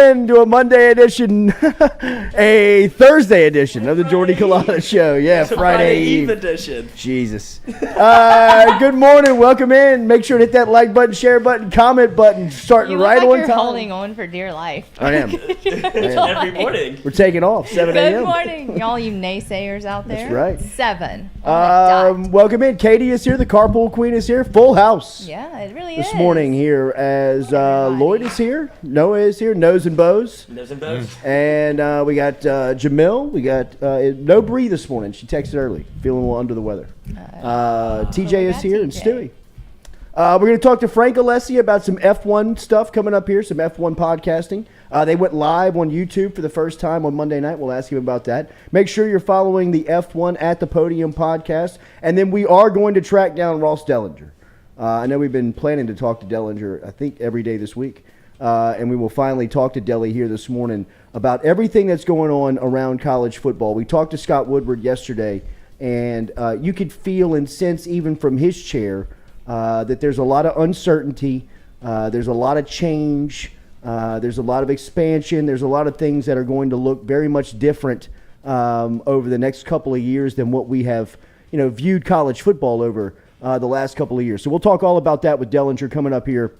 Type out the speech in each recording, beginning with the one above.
in to a Monday edition, a Thursday edition of the Jordy Culotta Show. Yeah, Friday Eve edition. Jesus. Good morning. Welcome in. Make sure to hit that like button, share button, comment button. Starting right on you're time. Holding on for dear life. I am. Every morning. We're taking off 7 a.m. Good morning, all you naysayers out there. That's right. 7. On the dot. Welcome in. Katie is here. The carpool queen is here. Full house. Yeah, it really is. This morning here as Lloyd is here. Noah is here. Nose and Bows. Nose and Bows. And we got Jamil. We got no Bree this morning. She texted early. Feeling a little under the weather. TJ is here and Stewie. We're going to talk to Frank Alessi about some F1 stuff coming up here, some F1 podcasting. They went live on YouTube for the first time on Monday night. We'll ask him about that. Make sure you're following the F1 at the Podium podcast. And then we are going to track down Ross Dellenger. I know we've been planning to talk to Dellenger, I think, every day this week. And we will finally talk to Delly here this morning about everything that's going on around college football. We talked to Scott Woodward yesterday, and you could feel and sense even from his chair that there's a lot of uncertainty, there's a lot of change, there's a lot of expansion, there's a lot of things that are going to look very much different over the next couple of years than what we have, viewed college football over the last couple of years. So we'll talk all about that with Dellenger coming up here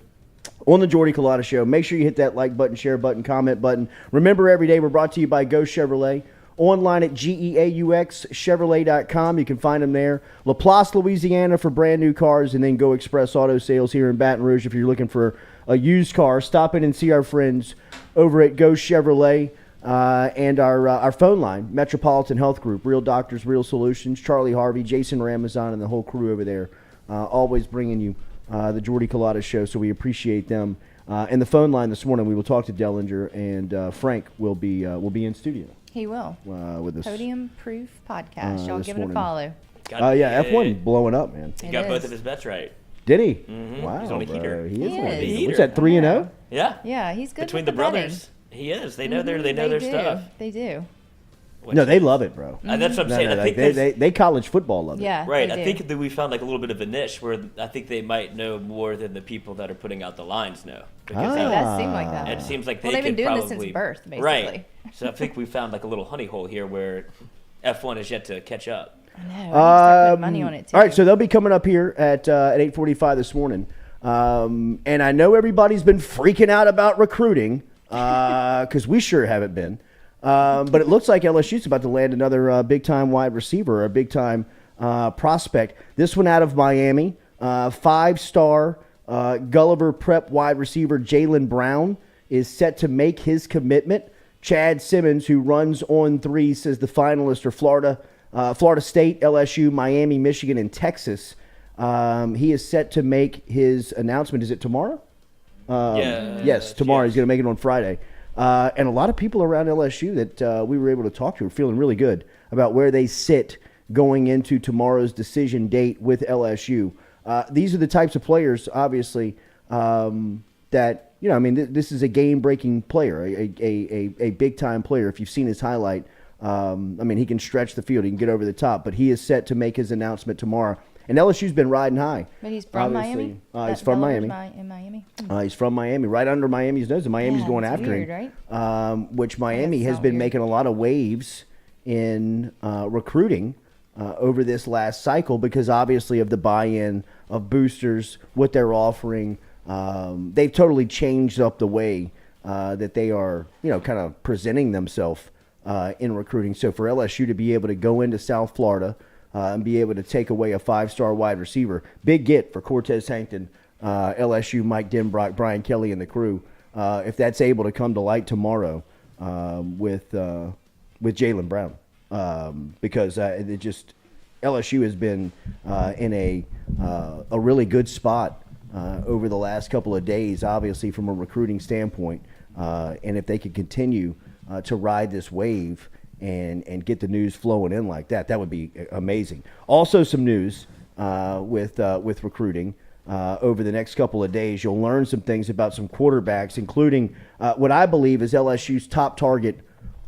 on the Jordy Culotta Show. Make sure you hit that like button, share button, comment button. Remember, every day we're brought to you by Go Chevrolet. Online at GEAUXChevrolet.com. You can find them there. Laplace, Louisiana for brand new cars, and then Go Express Auto Sales here in Baton Rouge if you're looking for a used car. Stop in and see our friends over at Go Chevrolet. And our phone line, Metropolitan Health Group, Real Doctors, Real Solutions, Charlie Harvey, Jason Ramazan, and the whole crew over there, always bringing you the Jordy Culotta Show, so we appreciate them. And the phone line this morning, we will talk to Dellenger, and Frank will be in studio. He will. With us. Podium Proof Podcast. Y'all give it a follow. Yeah, F1 blowing up, man. He got both of his bets right. Did he? Mm-hmm. Wow, he's on a heater. He is on a heater. What's that, 3-0? Yeah. Yeah, he's good Between with the brothers. He is. They know their stuff. They do. No, they love it, bro. That's what I'm saying. I think they college football love it. Yeah, right. I think that we found like a little bit of a niche where I think they might know more than the people that are putting out the lines know. Because it does seem like that. It seems like they've been doing this since birth, basically. Right. So I think we found like a little honey hole here where F1 is yet to catch up. I know. I need to start putting money on it too. All right, so they'll be coming up here at 8:45 this morning. And I know everybody's been freaking out about recruiting because we sure haven't been. But it looks like LSU's about to land another big-time wide receiver, or a big-time prospect. This one out of Miami, 5-star Gulliver Prep wide receiver Jaylen Brown is set to make his commitment. Chad Simmons, who runs On 3, says the finalists are Florida State, LSU, Miami, Michigan, and Texas. He is set to make his announcement. Is it tomorrow? Yes, tomorrow. He's going to make it on Friday. And a lot of people around LSU that we were able to talk to are feeling really good about where they sit going into tomorrow's decision date with LSU. These are the types of players, obviously, that, this is a game-breaking player, a big-time player. If you've seen his highlight, he can stretch the field. He can get over the top. But he is set to make his announcement tomorrow. And LSU's been riding high. But he's from Miami? He's from Miami. In Miami? He's from Miami, right under Miami's nose. And Miami's going after weird, him. Right? Which Miami has been making a lot of waves in recruiting over this last cycle because obviously of the buy-in of boosters, what they're offering. They've totally changed up the way that they are, kind of presenting themselves in recruiting. So for LSU to be able to go into South Florida and be able to take away a 5-star wide receiver. Big get for Cortez Hankton, LSU, Mike Denbrock, Brian Kelly, and the crew. If that's able to come to light tomorrow with Jaylen Brown. Because LSU has been in a really good spot over the last couple of days, obviously from a recruiting standpoint. And if they could continue to ride this wave and get the news flowing in like that, that would be amazing. Also some news with recruiting. Over the next couple of days, you'll learn some things about some quarterbacks, including what I believe is LSU's top target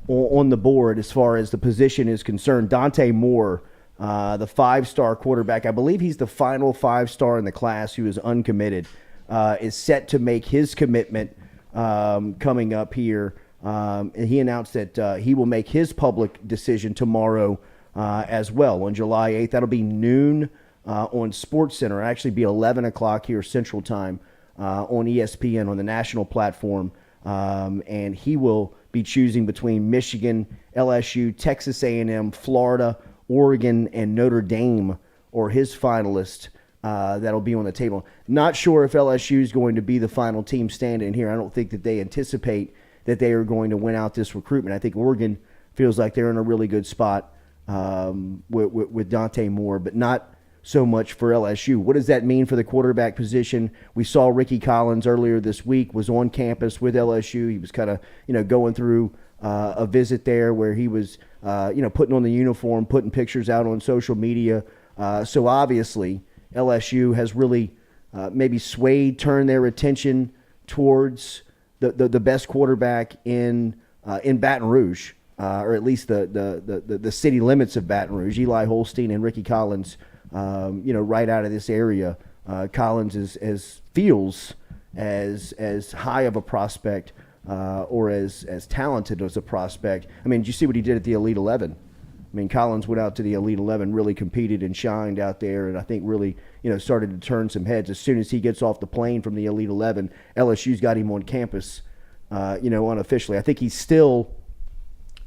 on the board as far as the position is concerned. Dante Moore, the 5-star quarterback, I believe he's the final 5-star in the class who is uncommitted, is set to make his commitment coming up here. And he announced that he will make his public decision tomorrow as well on July 8th. That'll be noon on SportsCenter. It'll actually be 11 o'clock here Central Time on ESPN on the national platform. And he will be choosing between Michigan, LSU, Texas A&M, Florida, Oregon, and Notre Dame, or his finalists that'll be on the table. Not sure if LSU is going to be the final team standing here. I don't think that they anticipate that they are going to win out this recruitment. I think Oregon feels like they're in a really good spot with Dante Moore, but not so much for LSU. What does that mean for the quarterback position? We saw Ricky Collins earlier this week was on campus with LSU. He was kind of, going through a visit there where he was, putting on the uniform, putting pictures out on social media. So obviously LSU has really maybe turned their attention towards the best quarterback in Baton Rouge, or at least the city limits of Baton Rouge. Eli Holstein and Ricky Collins, right out of this area. Collins feels as high of a prospect or as talented as a prospect. I mean, did you see what he did at the Elite 11? I mean, Collins went out to the Elite 11, really competed and shined out there, and I think really, started to turn some heads. As soon as he gets off the plane from the Elite 11, LSU's got him on campus, unofficially. I think he's still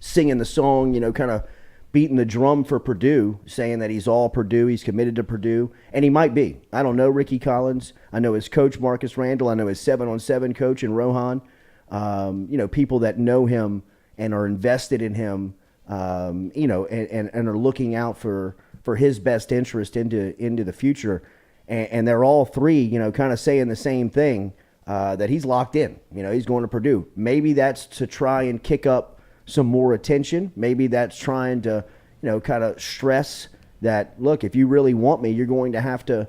singing the song, kind of beating the drum for Purdue, saying that he's all Purdue, he's committed to Purdue, and he might be. I don't know Ricky Collins. I know his coach, Marcus Randall. I know his 7-on-7 coach in Rohan. People that know him and are invested in him, and are looking out for his best interest into the future. And they're all three, kind of saying the same thing, that he's locked in. He's going to Purdue. Maybe that's to try and kick up some more attention. Maybe that's trying to, kind of stress that, look, if you really want me, you're going to have to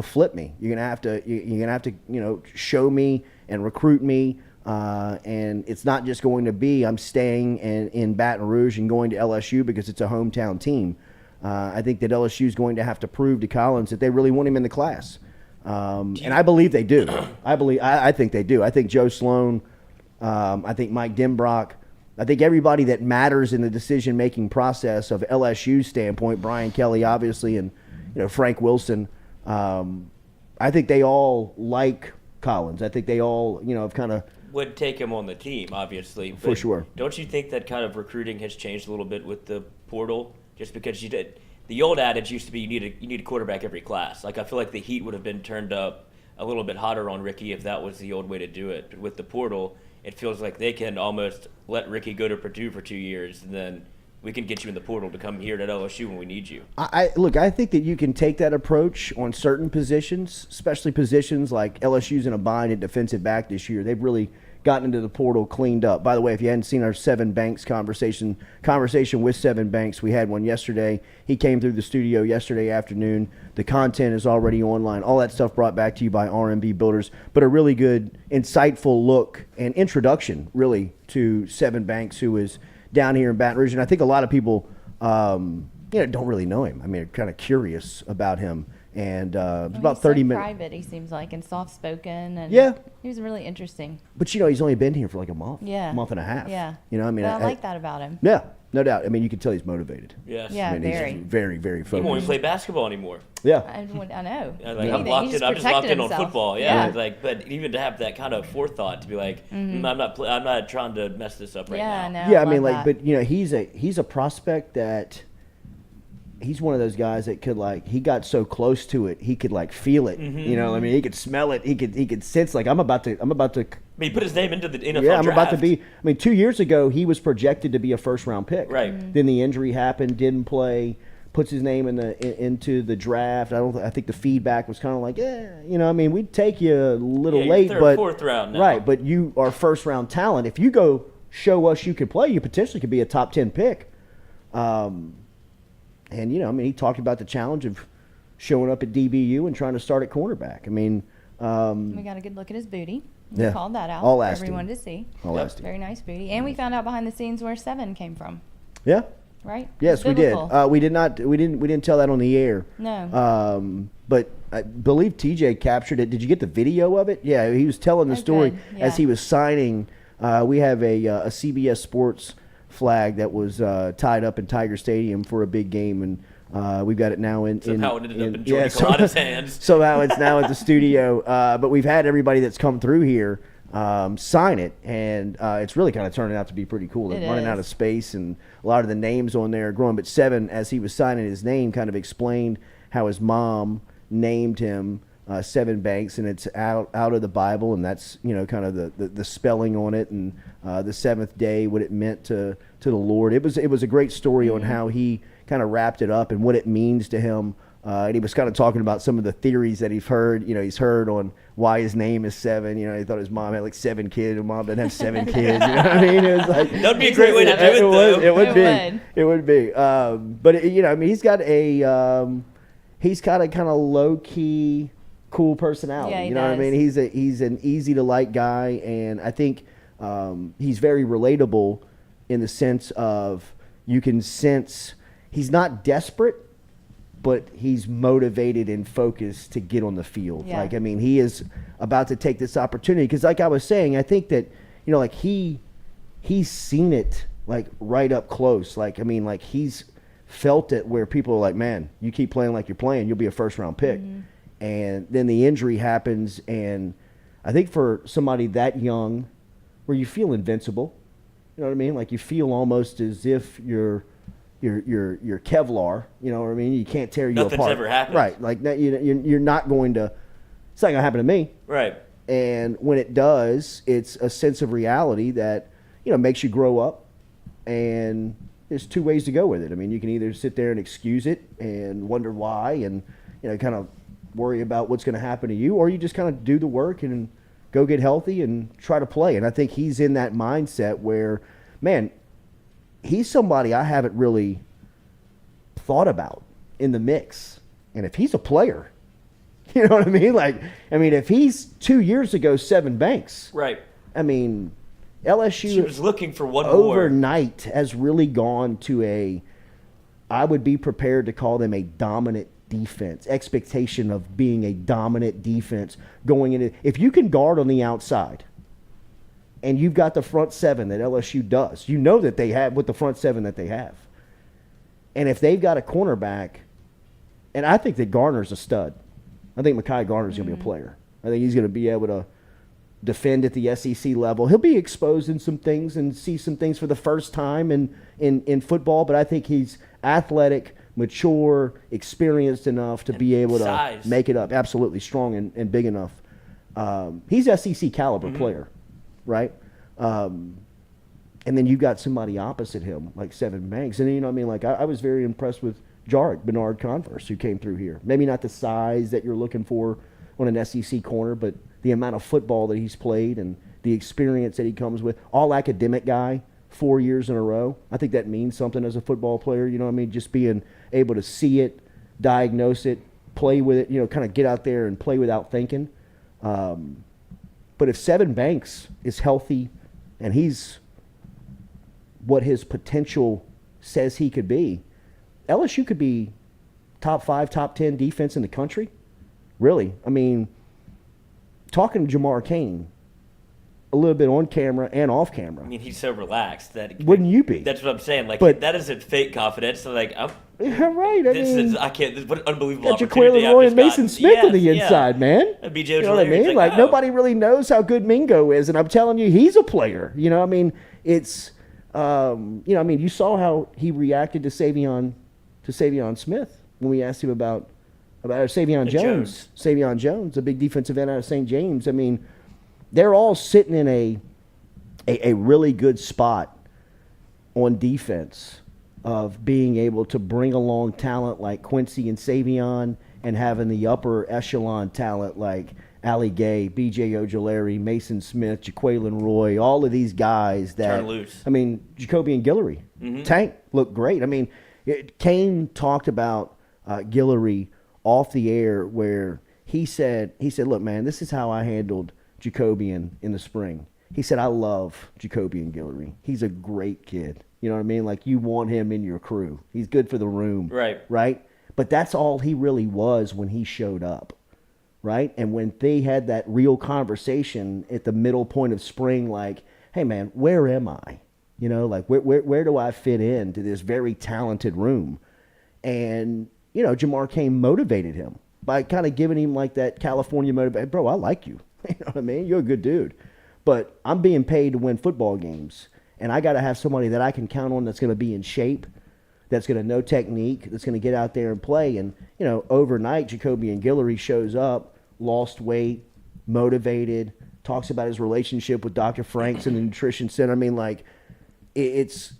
flip me. You're going to have to, show me and recruit me. And it's not just going to be I'm staying in Baton Rouge and going to LSU because it's a hometown team. I think that LSU is going to have to prove to Collins that they really want him in the class. And I believe they do. I think they do. I think Joe Sloan, I think Mike Denbrock, I think everybody that matters in the decision-making process of LSU's standpoint, Brian Kelly, obviously, and Frank Wilson, I think they all like Collins. I think they all, have kind of would take him on the team, obviously. For sure. Don't you think that kind of recruiting has changed a little bit with the portal? Just because the old adage used to be you need a quarterback every class. Like I feel like the heat would have been turned up a little bit hotter on Ricky if that was the old way to do it. With the portal, it feels like they can almost let Ricky go to Purdue for 2 years, and then we can get you in the portal to come here to LSU when we need you. I think that you can take that approach on certain positions, especially positions like LSU's in a bind at defensive back this year. They've really gotten into the portal cleaned up. By the way, if you hadn't seen our Seven Banks conversation with Seven Banks, we had one yesterday. He came through the studio yesterday afternoon. The content is already online. All that stuff brought back to you by R&B Builders, but a really good, insightful look and introduction, really, to Seven Banks, who is down here in Baton Rouge. And I think a lot of people, don't really know him. I mean, they're kind of curious about him. And it's about 30 minutes. Private, he seems like, and soft-spoken. And yeah. He was really interesting. But, he's only been here for like a month. Yeah. Month and a half. Yeah. I like that about him. Yeah, no doubt. I mean, you can tell he's motivated. Yes. Yeah, He's very, very focused. He won't even play basketball anymore. Yeah. I know. I'm just locked in on football. Yeah. But even to have that kind of forethought to be like, I'm not trying to mess this up right now. No, yeah, I mean, like, that. But he's a prospect that he's one of those guys that could he got so close to it, he could feel it. Mm-hmm. I mean, he could smell it. He could sense I'm about to. He put his name into the NFL draft. about to be. I mean, 2 years ago he was projected to be a first-round pick. Right. Mm-hmm. Then the injury happened, didn't play. Puts his name into the draft. I think the feedback was kind of like, I mean, we'd take you a little late, third, but fourth round now. Right, but you are first-round talent. If you go show us you could play, you potentially could be a top 10 pick. And, he talked about the challenge of showing up at DBU and trying to start at cornerback. I mean, we got a good look at his booty. We called that out for everyone to see. Very nice booty. And we found out behind the scenes where Seven came from. Yeah. Right? Yes, we did. We didn't tell that on the air. No. but I believe TJ captured it. Did you get the video of it? Yeah, he was telling the story as he was signing. We have a CBS Sports flag that was tied up in Tiger Stadium for a big game, and we've got it now somehow it ended up in Jordy Culotta's hands. Somehow it's now at the studio. But we've had everybody that's come through here sign it, and it's really kind of turning out to be pretty cool. They're running out of space, and a lot of the names on there are growing. But Seven, as he was signing his name, kind of explained how his mom named him Seven Banks, and it's out of the Bible, and that's kind of the spelling on it, and the seventh day, what it meant to the Lord. It was a great story on how he kind of wrapped it up and what it means to him. And he was kind of talking about some of the theories that he's heard on why his name is Seven. He thought his mom had like 7 kids, and mom didn't have 7 kids. You know what I mean? It was like that'd be a great way to do it. It would be. But he's got a kind of low key, cool personality. Yeah, you know what I mean? He's an easy to like guy, and I think he's very relatable in the sense of you can sense he's not desperate, but he's motivated and focused to get on the field. Yeah. He is about to take this opportunity because, like I was saying, I think that he's seen it right up close. He's felt it where people are like, man, you keep playing like you're playing, you'll be a first-round pick. Mm-hmm. And then the injury happens, and I think for somebody that young, where you feel invincible, you know what I mean? Like you feel almost as if you're Kevlar, you know what I mean? You can't tear you apart. Nothing's ever happened. Right. Like you're not going to. It's not going to happen to me. Right. And when it does, it's a sense of reality that makes you grow up, and there's 2 ways to go with it. I mean, you can either sit there and excuse it and wonder why, and kind of worry about what's going to happen to you, or you just kind of do the work and go get healthy and try to play. And I think he's in that mindset where, man, he's somebody I haven't really thought about in the mix. And if he's a player, you know what I mean? If he's 2 years ago, Seven Banks. Right. LSU she was looking for one overnight has really gone to I would be prepared to call them a dominant defense, expectation of being a dominant defense going into. If you can guard on the outside and you've got the front seven that LSU does, that they have with the front seven that they have. And if they've got a cornerback, and I think that Garner's a stud. I think Mekhi Garner's going to be a player. I think he's going to be able to defend at the SEC level. He'll be exposed in some things and see some things for the first time in football, but I think he's athletic, mature, experienced enough to be able to make it up. Absolutely strong and big enough. He's SEC caliber player, right? And then you've got somebody opposite him, like Seven Banks. And I was very impressed with Bernard Converse, who came through here. Maybe not the size that you're looking for on an SEC corner, but the amount of football that he's played and the experience that he comes with. All academic guy, 4 years in a row. I think that means something as a football player. Just being able to see it, diagnose it, play with it, kind of get out there and play without thinking. But if Seven Banks is healthy and he's what his potential says he could be, LSU could be top 5, top 10 defense in the country. Really. Talking to Jamar Kane a little bit on camera and off camera. He's so relaxed that wouldn't you be? That's what I'm saying. But that isn't fake confidence. So right. I can't. What an unbelievable got opportunity. Jaqueline Roy and Mason Smith on the inside, man. BJ, you know what I mean? Nobody really knows how good Mingo is, and I'm telling you, he's a player. It's you saw how he reacted to Savion Smith when we asked him about Savion Jones. Savion Jones, a big defensive end out of St. James. They're all sitting in a really good spot on defense of being able to bring along talent like Quincy and Savion and having the upper echelon talent like Ali Gay, B.J. Ojolari, Mason Smith, Jaqueline Roy, all of these guys that turn loose. Jacoby and Guillory. Tank looked great. Kane talked about Guillory off the air where he said, look, man, this is how I handled Jacobian in the spring. He said, I love Jacobian Guillory. He's a great kid. You know what I mean? You want him in your crew. He's good for the room. Right. Right? But that's all he really was when he showed up, right? And when they had that real conversation at the middle point of spring, like, hey, man, where am I? You know, like, where do I fit into this very talented room? And, you know, Jamar Cain motivated him by kind of giving him like that California motivation. Bro, I like you. You know what I mean? You're a good dude. But I'm being paid to win football games, and I got to have somebody that I can count on that's going to be in shape, that's going to know technique, that's going to get out there and play. And, you know, overnight, Jacoby and Guillory shows up, lost weight, motivated, talks about his relationship with Dr. Franks in the nutrition center. I mean, like, it's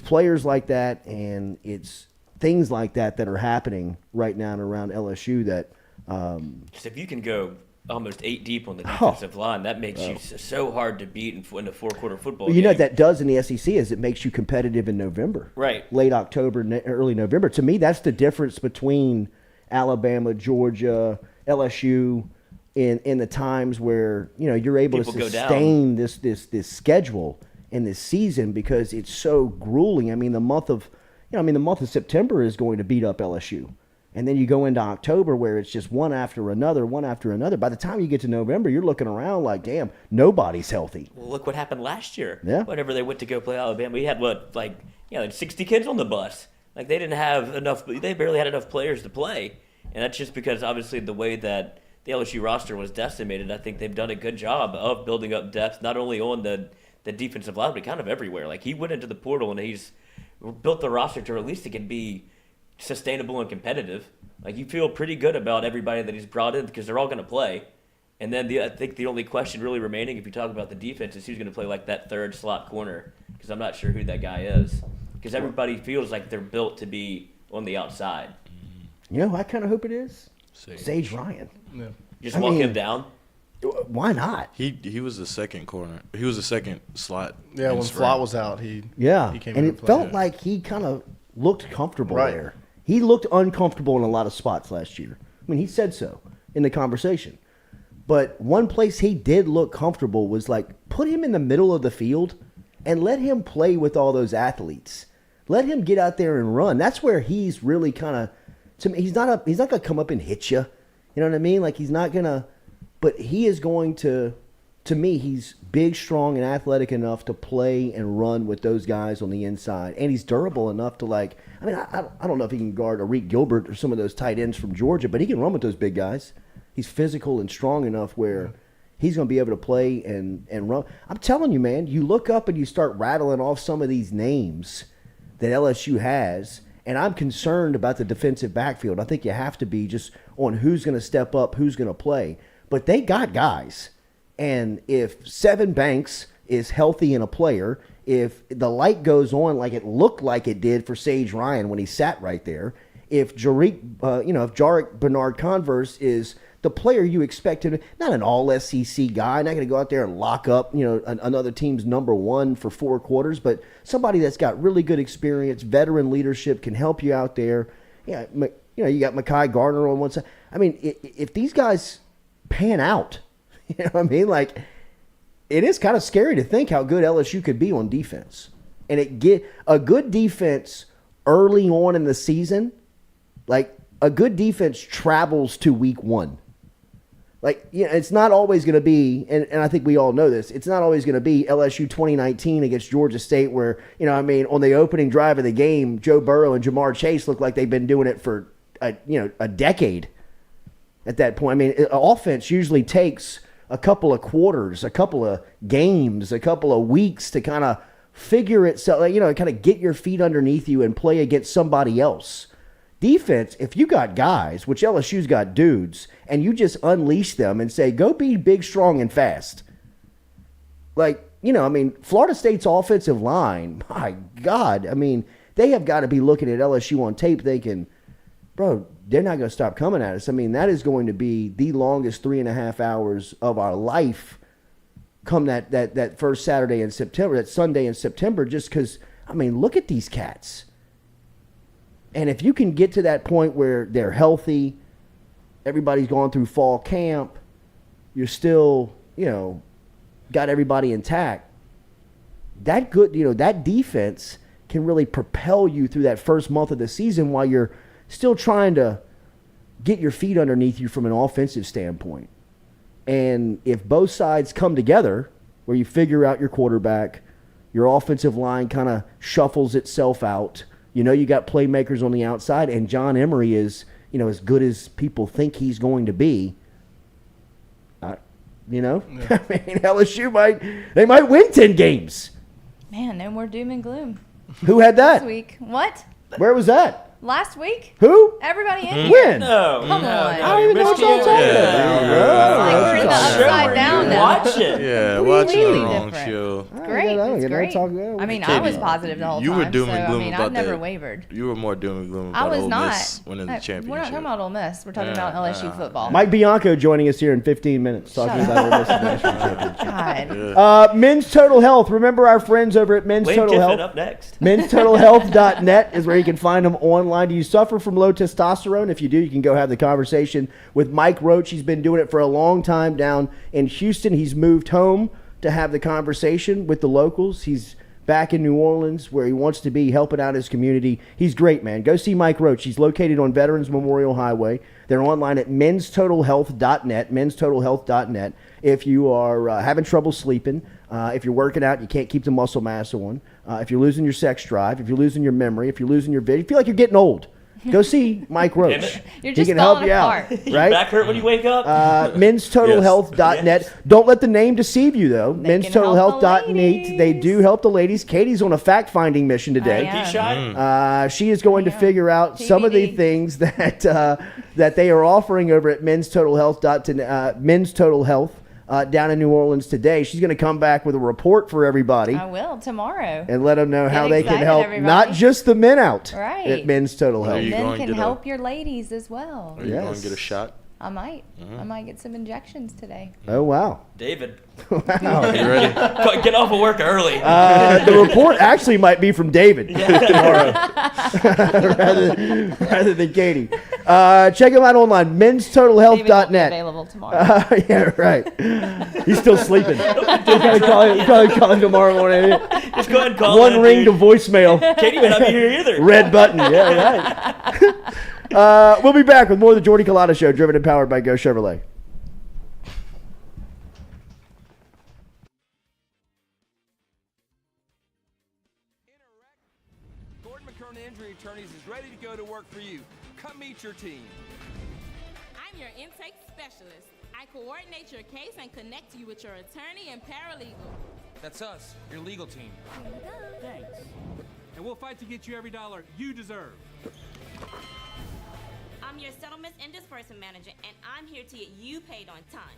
players like that, and it's things like that are happening right now and around LSU that Because if you can go almost 8 deep on the defensive line, that makes you so hard to beat in a four-quarter football game. You know what that does in the SEC is it makes you competitive in November. Right. Late October, early November. To me, that's the difference between Alabama, Georgia, LSU in the times where, you know, you're able People to go down. sustain this schedule in this season because it's so grueling. I mean, the month of September is going to beat up LSU. And then you go into October where it's just one after another. By the time you get to November, you're looking around like, damn, nobody's healthy. Well, look what happened last year. Yeah. Whenever they went to go play Alabama, we had like 60 kids on the bus. Like they didn't have enough. They barely had enough players to play, and that's just because obviously the way that the LSU roster was decimated. I think they've done a good job of building up depth, not only on the defensive line, but kind of everywhere. Like he went into the portal and he's built the roster to at least it can be sustainable and competitive. Like you feel pretty good about everybody that he's brought in because they're all going to play. And then I think the only question really remaining, if you talk about the defense, is who's going to play like that third slot corner, because I'm not sure who that guy is. Because everybody feels like they're built to be on the outside. You know, I kind of hope it is Sage Ryan. Yeah. Just walk him down. Why not? He was the second corner. He was the second slot. Yeah, when spring. Flott was out, he came And in it play. felt like he kind of looked comfortable Right. there. He looked uncomfortable in a lot of spots last year. I mean, he said so in the conversation. But one place he did look comfortable was like put him in the middle of the field and let him play with all those athletes. Let him get out there and run. That's where he's really kind of, to me, he's not going to come up and hit you. You know what I mean? Like he's not going to, but he is going to me, he's big, strong, and athletic enough to play and run with those guys on the inside. And he's durable enough to I don't know if he can guard Arik Gilbert or some of those tight ends from Georgia, but he can run with those big guys. He's physical and strong enough where he's going to be able to play and run. I'm telling you, man, you look up and you start rattling off some of these names that LSU has, and I'm concerned about the defensive backfield. I think you have to be just on who's going to step up, who's going to play. But they got guys. And if Sevyn Banks is healthy and a player, if the light goes on like it looked like it did for Sage Ryan when he sat right there, if Jarek Bernard-Converse is the player you expect him to, not an all-SEC guy, not going to go out there and lock up, another team's number one for 4 quarters, but somebody that's got really good experience, veteran leadership, can help you out there. Yeah, you got Mekhi Garner on one side. I mean, if these guys pan out, you know what I mean? Like, it is kind of scary to think how good LSU could be on defense. And a good defense early on in the season, like a good defense travels to week 1. Like, it's not always going to be, and I think we all know this, it's not always going to be LSU 2019 against Georgia State where, on the opening drive of the game, Joe Burrow and Jamar Chase look like they've been doing it for, a decade at that point. I mean, offense usually takes a couple of quarters, a couple of games, a couple of weeks to kind of figure itself, kind of get your feet underneath you and play against somebody else. Defense, if you got guys, which LSU's got dudes, and you just unleash them and say, go be big, strong, and fast. Florida State's offensive line, my God, they have got to be looking at LSU on tape thinking, bro, they're not going to stop coming at us. That is going to be the longest 3.5 hours of our life come that first Saturday in September, that Sunday in September, just because, look at these cats. And if you can get to that point where they're healthy, everybody's gone through fall camp, you're still, got everybody intact, that defense can really propel you through that first month of the season while you're still trying to get your feet underneath you from an offensive standpoint. And if both sides come together, where you figure out your quarterback, your offensive line kind of shuffles itself out, you got playmakers on the outside, and John Emery is, as good as people think he's going to be. Yeah. I mean, LSU might win 10 games. Man, no more doom and gloom. Who had that? This week. What? Where was that? Last week? Who? Everybody in here. When? No. Come on. I don't even know what y'all talking about. Like turn the upside down now. Watch it. Yeah, Really watching the wrong different. show. Great. It's great. I mean, I was Katie, positive the whole you time. were doom and gloom so, about I've never that. wavered. You were more doom and gloom I about was Ole not. Miss winning the championship. We're not talking about Ole Miss. We're talking about LSU football. Mike Bianco joining us here in 15 minutes talking Shut about Ole Miss national championship. God. Men's Total Health. Remember our friends over at Men's Lane Total Kiffin Health? up next. Men'sTotalHealth.net is where you can find them online. Do you suffer from low testosterone? If you do, you can go have the conversation with Mike Roach. He's been doing it for a long time down in Houston. He's moved home to have the conversation with the locals. He's back in New Orleans where he wants to be, helping out his community. He's great, man. Go see Mike Roach. He's located on Veterans Memorial Highway. They're online at menstotalhealth.net, menstotalhealth.net. If you are having trouble sleeping, if you're working out, you can't keep the muscle mass on, if you're losing your sex drive, if you're losing your memory, if you're losing your vision, you feel like you're getting old, go see Mike Roach. You're He just can help you falling out, apart. right? Back hurt when you wake up? Men'sTotalHealth.net. Yes. Don't let the name deceive you, though. They can help the Men'sTotalHealth.net. They do help the ladies. Katie's on a fact-finding mission today. I am. Pea shot? She is going to figure out some of the TBD. things that they are offering over at Men's Total Health. Men's Total Health down in New Orleans today. She's going to come back with a report for everybody I will tomorrow. and let them know how they can excited, help everybody. not just the men out Right. at Men's Total Health. Are you Men going to can get help your ladies as well. Are you going Yes. to get a shot? I might. I might get some injections today. Oh, wow. David. You ready? Get off of work early. The report actually might be from David tomorrow rather than Katie. Check him out online, David won't be menstotalhealth.net. available tomorrow. Yeah, right. He's still sleeping. Probably call him tomorrow morning. Just go ahead and call One in, ring to dude. voicemail. Katie may not be here either. Red button. Yeah, right. We'll be back with more of the Jordy Culotta Show, driven and powered by Go Chevrolet. Injury Attorneys is ready to go to work for you. Come meet your team. I'm your intake specialist. I coordinate your case and connect you with your attorney and paralegal. That's us, your legal team. Thanks. And we'll fight to get you every dollar you deserve. I'm your settlements and disbursement manager, and I'm here to get you paid on time.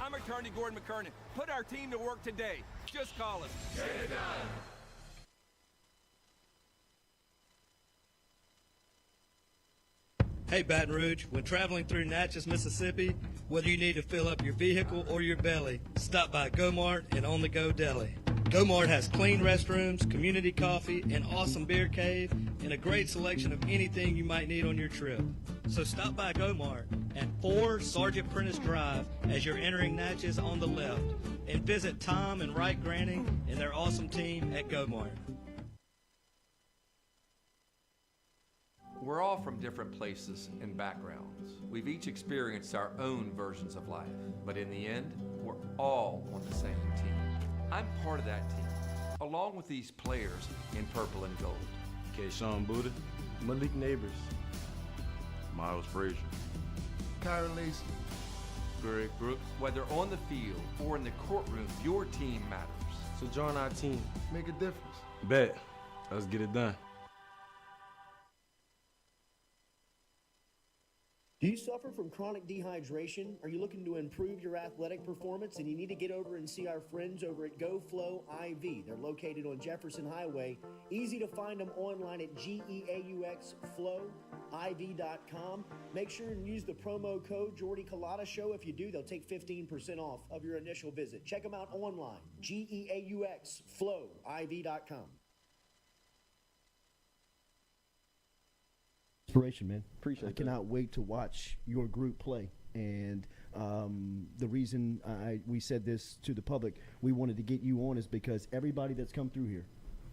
I'm attorney Gordon McKernan. Put our team to work today. Just call us. Get it done. Hey Baton Rouge, when traveling through Natchez, Mississippi, whether you need to fill up your vehicle or your belly, stop by Go-Mart and On The Go Deli. Go-Mart has clean restrooms, community coffee, an awesome beer cave, and a great selection of anything you might need on your trip. So stop by Go-Mart at 4 Sergeant Prentice Drive as you're entering Natchez on the left, and visit Tom and Wright Granning and their awesome team at Go-Mart. We're all from different places and backgrounds. We've each experienced our own versions of life, but in the end, we're all on the same team. I'm part of that team, along with these players in purple and gold. Kayshawn Buddha, Malik Neighbors, Miles Frazier, Kyron Lacy, Greg Brooks. Whether on the field or in the courtroom, your team matters. So join our team. Make a difference. Bet. Let's get it done. Do you suffer from chronic dehydration? Are you looking to improve your athletic performance and you need to get over and see our friends over at GoFlow IV? They're located on Jefferson Highway. Easy to find them online at GEAUXFlowIV.com. Make sure and use the promo code Jordy Culotta Show. If you do, they'll take 15% off of your initial visit. Check them out online, GEAUXFlowIV.com. Inspiration, man. Appreciate it. I cannot wait to watch your group play. And the reason we said this to the public, we wanted to get you on, is because everybody that's come through here,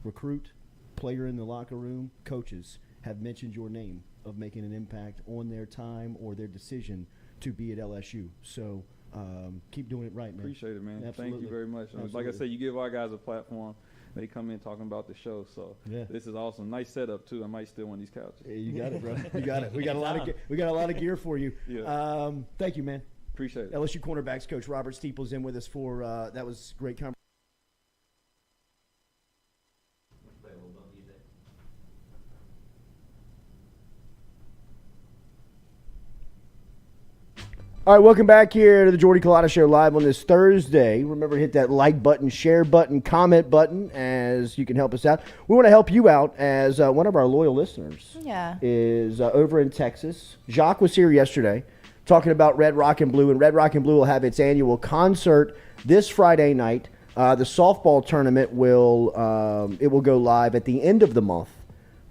recruit, player in the locker room, coaches, have mentioned your name of making an impact on their time or their decision to be at LSU. So keep doing it right, man. Appreciate it, man. Absolutely. Thank you very much. Like I said, you give our guys a platform. They come in talking about the show, so this is awesome. Nice setup too. I might steal one of these couches. Yeah, you got it, bro. You got it. We got a lot of gear for you. Yeah. Thank you, man. Appreciate it. LSU cornerbacks coach Robert Steeple's in with us for that was great conversation. All right, welcome back here to the Jordy Culotta Show live on this Thursday. Remember to hit that like button, share button, comment button as you can help us out. We want to help you out as one of our loyal listeners is over in Texas. Jacques was here yesterday talking about Red Rock and Blue, and Red Rock and Blue will have its annual concert this Friday night. The softball tournament will go live at the end of the month.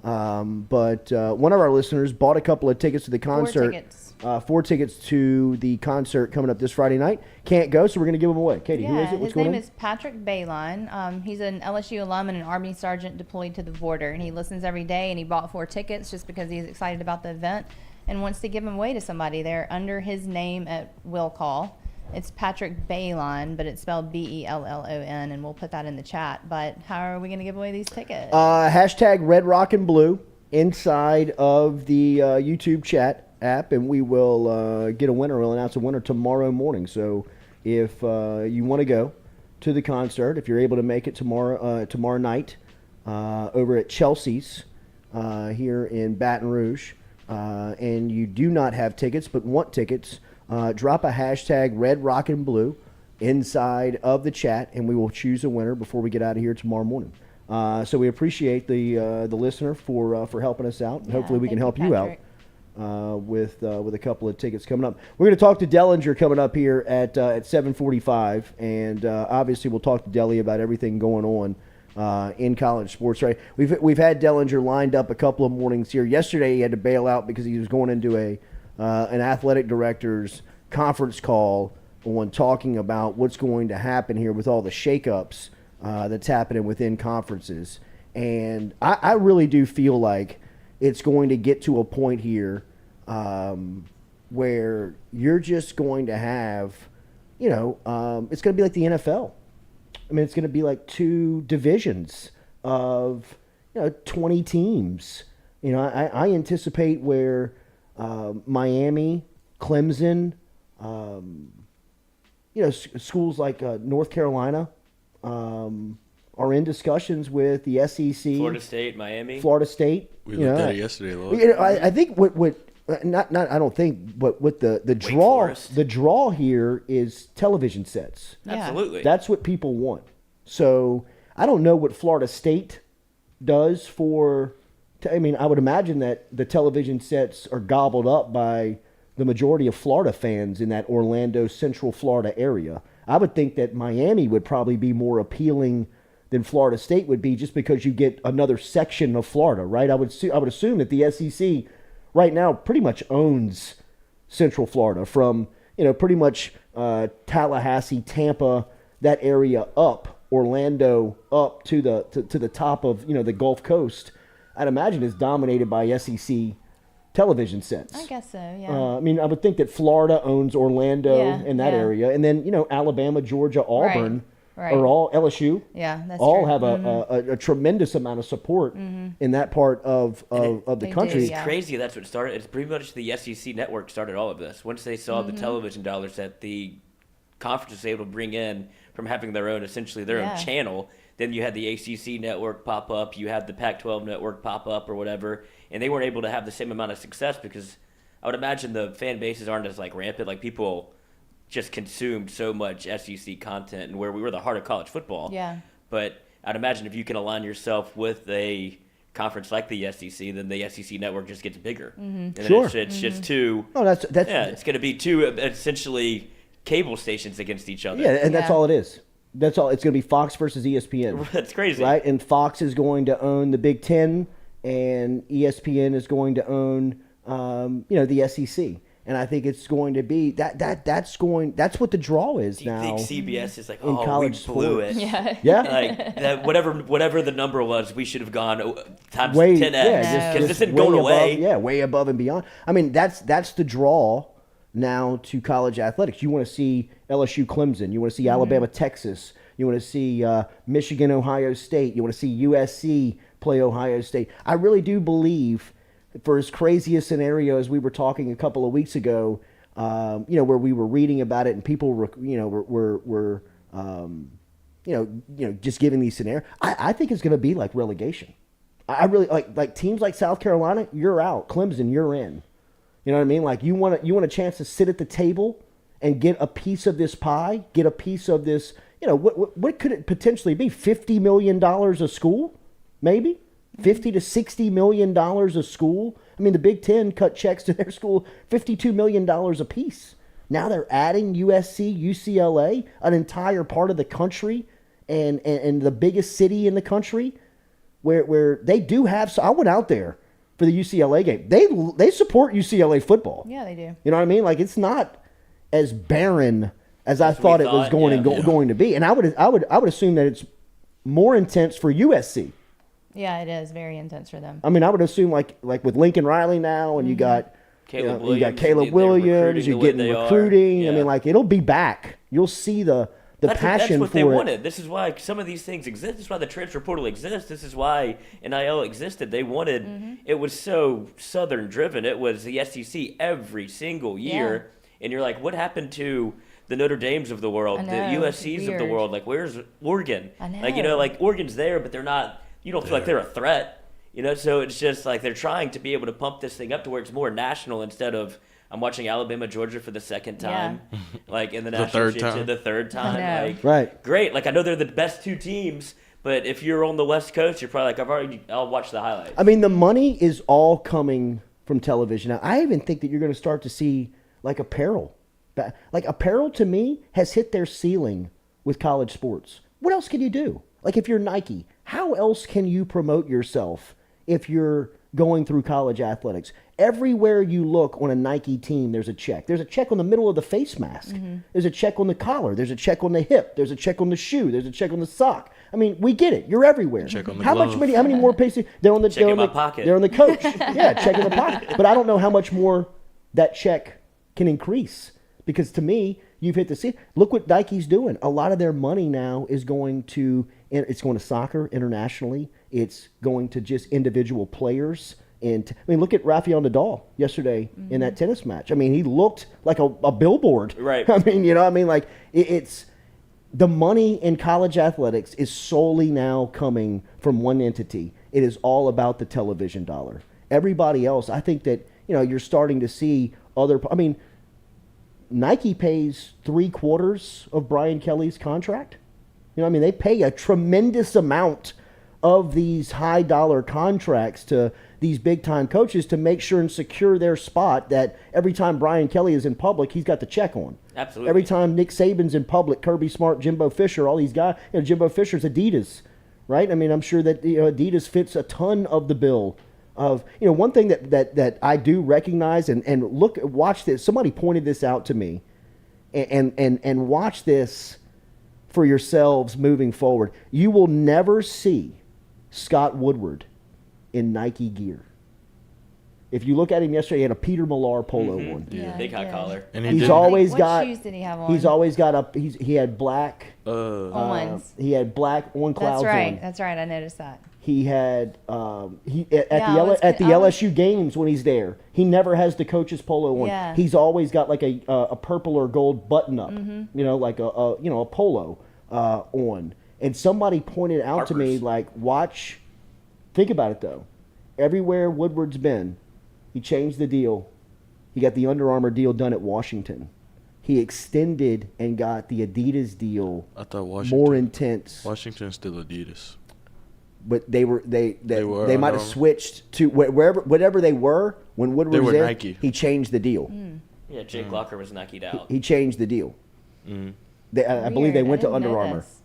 But one of our listeners bought a couple of tickets to the concert. 4 tickets to the concert coming up this Friday night. Can't go, so we're going to give them away. Katie, who is it? What's going on? His name is Patrick Bayline. He's an LSU alum and an Army sergeant deployed to the border, and he listens every day, and he bought 4 tickets just because he's excited about the event and wants to give them away to somebody. They're under his name at will call. It's Patrick Bayline, but it's spelled Bellon, and we'll put that in the chat. But how are we going to give away these tickets? Hashtag Red Rock and Blue inside of the YouTube chat app, and we will get a winner. We'll announce a winner tomorrow morning. So if you want to go to the concert, if you're able to make it tomorrow night over at Chelsea's here in Baton Rouge, and you do not have tickets but want tickets, drop a hashtag Red Rock and Blue inside of the chat, and we will choose a winner before we get out of here tomorrow morning. So we appreciate the listener for helping us out, and hopefully we can help you out with a couple of tickets coming up. We're going to talk to Dellenger coming up here at 7:45, and obviously we'll talk to Delly about everything going on in college sports. Right, we've had Dellenger lined up a couple of mornings here. Yesterday he had to bail out because he was going into an athletic director's conference call on talking about what's going to happen here with all the shakeups that's happening within conferences, and I really do feel like it's going to get to a point here where you're just going to have, it's going to be like the NFL. I mean, it's going to be like 2 divisions of, 20 teams. I anticipate where Miami, Clemson, schools like North Carolina are in discussions with the SEC. Florida State, Miami. Florida State. We looked at it yesterday, Lord. I think I don't think, but what the draw here is television sets. Absolutely. That's what people want. So I don't know what Florida State does for. I would imagine that the television sets are gobbled up by the majority of Florida fans in that Orlando, Central Florida area. I would think that Miami would probably be more appealing than Florida State would be, just because you get another section of Florida, right? I would assume that the SEC right now pretty much owns Central Florida, from pretty much Tallahassee, Tampa, that area up, Orlando up to the top of the Gulf Coast. I'd imagine is dominated by SEC television sets. I guess so, yeah. I would think that Florida owns Orlando in that area, and then Alabama, Georgia, Auburn. Right. Or all LSU. Yeah, that's all true. Have a tremendous amount of support in that part of the country. It's crazy. That's what started. It's pretty much the SEC network started all of this. Once they saw the television dollars that the conference was able to bring in from having their own own channel, then you had the ACC network pop up. You had the Pac-12 network pop up or whatever, and they weren't able to have the same amount of success because I would imagine the fan bases aren't as rampant. People just consumed so much SEC content, and where we were the heart of college football. Yeah. But I'd imagine if you can align yourself with a conference like the SEC, then the SEC network just gets bigger. And then it's just two. Oh, that's it's going to be 2 essentially cable stations against each other. Yeah, and that's all it is. That's all. It's going to be Fox versus ESPN. That's crazy, right? And Fox is going to own the Big Ten, and ESPN is going to own, the SEC. And I think it's going to be that's what the draw is Do you now. think CBS is like, in oh, college we blew sports. it? Yeah. Yeah. Like that, whatever the number was, we should have gone times way 10x yeah, because just this didn't way go above, away. Yeah, way above and beyond. I mean, that's the draw now to college athletics. You want to see LSU Clemson. You want to see Alabama Texas. You want to see Michigan Ohio State. You want to see USC play Ohio State. I really do believe, for as crazy a scenario as we were talking a couple of weeks ago, where we were reading about it and people were just giving these scenarios. I think it's going to be like relegation. I really like teams like South Carolina. You're out. Clemson, you're in. You know what I mean? Like you want a chance to sit at the table and get a piece of this pie, get a piece of this. What could it potentially be? $50 million a school, maybe $50 to $60 million a school. I mean, the Big Ten cut checks to their school $52 million a piece. Now they're adding USC, UCLA, an entire part of the country, and the biggest city in the country, where they do have. So I went out there for the UCLA game. They support UCLA football. Yeah, they do. You know what I mean? Like it's not as barren as I thought it was going to be, and I would assume that it's more intense for USC. Yeah, it is very intense for them. I mean, I would assume like with Lincoln Riley now, and you got Caleb you got Williams, Caleb Williams, you're getting recruiting. I mean, like it'll be back. You'll see the passion that's what for they it. wanted. This is why some of these things exist. This is why the transfer portal exists. This is why NIL existed. They wanted it was so Southern driven. It was the SEC every single year, and you're like, what happened to the Notre Dames of the world, the USCs of the world? Like, where's Oregon? I know. Like, like Oregon's there, but they're not. You don't feel like they're a threat. So it's just like they're trying to be able to pump this thing up to where it's more national instead of I'm watching Alabama, Georgia for the second time, like in the national championship, the third time. Like, right. Great. Like I know they're the best two teams, but if you're on the West Coast, you're probably like I'll watch the highlights. I mean, the money is all coming from television. Now, I even think that you're going to start to see like apparel. Like apparel to me has hit their ceiling with college sports. What else can you do? Like if you're Nike, how else can you promote yourself if you're going through college athletics? Everywhere you look on a Nike team, there's a check. There's a check on the middle of the face mask. There's a check on the collar. There's a check on the hip. There's a check on the shoe. There's a check on the sock. I mean, we get it. You're everywhere. Check on the how glove. many more paces? They're on the Check in my pocket. They're on the coach. Yeah, check in the pocket. But I don't know how much more that check can increase, because to me, you've hit the ceiling. Look what Nike's doing. A lot of their money now is going to soccer internationally. It's going to just individual players. And look at Rafael Nadal yesterday in that tennis match. I mean, he looked like a billboard. Right. I mean, like it's the money in college athletics is solely now coming from one entity. It is all about the television dollar. Everybody else, I think that, you're starting to see other. I mean, Nike pays 3/4 of Brian Kelly's contract. They pay a tremendous amount of these high dollar contracts to these big time coaches to make sure and secure their spot, that every time Brian Kelly is in public, he's got the check on. Absolutely. Every time Nick Saban's in public, Kirby Smart, Jimbo Fisher, all these guys, Jimbo Fisher's Adidas, right? I mean, I'm sure that Adidas fits a ton of the bill of, one thing that I do recognize and watch this. Somebody pointed this out to me, and watch this for yourselves moving forward. You will never see Scott Woodward in Nike gear. If you look at him yesterday, he had a Peter Millar polo on. Yeah, Big high collar. And He's always what got. shoes did he have on? He's always got he had black. ones. He had black on clouds. That's right. on. That's right. I noticed that. He had at the I was- LSU games when he's there, he never has the coach's polo on. Yeah. He's always got like a purple or gold button up, like a polo on. And somebody pointed out to me, like, watch. Think about it though. Everywhere Woodward's been, he changed the deal. He got the Under Armour deal done at Washington. He extended and got the Adidas deal. I thought Washington more intense. Washington's still Adidas. But they might Under have Armour. switched to whatever they were when Woodward They was were there. Nike. He changed the deal. Yeah, Jake Locker was Nike'd out. He changed the deal. I believe they Weird. went I to didn't Under know Armour. this.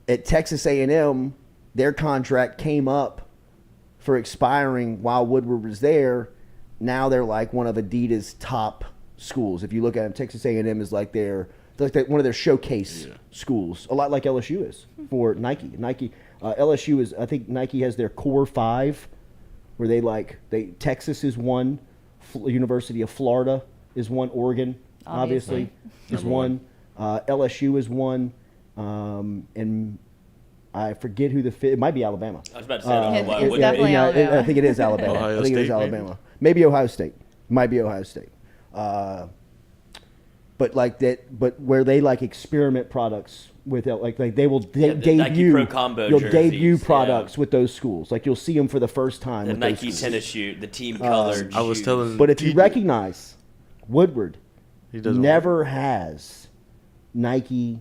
At Texas A&M, their contract came up for expiring while Woodward was there. now they're like one of Adidas' top schools. If you look at them, Texas A&M is like one of their showcase schools, a lot like LSU is for Nike. LSU is, I think Nike has their core 5, where Texas is one, University of Florida is one, Oregon obviously is one, LSU is one, and I forget who the fifth. It might be Alabama. I was about to say it's definitely Alabama. I think it is Alabama. Ohio I think it is State, Alabama. Maybe Ohio State. Might be Ohio State. But like that, but where they like experiment products with like they will debut Nike Pro Combo you'll jerseys, debut products with those schools. Like you'll see them for the first time. The with Nike those tennis shoe, the team colored. I was telling. But if you TJ, recognize Woodward, he doesn't never has Nike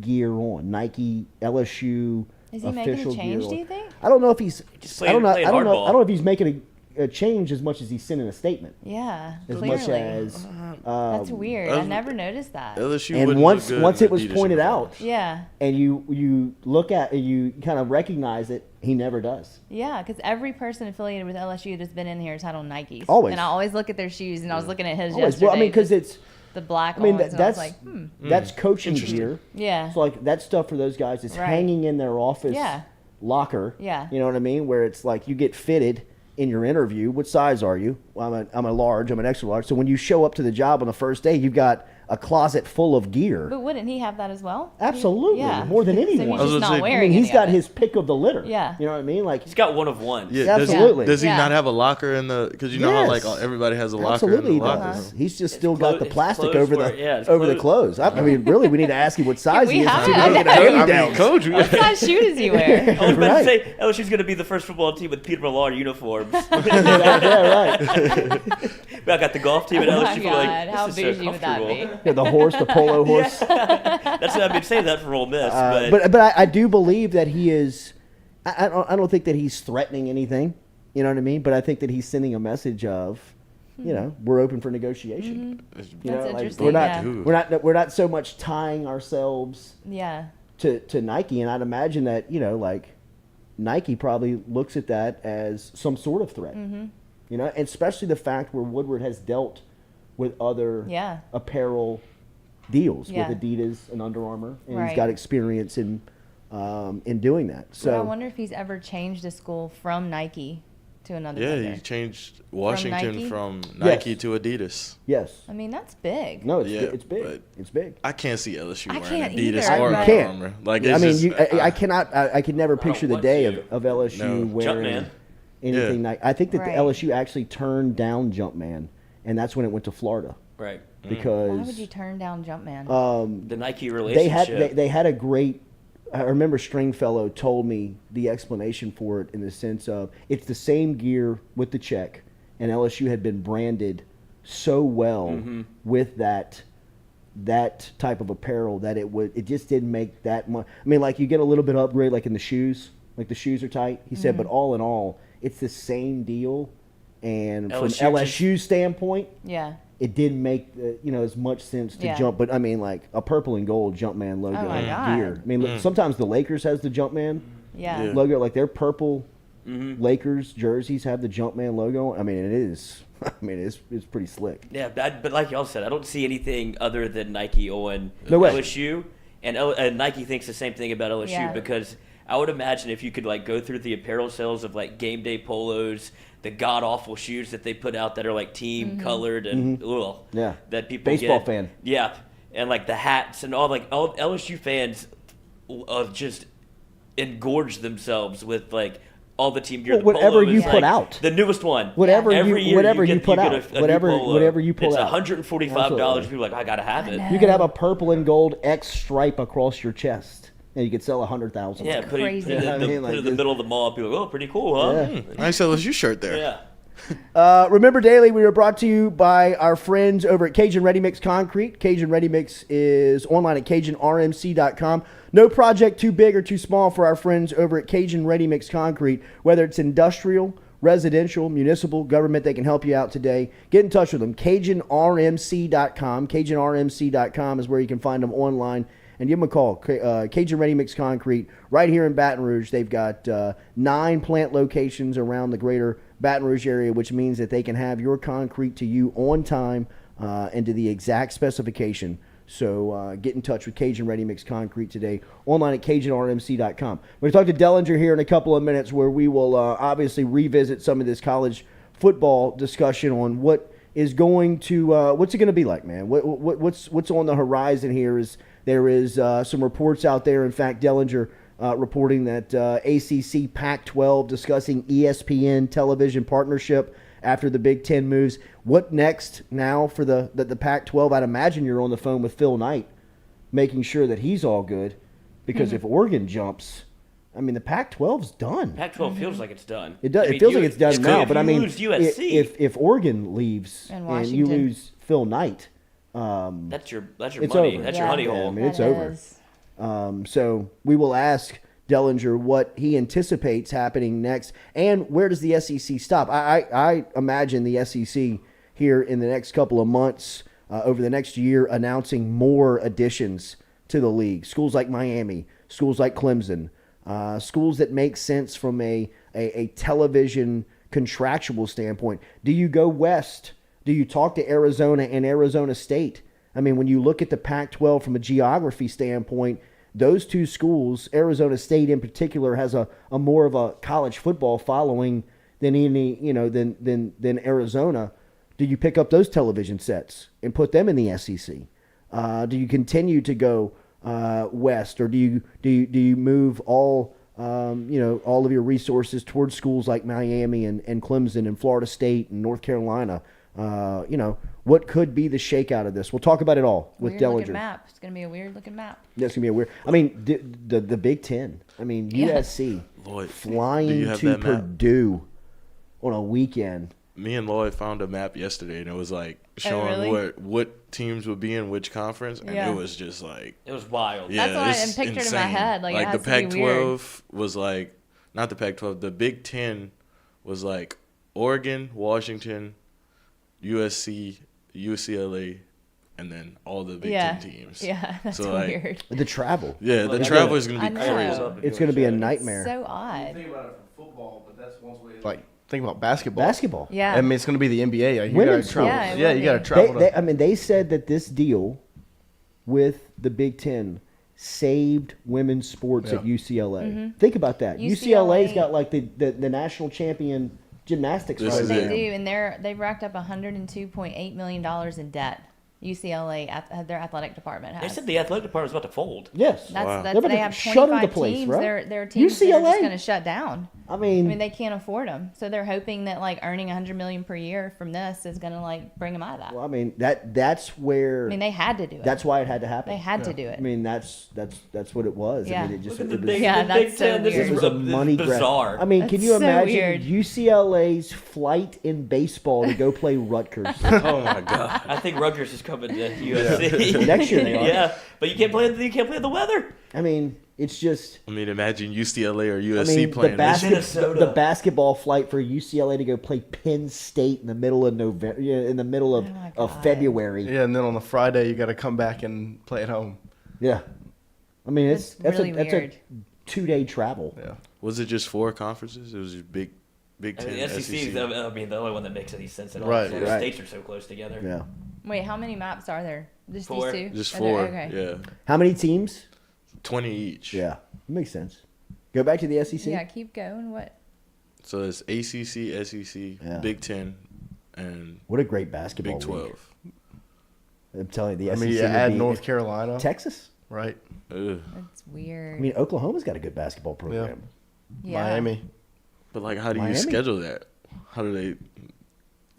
gear on. Nike LSU Is he making official a change, gear do on. you think? I don't know if he's. Just I don't know. playing I don't know. hardball. I don't know if he's making a change as much as he's sending a statement. Yeah, As clearly. much as That's weird. I never noticed that. LSU and wouldn't once look good once in it was Adidas pointed uniforms. out, Yeah. and you look at and you kind of recognize it, he never does. Yeah, because every person affiliated with LSU that's been in here has had on Nikes. Always. And I always look at their shoes, and I was looking at his Always. yesterday. Well, I mean, because it's. the black I mean, ones, and I was like, that's coaching gear. Yeah. So like that stuff for those guys is Right. hanging in their office Yeah. locker. Yeah. You know what I mean? Where it's like you get fitted in your interview. What size are you? Well, I'm a large. I'm an extra large. So when you show up to the job on the first day, you've got a closet full of gear. But wouldn't he have that as well? Absolutely, Yeah. more than So anyone. he's just not I wearing mean, he's any got of it. his pick of the litter. Yeah. You know what I mean? Like He's got one of one. Yeah, absolutely. Does he Yeah. not have a locker in the? Because you know how like Yes. everybody has a locker Absolutely, in the he locker does. room. He's just still got the it's plastic clothes over for the it. Yeah, it's over the clothes. I mean, really, we need to ask you what size we he is. have so it. we I can get know. a I hand-down. mean, coach. What size shoe does he wear? I was about Right. to say LSU's going to be the first football team with Peter Millar uniforms. Yeah, right. I got the golf team at Oh LSU. my for God, like, how this is so bougie would that be? comfortable. Yeah, the horse, the polo horse. That's what I've been saying that for Ole Miss. But I do believe that he is. I don't think that he's threatening anything. You know what I mean? But I think that he's sending a message of, you know, we're open for negotiation. You know, That's like, interesting, we're not yeah. we're not so much tying ourselves Yeah. to Nike, and I'd imagine that, you know, like Nike probably looks at that as some sort of threat. You know, and especially the fact where Woodward has dealt with other apparel deals with Adidas and Under Armour, and he's Right. got experience in doing that. So But I wonder if he's ever changed a school from Nike to another Yeah, vendor. he changed Washington Nike? from Nike to Adidas. yes, I mean, that's big. no, it's Yeah, it's big. but- It's big. I can't see LSU I wearing can't Adidas either, or but- Under You can't. Armour. Like, I it's mean, just, I cannot. I could never picture the want day to. of LSU No. wearing Jumpman. anything. Like, I think that Right. the LSU actually turned down Jumpman, and that's when it went to Florida Right. because Why would you turn down Jumpman? The Nike they relationship. had a great. I remember Stringfellow told me the explanation for it in the sense of it's the same gear with the check, and LSU had been branded so well with that type of apparel that it just didn't make that much. I mean, like you get a little bit of upgrade, like in the shoes, like the shoes are tight. He said, but all in all, it's the same deal. And from LSU LSU's standpoint, Yeah. it didn't make as much sense to Yeah. jump. But I mean, like a purple and gold Jumpman logo Oh my God. gear. I mean, look, sometimes the Lakers has the Jumpman Yeah. Yeah. logo, like their purple Lakers jerseys have the Jumpman logo. I mean, it is. I mean, it's pretty slick. Yeah, but like y'all said, I don't see anything other than Nike on No way. LSU, and Nike thinks the same thing about LSU Yeah. because I would imagine if you could like go through the apparel sales of like game day polos, the god awful shoes that they put out that are like team colored and Yeah. that people Baseball get. fan. Yeah, and like the hats and all LSU fans just engorge themselves with like all the team gear. Well, The whatever polo you is, put like, out. the newest one. Whatever Every you year whatever you you get- put you get out, a new polo. whatever you pull it's out. $145. Absolutely. People are like, I gotta have it. You could have a purple and gold X stripe across your chest, and you could sell 100,000. Yeah, put it, crazy. put it, I in, the, mean, put like it in the this- middle of the mall. People are like, oh, pretty cool, huh? Yeah. nice LSU shirt there. Yeah. Remember, Daily, we are brought to you by our friends over at Cajun Ready Mix Concrete. Cajun Ready Mix is online at CajunRMC.com. No project too big or too small for our friends over at Cajun Ready Mix Concrete. Whether it's industrial, residential, municipal, government, they can help you out today. Get in touch with them. CajunRMC.com. CajunRMC.com is where you can find them online and give them a call. Cajun Ready Mix Concrete, right here in Baton Rouge. They've got 9 plant locations around the greater Baton Rouge area, which means that they can have your concrete to you on time and to the exact specification. So get in touch with Cajun Ready Mix Concrete today, online at CajunRMC.com. We're going to talk to Dellenger here in a couple of minutes, where we will obviously revisit some of this college football discussion on what is going to what's it going to be like, man? What's on the horizon here? There is some reports out there. In fact, Dellenger reporting that ACC Pac-12 discussing ESPN television partnership after the Big Ten moves. What next now for the Pac-12? I'd imagine you're on the phone with Phil Knight, making sure that he's all good, because if Oregon jumps, I mean, the Pac-12's done. Pac-12 feels like it's done. It does. I mean, it feels like it's done now. But I mean, lose USC, if Oregon leaves and you lose Phil Knight, that's your it's money. over. That's your honey Yeah, hole. I mean, it's over. So we will ask Dellenger what he anticipates happening next, and where does the SEC stop? I imagine the SEC here in the next couple of months, over the next year, announcing more additions to the league. Schools like Miami, schools like Clemson, schools that make sense from a television contractual standpoint. Do you go west? Do you talk to Arizona and Arizona State? I mean, when you look at the Pac-12 from a geography standpoint, those two schools, Arizona State in particular, has a more of a college football following than than Arizona. Do you pick up those television sets and put them in the SEC? Do you continue to go west, or do you move all of your resources towards schools like Miami and Clemson and Florida State and North Carolina? What could be the shakeout of this? We'll talk about it all with Weird looking Dellenger. map. It's going to be a weird looking map. That's gonna be a weird. I mean, the Big Ten. I mean, USC Lloyd, do flying you have to that map? Purdue on a weekend. Me and Lloyd found a map yesterday, and it was like showing really? what teams would be in which conference, and Yeah. it was just like, It was wild. yeah, That's what I it's pictured in my insane. head, like, it the has to be weird. Pac-12 was like, not the Pac-12, the Big Ten was like Oregon, Washington, USC, UCLA, and then all the Big Ten teams. Yeah, that's So, like, weird. The travel. Yeah, Look, the I travel know. is going to be I know. crazy. It's gonna be a nightmare. So odd. Think about it for football, but that's one way. Like, think about basketball. Basketball. Yeah. I mean, it's going to be the NBA. Like, you Women's gotta travel. sport. Yeah, it Yeah, will you got to be. travel. They said that this deal with the Big Ten saved women's sports at UCLA. Think about that. UCLA's got like the national champion gymnastics. This is They it. do, and they've racked up $102.8 million in debt. UCLA, their athletic department They has. said the athletic department was about to fold. Yes. That's, Wow. that's They're about they to have shutter the 25 place, teams. right? They're teams that are UCLA? just going to shut down. I mean, they can't afford them, so they're hoping that like earning $100 million per year from this is going to like bring them out of that. well, I mean that's where. I mean, they had to do it. that's why it had to happen. They had to do it. I mean, that's what it was. Yeah. I mean, it just Look at it the was, big, Yeah, the that's Big so Ten. This weird. it is was a money grab. bizarre. I mean, can That's you so imagine weird. UCLA's flight in baseball to go play Rutgers? Oh my god! I think Rutgers is coming to USC Next year they are. Yeah, but you can't play in the weather. I mean, it's just. I mean, imagine UCLA or I USC mean, playing this. Minnesota. the basketball flight for UCLA to go play Penn State in the middle of November, in the middle of, my of God. February. Yeah, and then on the Friday, you got to come back and play at home. Yeah. I mean, That's really that's weird. a 2-day travel. Yeah. Was it just 4 conferences? It was just Big I Ten, mean, the SEC is SEC. the only one that makes any sense at all. Right, So the right. states are so close together. Yeah. Wait, how many maps are there? Just 4. these two? Just Are 4. there? Okay. Yeah, How many teams? 20 each. Yeah. Makes sense. Go back to the SEC. Yeah, keep going. What? So it's ACC, SEC, Yeah. Big Ten, and What a great basketball Big league. 12. I'm telling you, the I SEC mean, you would add be- North Carolina, Texas. right? Ugh. That's weird. I mean, Oklahoma's got a good basketball program. yeah, Miami. But like, how do Miami? you schedule that? How do they?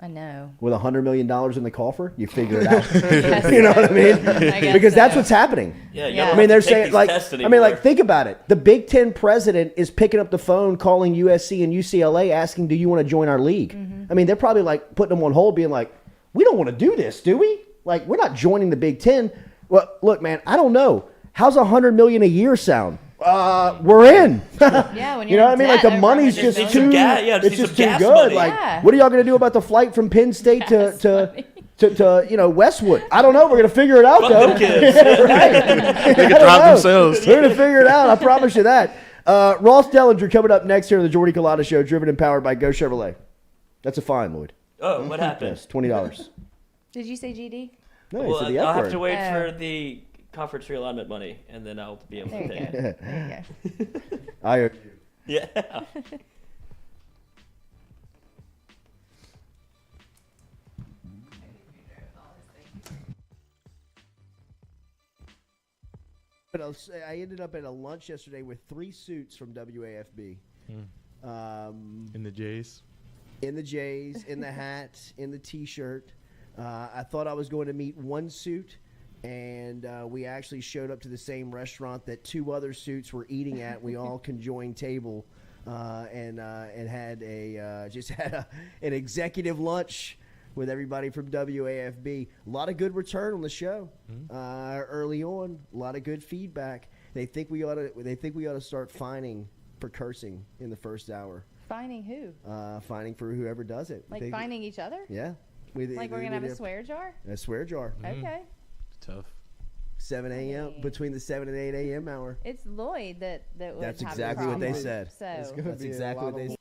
I know. With $100 million in the coffer, you figure it out. Guess You know so. what I mean? I guess Because that's so. what's happening. Yeah, you Yeah. don't I mean, have they're to take saying these like, tests I anymore. mean, like, think about it. The Big Ten president is picking up the phone, calling USC and UCLA, asking, "Do you want to join our league?" I mean, they're probably like putting them on hold, being like, "We don't want to do this, do we? Like, we're not joining the Big Ten." Well, look, man, I don't know. How's $100 million a year sound? We're in. Yeah, when You you're know what I in mean? Like debt the over money's $100 just million. too. Yeah, just it's need just some too gas good. money. Like, Yeah. what are y'all going to do about the flight from Penn State Gas to to Westwood. I don't know. We're gonna figure it out though. Them kids. Right. They can drive themselves. We're gonna figure it out. I promise you that. Ross Dellenger coming up next here on the Jordy Culotta Show, driven and powered by Go Chevrolet. That's a fine, Lloyd. Oh, what happened? Yes, $20. Did you say GD? No, Well, he said the I'll F have word. to wait for the conference realignment money, and then I'll be able to pay it. There you go. I owe you. Yeah. But I ended up at a lunch yesterday with 3 suits from WAFB. In the J's. In the J's, in the hat, in the T-shirt. I thought I was going to meet 1 suit, and we actually showed up to the same restaurant that 2 other suits were eating at. We all conjoined table and had an executive lunch with everybody from WAFB. A lot of good return on the show early on. A lot of good feedback. They think we ought to start fining for cursing in the first hour. Fining who? Fining for whoever does it. Like fining each other? Yeah. We're gonna have a swear jar? A swear jar. Okay. Tough. 7 a.m. between the 7 and 8 a.m. hour. It's Lloyd that would That's have exactly the what they problem. said. So That's exactly what they said.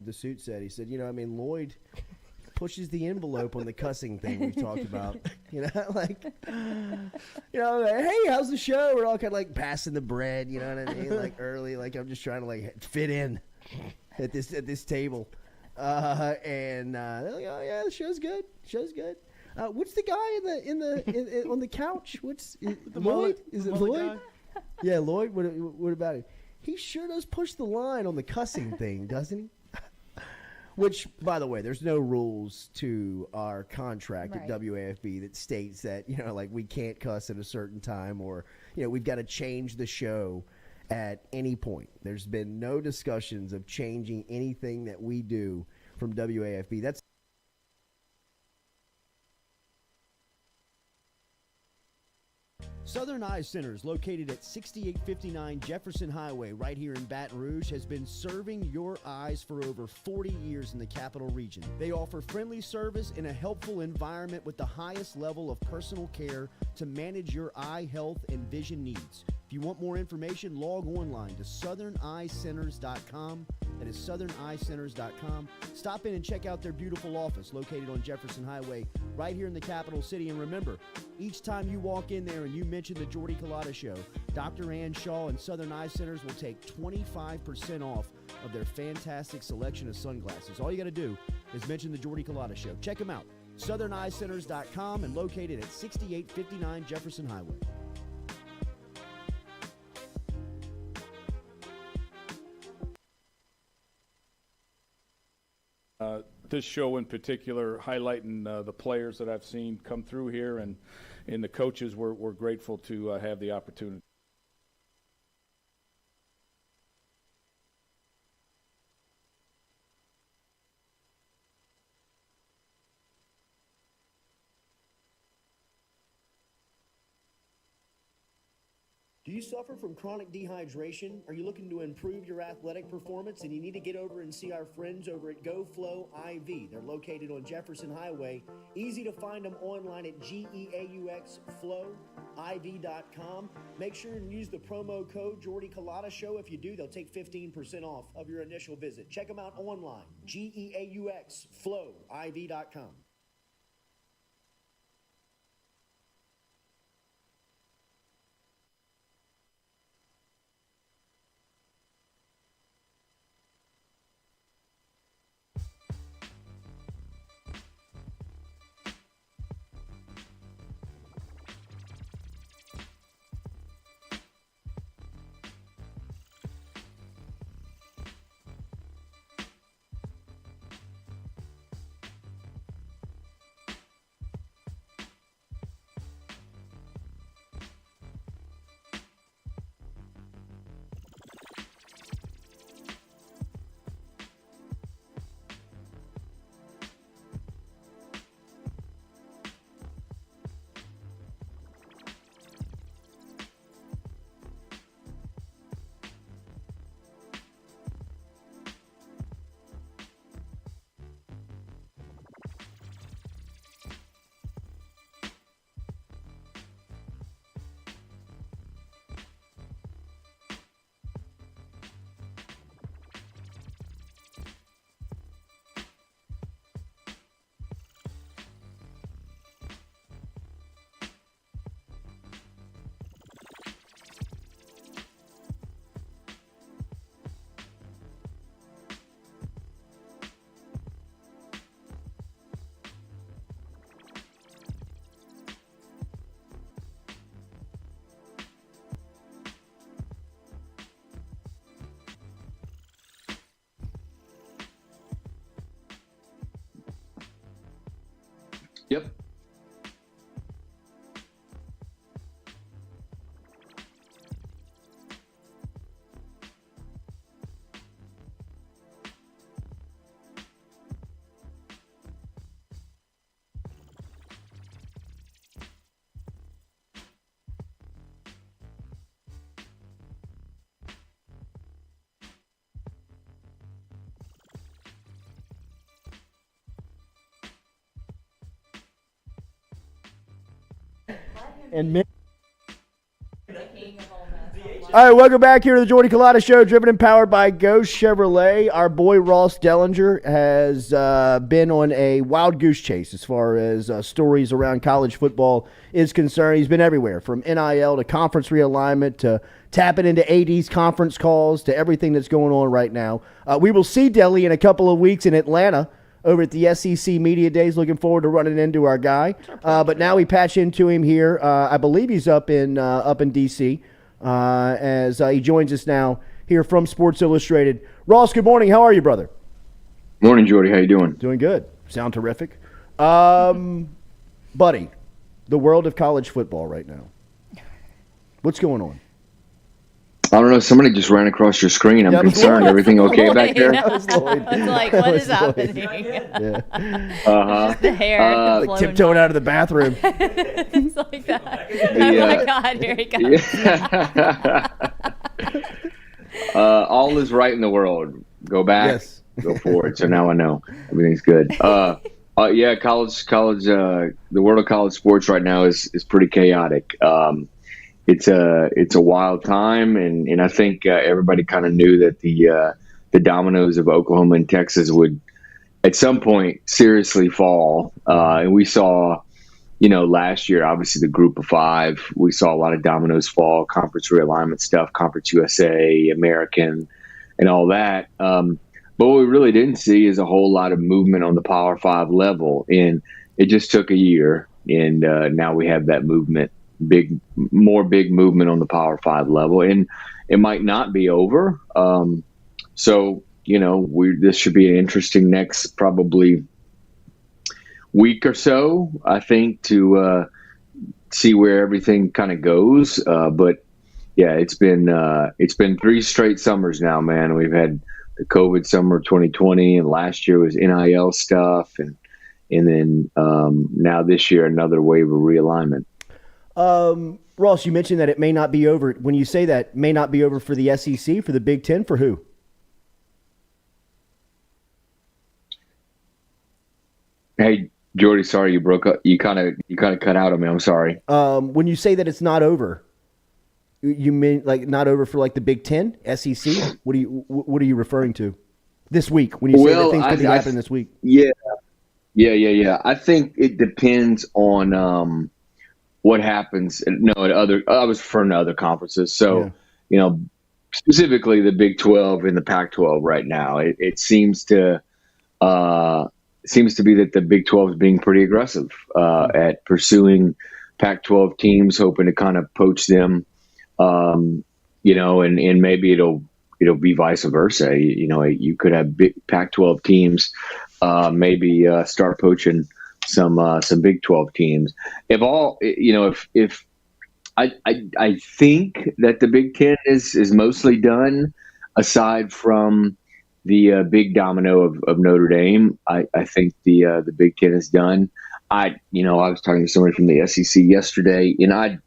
The suit said. He said, Lloyd pushes the envelope on the cussing thing we've talked about. Like, hey, how's the show? We're all kind of like passing the bread, you know what I mean? Like early, like I'm just trying to like fit in at this table. And they're like, oh yeah, the show's good. Show's good. What's the guy in on the couch? What's Lloyd? Is it Lloyd? Yeah, Lloyd. What about him? He sure does push the line on the cussing thing, doesn't he? Which, by the way, there's no rules to our contract at WAFB that states that, like we can't cuss at a certain time or, we've got to change the show at any point. There's been no discussions of changing anything that we do from WAFB. That's Southern Eye Centers, located at 6859 Jefferson Highway right here in Baton Rouge, has been serving your eyes for over 40 years in the capital region. They offer friendly service in a helpful environment with the highest level of personal care to manage your eye health and vision needs. If you want more information, log online to southerneyecenters.com. That is southerneyecenters.com. Stop in and check out their beautiful office located on Jefferson Highway right here in the capital city. And remember, each time you walk in there and you mention the Jordy Culotta Show, Dr. Ann Shaw and Southern Eye Centers will take 25% off of their fantastic selection of sunglasses. All you got to do is mention the Jordy Culotta Show. Check them out. southerneyecenters.com and located at 6859 Jefferson Highway. This show in particular, highlighting the players that I've seen come through here, and the coaches, we're grateful to have the opportunity. Do you suffer from chronic dehydration? Are you looking to improve your athletic performance and you need to get over and see our friends over at GoFlow IV? They're located on Jefferson Highway. Easy to find them online at GEAUXFlowIV.com. Make sure and use the promo code Jordy Culotta Show. If you do, they'll take 15% off of your initial visit. Check them out online, GEAUXFlowIV.com. Yep. And all right, welcome back here to the Jordy Culotta Show, driven and powered by Ghost Chevrolet. Our boy Ross Dellenger has been on a wild goose chase as far as stories around college football is concerned. He's been everywhere, from NIL to conference realignment to tapping into AD's conference calls to everything that's going on right now. We will see Delly in a couple of weeks in Atlanta over at the SEC Media Days. Looking forward to running into our guy. But now we patch into him here. I believe he's up in D.C., as he joins us now here from Sports Illustrated. Ross, good morning. How are you, brother? Morning, Jordy. How you doing? Doing good. Sound terrific. Buddy, the world of college football right now. What's going on? I don't know. Somebody just ran across your screen. I'm concerned. Everything okay back there? It's like, what is happening? Yeah. Just the hair. Like tiptoeing out of the bathroom. It's like that. Oh my God, here he comes. All is right in the world. Go back. Yes. Go forward. So now I know everything's good. Yeah, college. The world of college sports right now is pretty chaotic. It's a wild time, and I think everybody kind of knew that the dominoes of Oklahoma and Texas would at some point seriously fall. And we saw, last year, obviously the Group of Five, we saw a lot of dominoes fall, conference realignment stuff, Conference USA, American, and all that. But what we really didn't see is a whole lot of movement on the Power Five level, and it just took a year, and now we have that movement. Big movement on the Power Five level, and it might not be over. So this should be an interesting next probably week or so, I think, to see where everything kind of goes. But yeah, it's been 3 straight summers now, man. We've had the COVID summer 2020, and last year was NIL stuff, and then now this year another wave of realignment. Ross, you mentioned that it may not be over. When you say that may not be over for the SEC, for the Big Ten, for who? Hey, Jordy, sorry you broke up. You kind of cut out on me. I'm sorry. When you say that it's not over, you mean like not over for like the Big Ten, SEC? What are you referring to? This week, when you say that things could be happening this week? Yeah. I think it depends on what happens. No, I was referring to other conferences. So, specifically the Big 12 and the Pac-12 right now. It seems to be that the Big 12 is being pretty aggressive at pursuing Pac-12 teams, hoping to kind of poach them. And maybe it'll be vice versa. You could have big Pac-12 teams maybe start poaching some Big 12 teams. If I think that the Big Ten is mostly done, aside from the big domino of Notre Dame. I think the Big Ten is done. I was talking to somebody from the SEC yesterday, and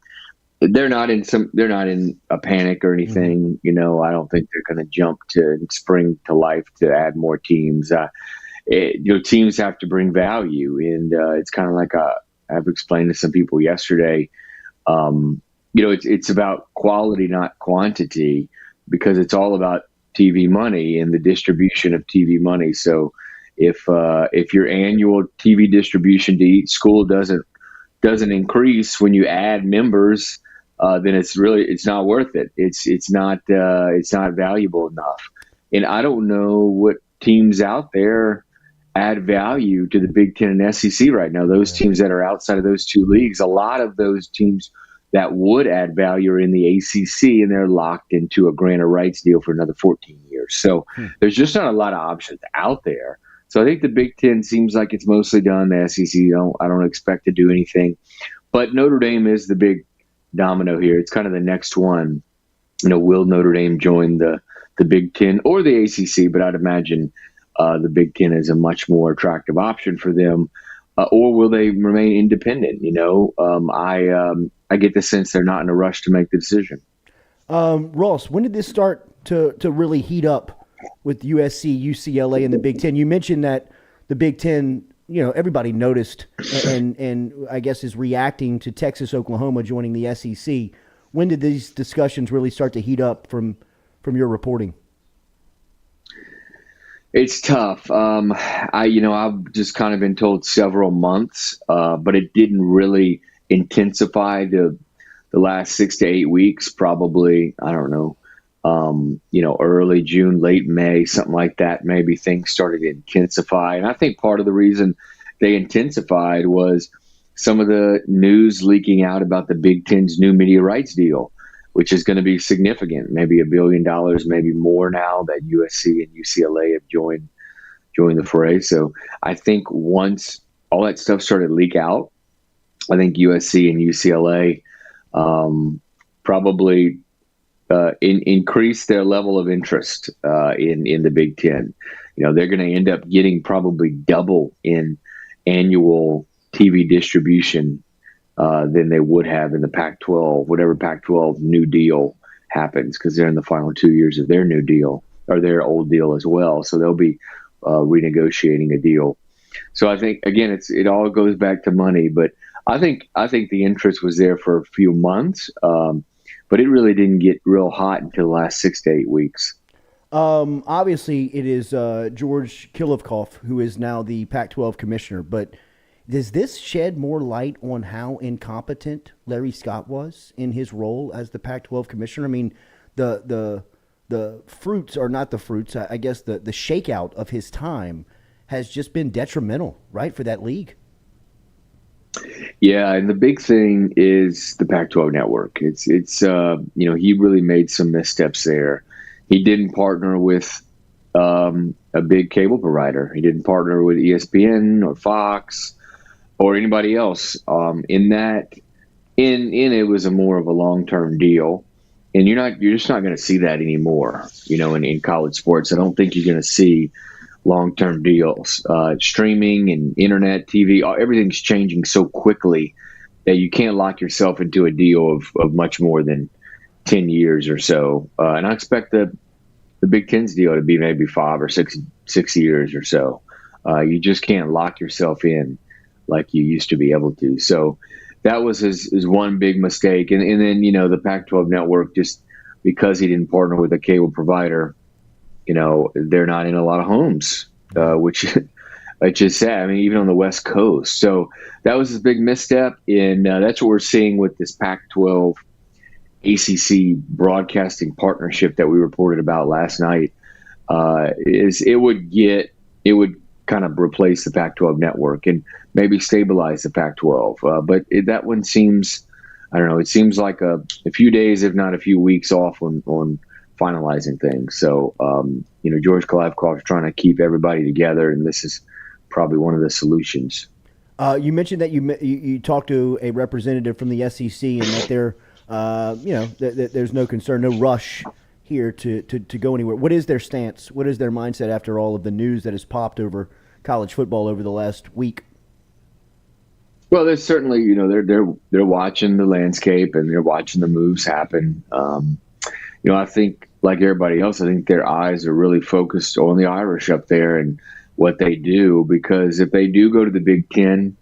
they're not in a panic or anything. I don't think they're going to jump to spring to life to add more teams. Teams have to bring value, and it's kind of like I've explained to some people yesterday. It's about quality, not quantity, because it's all about TV money and the distribution of TV money. So if your annual TV distribution to each school doesn't increase when you add members, then it's not worth it. It's not valuable enough. And I don't know what teams out there add value to the Big Ten and SEC right now. Those teams that are outside of those two leagues, a lot of those teams that would add value are in the ACC, and they're locked into a grant of rights deal for another 14 years. So there's just not a lot of options out there. So I think the Big Ten seems like it's mostly done. The SEC, I don't expect to do anything. But Notre Dame is the big domino here. It's kind of the next one. Will Notre Dame join the Big Ten or the ACC? But I'd imagine the Big Ten is a much more attractive option for them. Or will they remain independent? I get the sense they're not in a rush to make the decision. Ross, when did this start to really heat up with USC, UCLA, and the Big Ten? You mentioned that the Big Ten, everybody noticed and I guess is reacting to Texas, Oklahoma joining the SEC. When did these discussions really start to heat up from your reporting? It's tough. I've just kind of been told several months, but it didn't really intensify the last 6 to 8 weeks. Probably, I don't know, early June, late May, something like that. Maybe things started to intensify, and I think part of the reason they intensified was some of the news leaking out about the Big Ten's new media rights deal, which is going to be significant, maybe $1 billion, maybe more now that USC and UCLA have joined the fray. So I think once all that stuff started to leak out, I think USC and UCLA probably increase their level of interest in the Big Ten. They're going to end up getting probably double in annual TV distribution than they would have in the Pac-12, whatever Pac-12 new deal happens, because they're in the final 2 years of their new deal or their old deal as well. So they'll be renegotiating a deal. So I think, again, it all goes back to money, but I think the interest was there for a few months, but it really didn't get real hot until the last 6 to 8 weeks. Obviously, it is George Culotta who is now the Pac-12 commissioner, but does this shed more light on how incompetent Larry Scott was in his role as the Pac-12 commissioner? I mean, the fruits are not the fruits. I guess the shakeout of his time has just been detrimental, right, for that league. Yeah, and the big thing is the Pac-12 network. It's he really made some missteps there. He didn't partner with a big cable provider. He didn't partner with ESPN or Fox or anybody else. In it was a more of a long-term deal, and you're just not going to see that anymore. In college sports, I don't think you're going to see long-term deals. Streaming and internet, TV, everything's changing so quickly that you can't lock yourself into a deal of much more than 10 years or so. And I expect the Big Ten's deal to be maybe 5 or 6 years or so. You just can't lock yourself in like you used to be able to. So that was his one big mistake. And then, the Pac-12 network, just because he didn't partner with a cable provider, they're not in a lot of homes, which is sad. I mean, even on the West Coast. So that was his big misstep. And that's what we're seeing with this Pac-12 ACC broadcasting partnership that we reported about last night. Is it would kind of replace the Pac-12 network and maybe stabilize the Pac-12. But that one seems, I don't know, it seems like a few days, if not a few weeks off on finalizing things. So, George Culotta is trying to keep everybody together, and this is probably one of the solutions. You mentioned that you talked to a representative from the SEC and that there, there's no concern, no rush here to go anywhere. What is their stance? What is their mindset after all of the news that has popped over college football over the last week? Well, there's certainly, they're watching the landscape and they're watching the moves happen. I think, like everybody else, I think their eyes are really focused on the Irish up there and what they do, because if they do go to the Big Ten,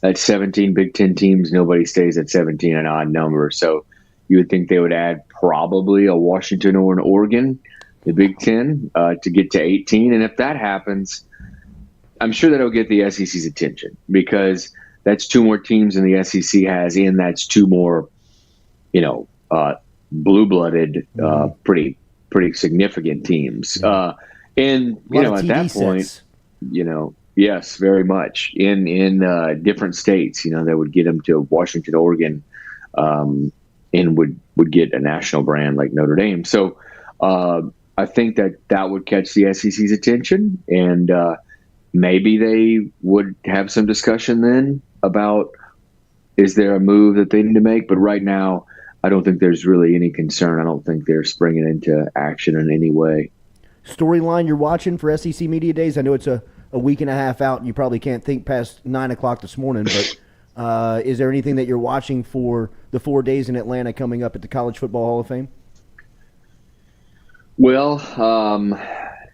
that's 17 Big Ten teams. Nobody stays at 17, an odd number. So you would think they would add probably a Washington or an Oregon, the Big Ten, to get to 18. And if that happens, I'm sure that'll get the SEC's attention, because that's 2 more teams than the SEC has, and that's 2 more, blue-blooded, pretty significant teams. And at that point, yes, very much in different states. That would get them to Washington, Oregon, and would get a national brand like Notre Dame. So I think that would catch the SEC's attention, and maybe they would have some discussion then about, is there a move that they need to make? But right now, I don't think there's really any concern. I don't think they're springing into action in any way. Storyline you're watching for SEC Media Days? I know it's a week and a half out, and you probably can't think past 9 o'clock this morning, but is there anything that you're watching for the 4 days in Atlanta coming up at the College Football Hall of Fame? Well,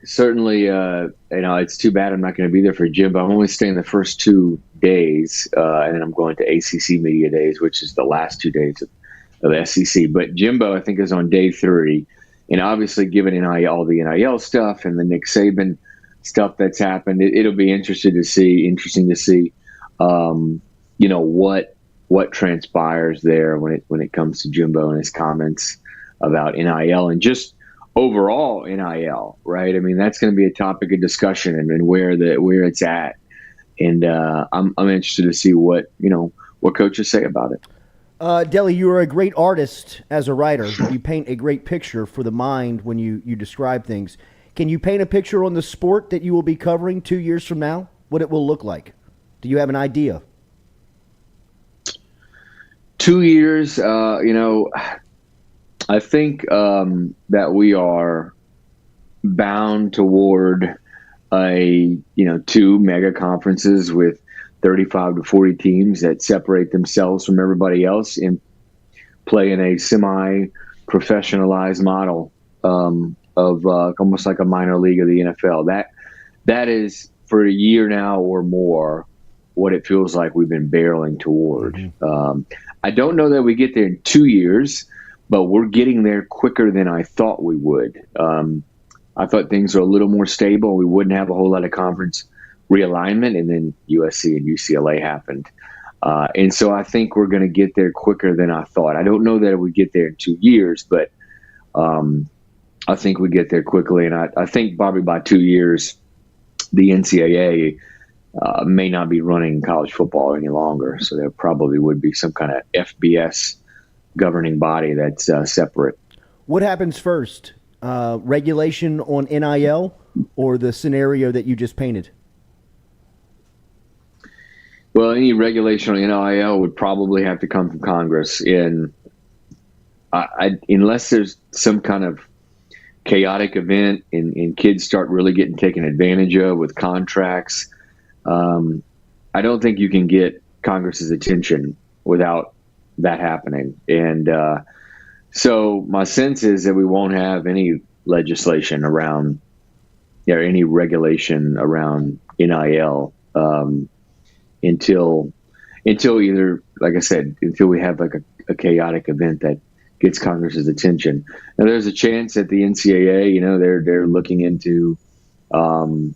certainly, it's too bad I'm not going to be there for Jimbo. I'm only staying the first 2 days, and then I'm going to ACC Media Days, which is the last 2 days of SEC. But Jimbo, I think, is on day 3. And obviously, given all the NIL stuff and the Nick Saban stuff that's happened, it'll be interesting to see, what transpires there when it comes to Jimbo and his comments about NIL and just overall NIL, right? I mean, that's going to be a topic of discussion and where it's at. And I'm interested to see what coaches say about it. Delly, you are a great artist as a writer. You paint a great picture for the mind when you describe things. Can you paint a picture on the sport that you will be covering 2 years from now? What it will look like? Do you have an idea? 2 years, I think that we are bound toward 2 mega conferences with 35 to 40 teams that separate themselves from everybody else and play in a semi-professionalized model of almost like a minor league of the NFL. That is, for a year now or more, what it feels like we've been barreling toward. Mm-hmm. I don't know that we get there in 2 years, but we're getting there quicker than I thought we would. I thought things were a little more stable. We wouldn't have a whole lot of conference realignment, and then USC and UCLA happened. And so I think we're going to get there quicker than I thought. I don't know that we get there in 2 years, but I think we get there quickly. And I think probably by 2 years, the NCAA may not be running college football any longer. So there probably would be some kind of FBS governing body that's separate. What happens first? Regulation on NIL or the scenario that you just painted? Well, any regulation on NIL would probably have to come from Congress. And unless there's some kind of chaotic event and kids start really getting taken advantage of with contracts, I don't think you can get Congress's attention without that happening. And so my sense is that we won't have any legislation around or any regulation around NIL until either, like I said, until we have like a chaotic event that gets Congress's attention. Now, there's a chance that the NCAA, they're looking into some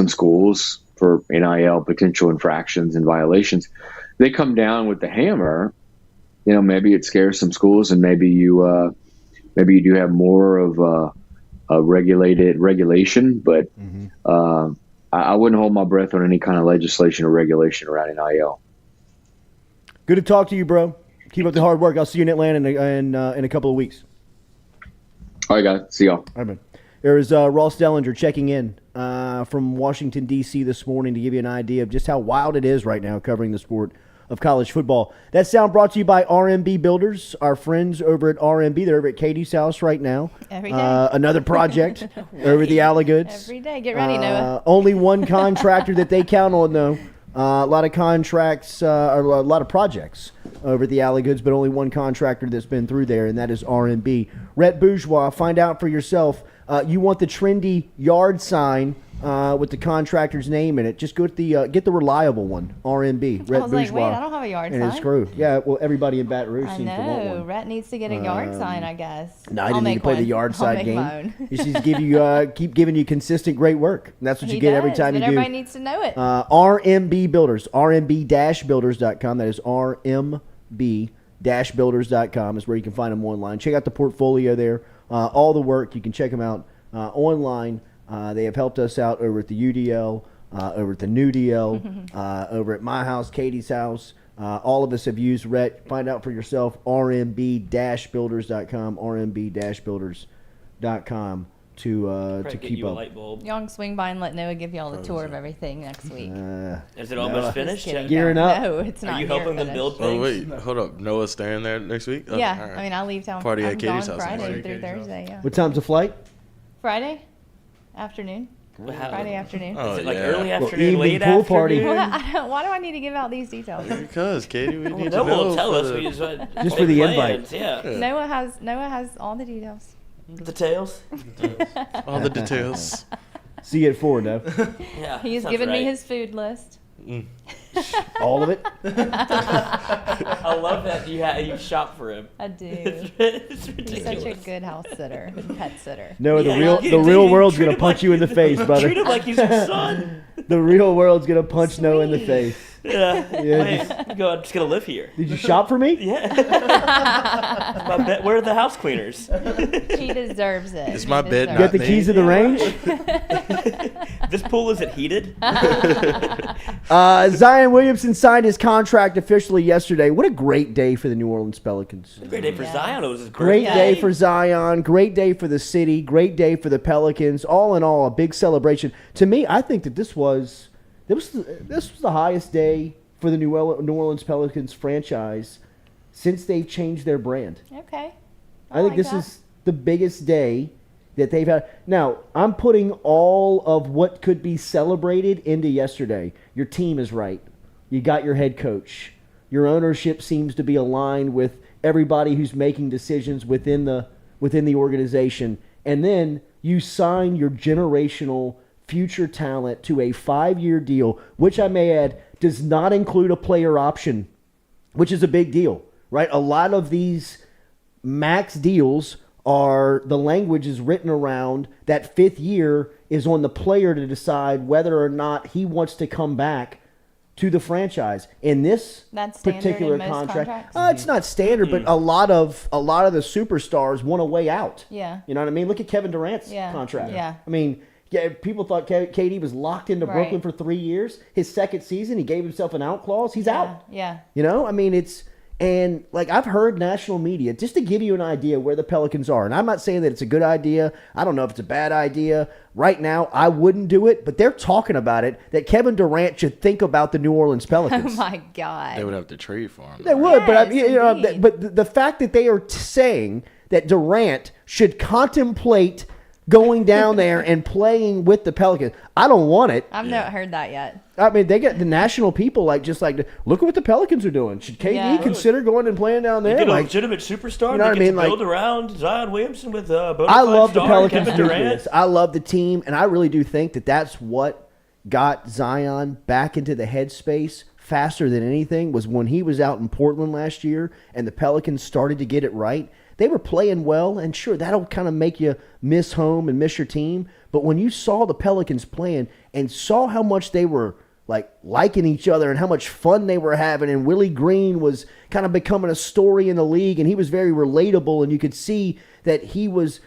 schools for NIL potential infractions and violations. They come down with the hammer. Maybe it scares some schools, and maybe you do have more of a regulation. But I wouldn't hold my breath on any kind of legislation or regulation around NIL. Good to talk to you, bro. Keep up the hard work. I'll see you in Atlanta in a couple of weeks. All right, guys. See y'all. All right, man. There is Ross Dellenger checking in from Washington, D.C. this morning to give you an idea of just how wild it is right now covering the sport of college football. That sound brought to you by RMB Builders, our friends over at RMB. They're over at Katie's house right now. Every day. Another project over at the Allagoods. Every day. Get ready, Noah. Only one contractor that they count on, though. A lot of contracts, or a lot of projects over at the Allagoods, but only one contractor that's been through there, and that is RMB. Rhett Bourgeois, find out for yourself. You want the trendy yard sign with the contractor's name in it. Just go to get the reliable one, RMB. Rhett I was Bourgeois. like, wait, I don't have a yard and sign. his crew. Yeah, well, everybody in Baton Rouge I seems to want know. one. Rhett needs to get a yard sign, I guess. No, I didn't need to play the yard side I'll game. make my own. He should give you, keep giving you consistent great work. And that's what you get every time you do. Everybody needs to know it. RMB Builders, RMB-Builders.com. That is RMB-Builders.com is where you can find them online. Check out the portfolio there. All the work, you can check them out online. They have helped us out over at the UDL, over at the New DL, over at my house, Katie's house. All of us have used Rhett. Find out for yourself, RMB-Builders.com, RMB-Builders.com. to Get keep you a up. light bulb. Y'all can swing by and let Noah give y'all a tour of everything next week. Is it almost finished? Just kidding. Gearing up. No, it's not. Are you near helping them finished. build Oh things? wait, hold up. Noah's staying there next week. Oh, Yeah, all right. I mean, I leave town. Party at I'm Katie's gone house next Friday week. through Thursday. Yeah. What time's the flight? Friday afternoon. How- Friday afternoon. Oh, Is it like yeah. early Well, afternoon, evening late pool party. afternoon? Why do I need to give out these details? Because Katie, we need to No one know. will tell for us. the- We just, Just for the plans, invite. Yeah. Noah has all the details. Details. all the details. See you at 4, no? Yeah. He's sounds given me right. his food list. All of it? I love that you shop for him. I do. It's He's ridiculous. such a good house sitter and pet sitter. No, Yeah, the real world's treat gonna him punch like you in the face, brother. Treat him like he's your son. The real world's gonna punch Noah in the Sweet. face. Yeah. Yeah, Wait, just- go. I'm just gonna live here. Did you shop for me? Yeah. Where are the house cleaners? He deserves it. Is my He bed deserves Got the not keys made? to the range? This pool isn't heated. Zion Williamson signed his contract officially yesterday. What a great day for the New Orleans Pelicans. Great day for Yes. Zion. It was a Great day for Zion. Great day for the city. Great day for the Pelicans. All in all, a big celebration. To me, I think that this was the highest day for the New Orleans Pelicans franchise since they've changed their brand. Okay. I think like this that. is the biggest day that they've had. Now, I'm putting all of what could be celebrated into yesterday. Your team is right. You got your head coach. Your ownership seems to be aligned with everybody who's making decisions within the organization. And then you sign your generational future talent to a 5-year deal, which I may add does not include a player option, which is a big deal, right? A lot of these max deals are the language is written around that 5th year is on the player to decide whether or not he wants to come back to the franchise. In this That's standard particular in most contract, contracts? it's not standard, but a lot of the superstars want a way out. Yeah. You know what I mean? Look at Kevin Durant's Yeah. contract. Yeah. I mean, yeah, people thought KD was locked into Right. Brooklyn for 3 years. His second season, he gave himself an out clause. He's out. Yeah. You know, I mean, and like I've heard national media, just to give you an idea where the Pelicans are, and I'm not saying that it's a good idea. I don't know if it's a bad idea. Right now, I wouldn't do it, but they're talking about it, that Kevin Durant should think about the New Orleans Oh Pelicans. my God. They would have to trade for him. They would, but Yes, but the fact that they are saying that Durant should contemplate going down there and playing with the Pelicans, I don't want it. I've not heard that yet. I mean, they get the national people look at what the Pelicans are doing. Should KD Yeah. consider going and playing down there? You get a Like, legitimate superstar. you know what I that mean? gets to Like- build around Zion Williamson with a bona I fide love the star, Pelicans Kevin Durant. nucleus. I love the team, and I really do think that that's what got Zion back into the headspace faster than anything was when he was out in Portland last year and the Pelicans started to get it right. They were playing well, and sure, that'll kind of make you miss home and miss your team. But when you saw the Pelicans playing and saw how much they were liking each other and how much fun they were having, and Willie Green was kind of becoming a story in the league, and he was very relatable, and you could see that he was,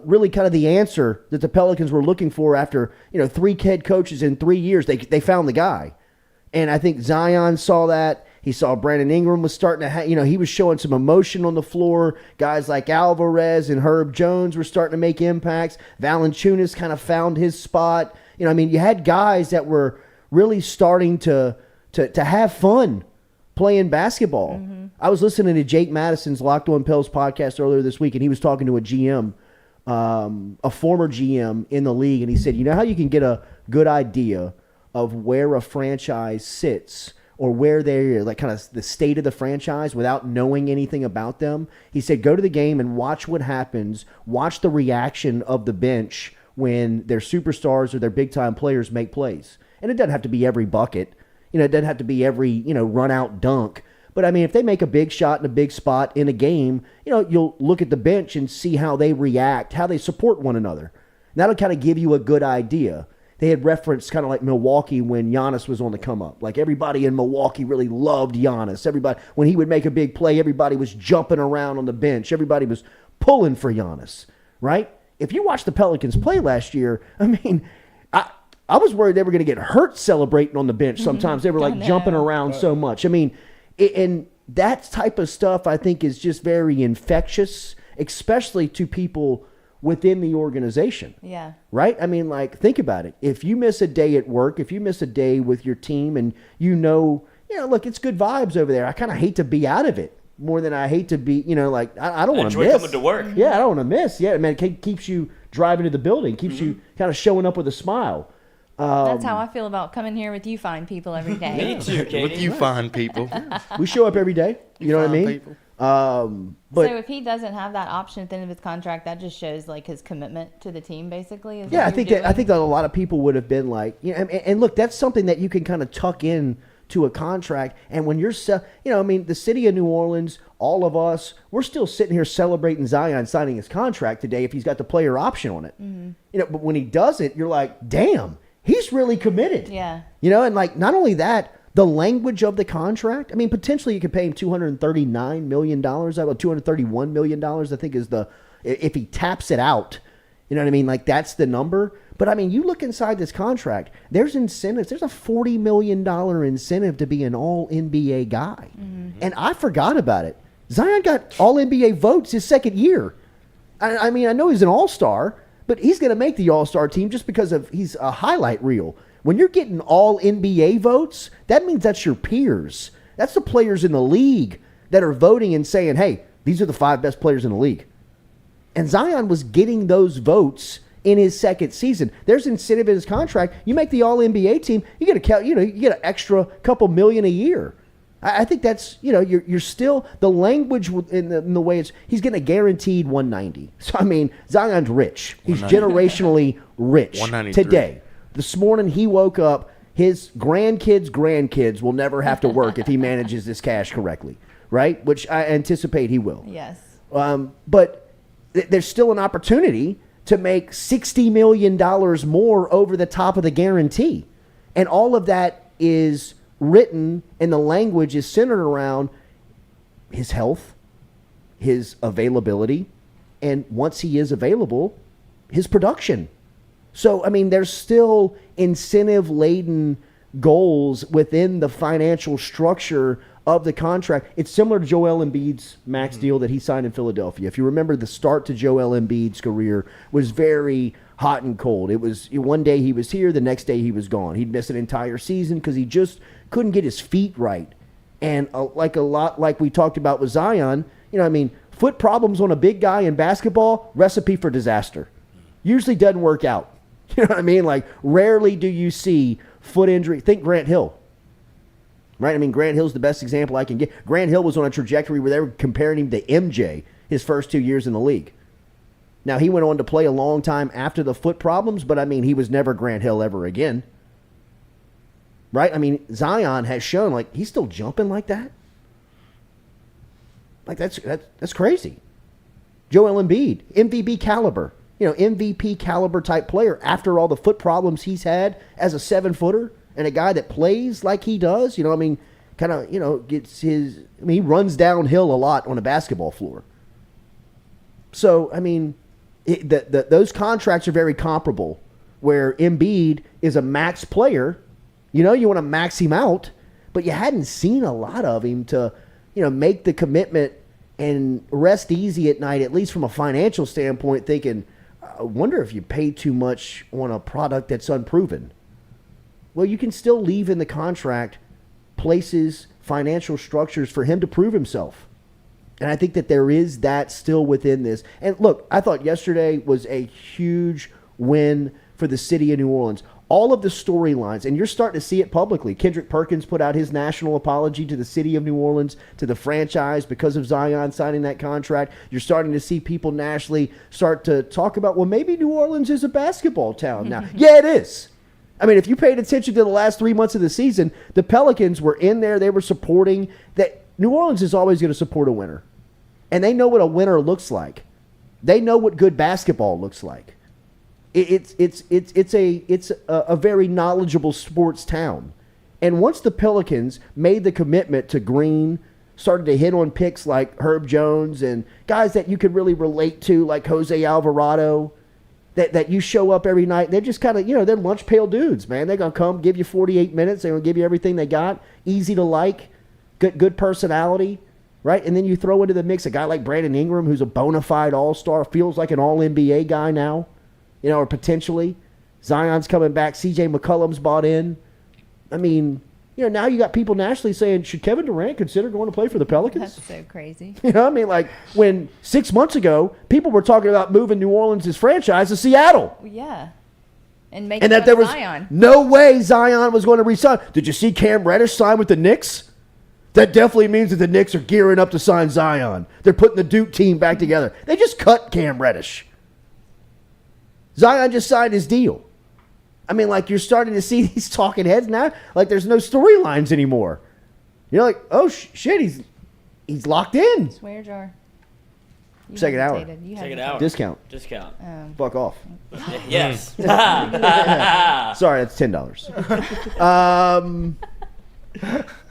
really kind of the answer that the Pelicans were looking for after, 3 head coaches in 3 years. They found the guy. And I think Zion saw that. He saw Brandon Ingram was starting to, he was showing some emotion on the floor. Guys like Alvarez and Herb Jones were starting to make impacts. Valanciunas kind of found his spot. You had guys that were really starting to have fun playing basketball. Mm-hmm. I was listening to Jake Madison's Locked On Pels podcast earlier this week, and he was talking to a GM, a former GM in the league, and he said, how you can get a good idea of where a franchise sits or where they're kind of the state of the franchise without knowing anything about them. He said, go to the game and watch what happens. Watch the reaction of the bench when their superstars or their big-time players make plays. And it doesn't have to be every bucket. It doesn't have to be every, run-out dunk. But, I mean, if they make a big shot in a big spot in a game, you'll look at the bench and see how they react, how they support one another. And that'll kind of give you a good idea. They had referenced kind of like Milwaukee when Giannis was on the come up. Like everybody in Milwaukee really loved Giannis. Everybody, when he would make a big play, everybody was jumping around on the bench. Everybody was pulling for Giannis, right? If you watched the Pelicans play last year, I mean, I was worried they were going to get hurt celebrating on the bench. Sometimes they were jumping around so much. I mean, and that type of stuff I think is just very infectious, especially to people within the organization. Yeah. Right? I mean, like, think about it. If you miss a day at work, if you miss a day with your team and look, it's good vibes over there. I kind of hate to be out of it more than I hate to be, like, I don't want to miss. Enjoy coming to work. Yeah, I don't want to miss. Yeah, man, it keeps you driving to the building, keeps you kind of showing up with a smile. That's how I feel about coming here with you fine people every day. Me too, Katie. With you fine people. We show up every day. You know what I mean? People. But so if he doesn't have that option at the end of his contract, that just shows like his commitment to the team, basically. yeah, I think that a lot of people would have been like, and look, that's something that you can kind of tuck in to a contract. And when you're, the city of New Orleans, all of us, we're still sitting here celebrating Zion signing his contract today if he's got the player option on it. Mm-hmm. But when he does it, you're like, damn. He's really committed. Yeah. And like, not only that, the language of the contract, I mean, potentially you could pay him $239 million, $231 million, I think is if he taps it out, you know what I mean? Like, that's the number. But I mean, you look inside this contract, there's incentives. There's a $40 million incentive to be an all NBA guy. Mm-hmm. And I forgot about it. Zion got all NBA votes his second year. I mean, I know he's an all-star, but he's going to make the all-star team just because he's a highlight reel. When you're getting all NBA votes, that means that's your peers. That's the players in the league that are voting and saying, hey, these are the 5 best players in the league. And Zion was getting those votes in his second season. There's incentive in his contract. You make the all-NBA team, you get an extra couple million a year. I think that's, you're still, the language in the way it's, he's getting a guaranteed 190. So, I mean, Zion's rich. He's generationally rich today. This morning he woke up, his grandkids will never have to work if he manages this cash correctly, right? Which I anticipate he will. Yes. But there's still an opportunity to make $60 million more over the top of the guarantee. And all of that is written, and the language is centered around his health, his availability, and once he is available, his production. So, I mean, there's still incentive-laden goals within the financial structure of the contract. It's similar to Joel Embiid's max deal that he signed in Philadelphia. If you remember, the start to Joel Embiid's career was very hot and cold. It was one day he was here, the next day he was gone. He'd miss an entire season because he just couldn't get his feet right. And like we talked about with Zion, foot problems on a big guy in basketball, recipe for disaster. Usually doesn't work out. You know what I mean? Like, rarely do you see foot injury. Think Grant Hill. Right? I mean, Grant Hill's the best example I can get. Grant Hill was on a trajectory where they were comparing him to MJ his first 2 years in the league. Now, he went on to play a long time after the foot problems, but, I mean, he was never Grant Hill ever again. Right? I mean, Zion has shown, like, he's still jumping like that. Like, that's crazy. Joel Embiid, MVP caliber. MVP caliber type player after all the foot problems he's had as a 7-footer and a guy that plays like he does, he runs downhill a lot on a basketball floor. So, I mean, those contracts are very comparable where Embiid is a max player. You want to max him out, but you hadn't seen a lot of him to, make the commitment and rest easy at night, at least from a financial standpoint, thinking, I wonder if you pay too much on a product that's unproven. Well, you can still leave in the contract places, financial structures for him to prove himself. And I think that there is that still within this. And look, I thought yesterday was a huge win for the city of New Orleans. All of the storylines, and you're starting to see it publicly. Kendrick Perkins put out his national apology to the city of New Orleans, to the franchise because of Zion signing that contract. You're starting to see people nationally start to talk about, well, maybe New Orleans is a basketball town now. Yeah, it is. I mean, if you paid attention to the last 3 months of the season, the Pelicans were in there. They were supporting that. New Orleans is always going to support a winner. And they know what a winner looks like. They know what good basketball looks like. It's a very knowledgeable sports town. And once the Pelicans made the commitment to Green, started to hit on picks like Herb Jones and guys that you could really relate to, like Jose Alvarado, that you show up every night. They're just kind of, they're lunch pail dudes, man. They're going to come, give you 48 minutes. They're going to give you everything they got. Easy to like, good personality. right? And then you throw into the mix a guy like Brandon Ingram, who's a bona fide all-star, feels like an all-NBA guy now, or potentially. Zion's coming back. C.J. McCollum's bought in. I mean, now you got people nationally saying, should Kevin Durant consider going to play for the Pelicans? That's so crazy. Like when 6 months ago, people were talking about moving New Orleans' franchise to Seattle. Yeah. And that there was Zion. no way Zion was going to resign. Did you see Cam Reddish sign with the Knicks? That definitely means that the Knicks are gearing up to sign Zion. They're putting the Duke team back together. They just cut Cam Reddish. Zion just signed his deal. I mean, like, you're starting to see these talking heads now. Like, there's no storylines anymore. You're like, oh, shit, he's locked in. Swear jar. Second hour. Second hour. Discount. Fuck off. Yes. Sorry, that's $10.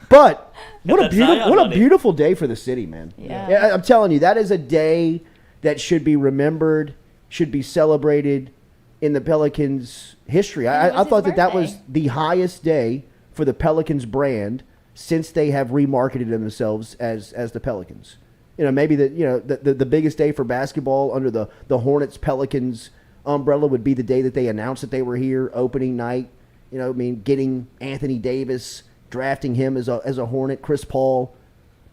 But what a beautiful day for the city, man. Yeah. I'm telling you, that is a day that should be remembered, should be celebrated in the Pelicans' history. I thought that was the highest day for the Pelicans brand since they have remarketed themselves as the Pelicans. Maybe the biggest day for basketball under the Hornets Pelicans umbrella would be the day that they announced that they were here, opening night. Getting Anthony Davis, drafting him as a Hornet, Chris Paul.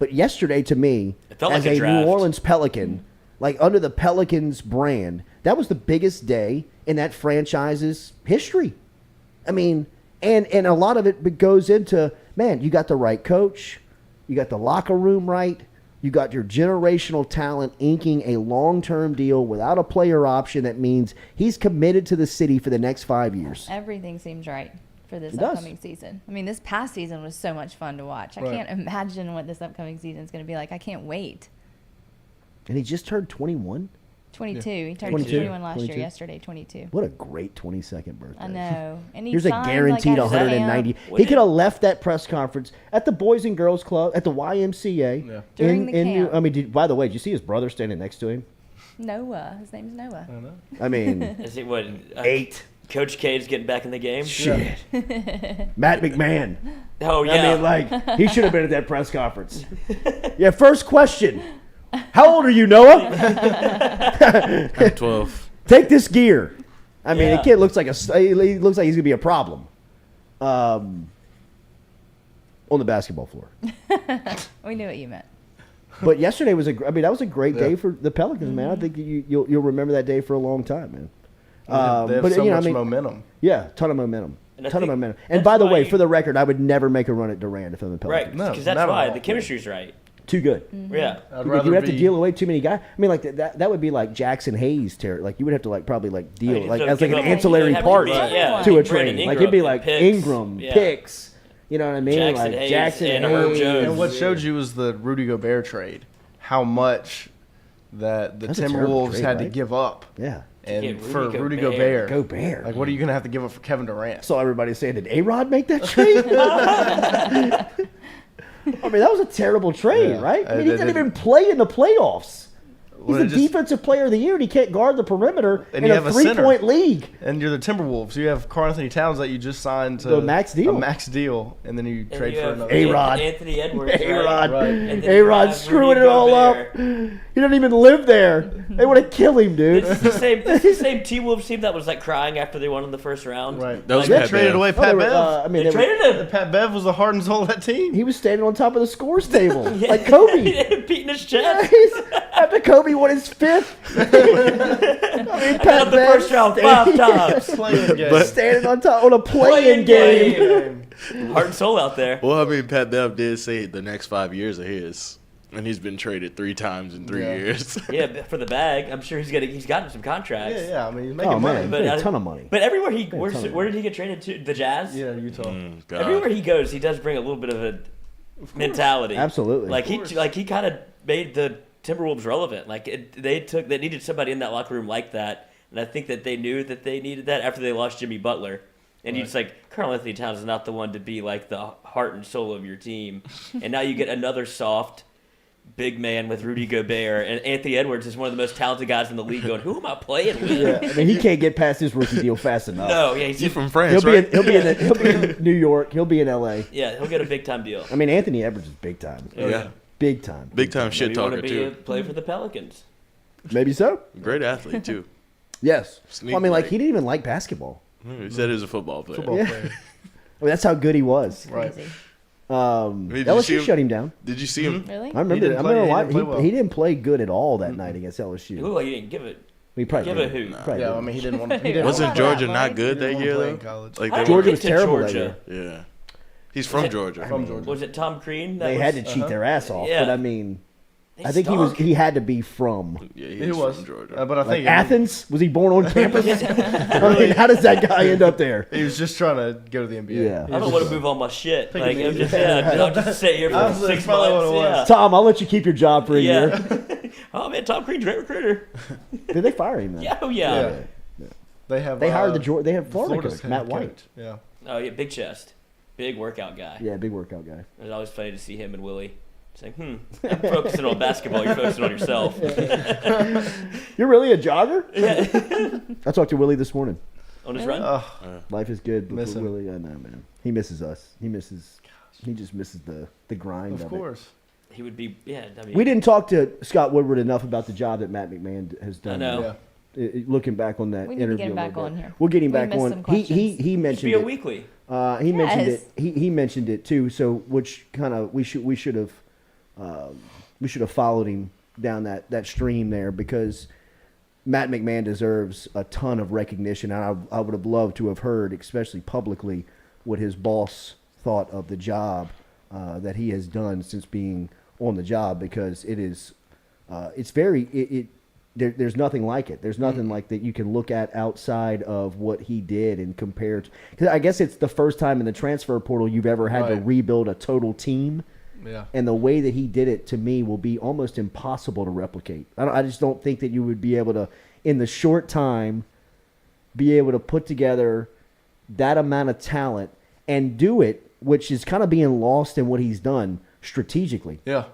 But yesterday, to me, as a New Orleans Pelican, like under the Pelicans brand, that was the biggest day in that franchise's history. I mean, and a lot of it goes into, man, you got the right coach, you got the locker room right, you got your generational talent inking a long-term deal without a player option. That means he's committed to the city for the next 5 years. Everything seems right for this upcoming season. I mean, this past season was so much fun to watch. I can't imagine what this upcoming season is going to be like. I can't wait. And he just turned 21? 22. Yeah. He turned 21 last year. Yesterday, 22. What a great 22nd birthday. I know. And here's a guaranteed 190. He could have left that press conference at the Boys and Girls Club, at the YMCA. Yeah. During the camp. By the way, did you see his brother standing next to him? Noah. His name's Noah. I know. I mean, is it what? 8. Coach K's getting back in the game? Shit. Matt McMahon. Oh, yeah. I mean, he should have been at that press conference. Yeah, first question. How old are you, Noah? I'm 12. Take this gear. I mean, the kid looks like he looks like he's gonna be a problem on the basketball floor. We knew what you meant. But yesterday was that was a great day for the Pelicans, man. I think you'll remember that day for a long time, man. They have so much momentum. Yeah, ton of momentum. And by the way, for the record, I would never make a run at Durant if I'm the Pelicans. Right, because that's why the chemistry's right. Too good. Mm-hmm. Yeah. You would have to deal away too many guys. I mean, like that would be like Jackson Hayes territory. Like you would have to probably deal as an ancillary part to a trade. Like it'd be like Ingram, Picks. You know what I mean? Jackson Hayes. And what showed you was the Rudy Gobert trade. How much that the Timberwolves had to give up. Yeah. And for Rudy Gobert. Like, what are you going to have to give up for Kevin Durant? So everybody saying, did A-Rod make that trade? I mean, that was a terrible trade, right? I mean, he didn't even play in the playoffs. He's the defensive player of the year, and he can't guard the perimeter in a 3-point league. And you're the Timberwolves. You have Karl Anthony Towns that you just signed to a max deal, and then you trade for another. A-Rod. Anthony Edwards. A-Rod. A-Rod screwing it all up. He doesn't even live there. They would have killed him, dude. This is the same T-Wolves team that was crying after they won in the first round. Right. They traded away Pat Bev. They traded him. Pat Bev was the heart and soul of that team. He was standing on top of the scores table like Kobe. Beating his chest. After Kobe won his 5th. Pat the first round 5 times. Standing on top on a playing game. Heart and soul out there. Well, I mean, Pat Bev did say the next 5 years are his. And he's been traded 3 times in 3 years. Yeah, for the bag. I'm sure he's gotten some contracts. Yeah. I mean, he's making money. But a ton of money. But everywhere where did he get traded to? The Jazz? Yeah, Utah. Everywhere he goes, he does bring a little bit of a mentality. Absolutely. He kind of made the Timberwolves relevant. They needed somebody in that locker room like that, and I think that they knew that they needed that after they lost Jimmy Butler. And you're just Karl Anthony Towns is not the one to be the heart and soul of your team, and now you get another soft big man with Rudy Gobert, and Anthony Edwards is one of the most talented guys in the league. Going, who am I playing with? Yeah, I mean, he can't get past his rookie deal fast enough. No, yeah, he's from France. He'll be in New York. He'll be in LA. Yeah, he'll get a big time deal. I mean, Anthony Edwards is big time. Yeah. Big time. Big time shit Maybe wanna talker, be too. play for the Pelicans. Maybe so. Great athlete, too. Yes. Sneak Well, I mean, like, break. he didn't even like basketball. He said he was a football player. Football Yeah. player. I mean, that's how good he was. Right. Crazy. Did you see LSU him? shut him down. Did you see him? Really? I remember. He didn't I play- remember he why didn't play well. he didn't play good at all that night against It LSU. looked like he didn't give it. He probably Give a didn't. hoot. Probably Yeah, I didn't. mean, he didn't want. He didn't Wasn't want Georgia that, not Mike. good He that didn't year, wanna play though? in college. Like, How they did were- Georgia he was get to terrible that Georgia? Yeah. He's from Georgia. From Georgia. Was it Tom Crean? That They was, had to cheat their ass off, Yeah. but I mean, They I think stunk. he had to be from Yeah, He was. from Georgia. But I like think Athens. Was he born on campus? I mean, how does that guy end up there? he was just trying to go to the NBA. Yeah. I don't want to move all my shit. Like, I'm just, I'll just sit here for Honestly, 6 that's probably months. what it was. Yeah. Tom, I'll let you keep your job for a year. Yeah. Oh man, Tom Crean's great recruiter. Did they fire him then? Yeah, oh yeah. Yeah. They have. They hired they have Florida Florida's coach Matt head White. coach. Yeah. Oh yeah, big chest, big workout guy. Yeah, big workout guy. It was always funny to see him and Willie. It's like, I'm focusing on basketball. You're focusing on yourself. You're really a jogger? Yeah. I talked to Willie this morning. On his run. Life is good, but Miss him. Willie, I know, man. He misses us. He just misses the grind of Of it. course. He would be. Yeah. I mean, We didn't talk to Scott Woodward enough about the job that Matt McMahon has done. I know. Yeah. Looking back on that We need to interview, get him a back little on bit. here. We'll get him We back missed on. some He questions. he Should mentioned be a it. weekly. He mentioned Yes. it. He mentioned it too. So which kind of we should have followed him down that stream there, because Matt McMahon deserves a ton of recognition, and I would have loved to have heard, especially publicly, what his boss thought of the job that he has done since being on the job, because it is it's very there's nothing like it. There's nothing like that you can look at outside of what he did and compare to. Because I guess it's the first time in the transfer portal you've ever had to Right. rebuild a total team. Yeah. And the way that he did it, to me, will be almost impossible to replicate. I just don't think that you would be able to, in the short time, be able to put together that amount of talent and do it, which is kind of being lost in what he's done strategically. Yeah.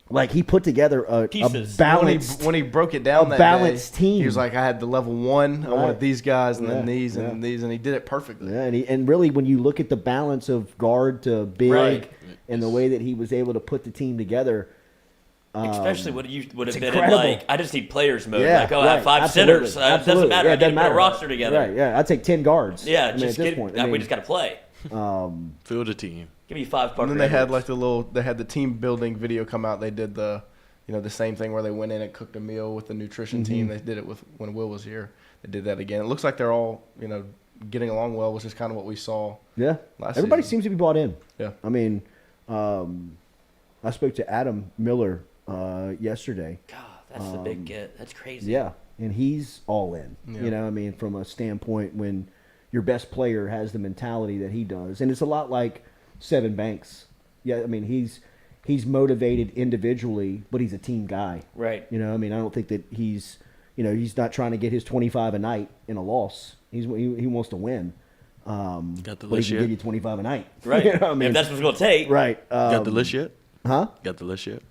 Like, he put together a Pieces. balanced, when he broke it down, that balanced day, team. He was like, I had the level one. I Right. wanted these guys, and then Yeah, these, and yeah. these, and he did it perfectly. Yeah, and really, when you look at the balance of guard to big, Right. and the way that he was able to put the team together, Especially what you would have it's been incredible. in, like, I just need players mode. Yeah, like, oh, I right, have 5 absolutely, centers. It absolutely. doesn't matter. Yeah, I it need to doesn't put a matter. roster together. Right? Yeah, I'd take 10 guards. Yeah, I mean, just at this get. point, We just got to play. Field a team. Give me 5 And Parker then they had Edwards. like they had the team building video come out. They did the same thing where they went in and cooked a meal with the nutrition team. They did it when Will was here. They did that again. It looks like they're all, getting along well, which is kind of what we saw. Yeah, last everybody season. seems to be bought in. Yeah. I mean, I spoke to Adam Miller yesterday. God, that's the big get. That's crazy. Yeah, and he's all in. Yeah. I mean, from a standpoint when your best player has the mentality that he does, and it's a lot like Seven Banks. Yeah, I mean, he's motivated individually, but he's a team guy. Right. I mean, I don't think that he's not trying to get his 25 a night in a loss. He wants to win. Got the but he list can yet? give you 25 a night. Right. You know what I mean? If that's what's going to take. Right. Got the list yet? Huh? Got the list yet?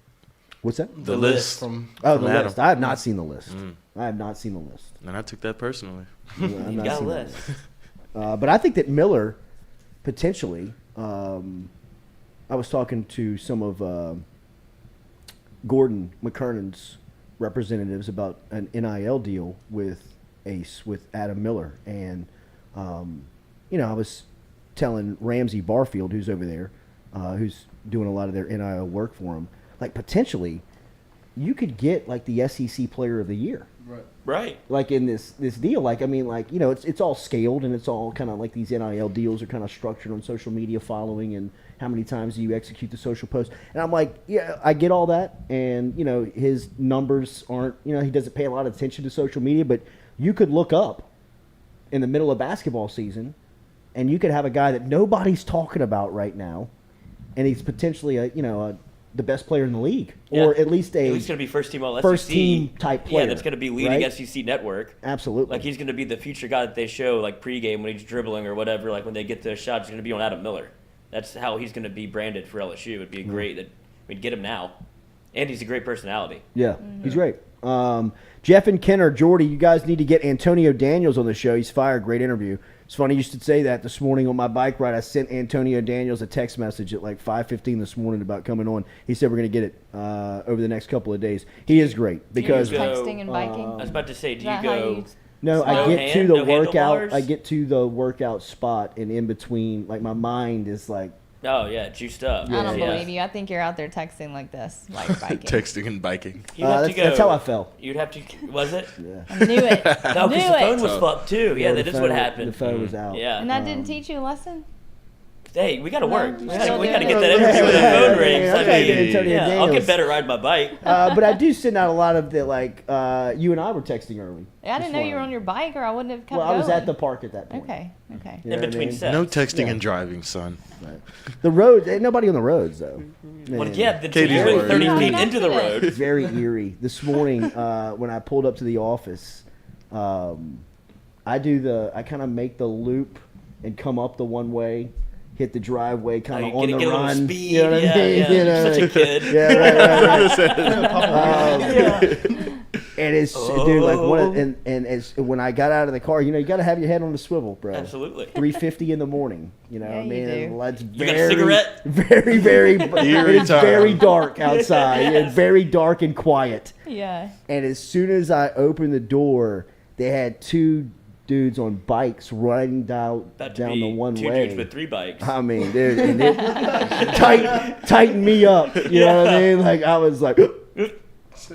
What's that? The list. from Oh, from the Adam. list. I have not seen the list. I have not seen the list. And I took that personally. I've You not got a seen the list. But I think that Miller, potentially, I was talking to some of Gordon McKernan's representatives about an NIL deal with Ace, with Adam Miller. And, I was telling Ramsey Barfield, who's over there, who's doing a lot of their NIL work for him, like, potentially, you could get, like, the SEC Player of the Year. Right. Like in this deal, like, I mean, like, it's all scaled, and it's all kind of like these NIL deals are kind of structured on social media following and how many times do you execute the social post. And I'm like, yeah, I get all that, and his numbers aren't, he doesn't pay a lot of attention to social media, but you could look up in the middle of basketball season, and you could have a guy that nobody's talking about right now, and he's potentially the best player in the league, or at least going to be first team all SEC. first team type player. Yeah, that's going to be leading right? SEC network. Absolutely. Like, he's going to be the future guy that they show, like, pregame when he's dribbling or whatever. Like, when they get the shot, he's going to be on Adam Miller. That's how he's going to be branded for LSU. It'd be great that we'd get him now. And he's a great personality. Yeah, he's great. Jeff and Kenner, Jordy, you guys need to get Antonio Daniels on the show. He's fired. Great interview. It's funny you should say that. This morning on my bike ride, I sent Antonio Daniels a text message at like 5:15 this morning about coming on. He said we're going to get it over the next couple of days. He is great because texting and biking. I was about to say, do you go? No, I No get to hand, the no workout. handlebars? I get to the workout spot, and in between, like my mind is like. Oh yeah, juiced up. I don't believe you. I think you're out there texting like this, like biking. Texting and biking. You'd have to go. That's how I felt. You'd have to. Was it? Yeah. I knew it. No, because the phone was Oh. fucked too. Yeah, the that is phone- what happened. The phone was out. Yeah. And that didn't teach you a lesson? Hey, we got to work. you We still got to do get it? that interview when the phone Yeah, rings. yeah, I okay, mean, Antonio I'll Daniels. get better at riding my bike. But I do send out a lot of the like. You and I were texting early. I didn't know you were on your bike, or I wouldn't have kept Well, I was going. at the park at that point. Okay. You know In what I between mean? sets. No texting Yeah. and driving, son. Right. The roads. Ain't nobody on the roads though. Well, Man. yeah, the Katie's you went worried. 30 No, feet not into the today. road. Very eerie. This morning, when I pulled up to the office, I kind of make the loop and come up the one way, hit the driveway, kind of Oh, on you the get a little run. speed, You know what I yeah, mean? yeah. You know, You're such a kid. Yeah, right. And it's dude, like when I got out of the car, you got to have your head on the swivel, bro. Absolutely. 3:50 in the morning. You know Yeah, what I you mean? do. And it's You got a cigarette? Very, very. Eerie It's time. very dark outside. Yes. It's very dark and quiet. Yeah. And as soon as I opened the door, they had two dudes on bikes riding down About to the be one two way. dudes with 3 bikes. I mean, dude, and it tightened me up. You know what I mean? Like I was like,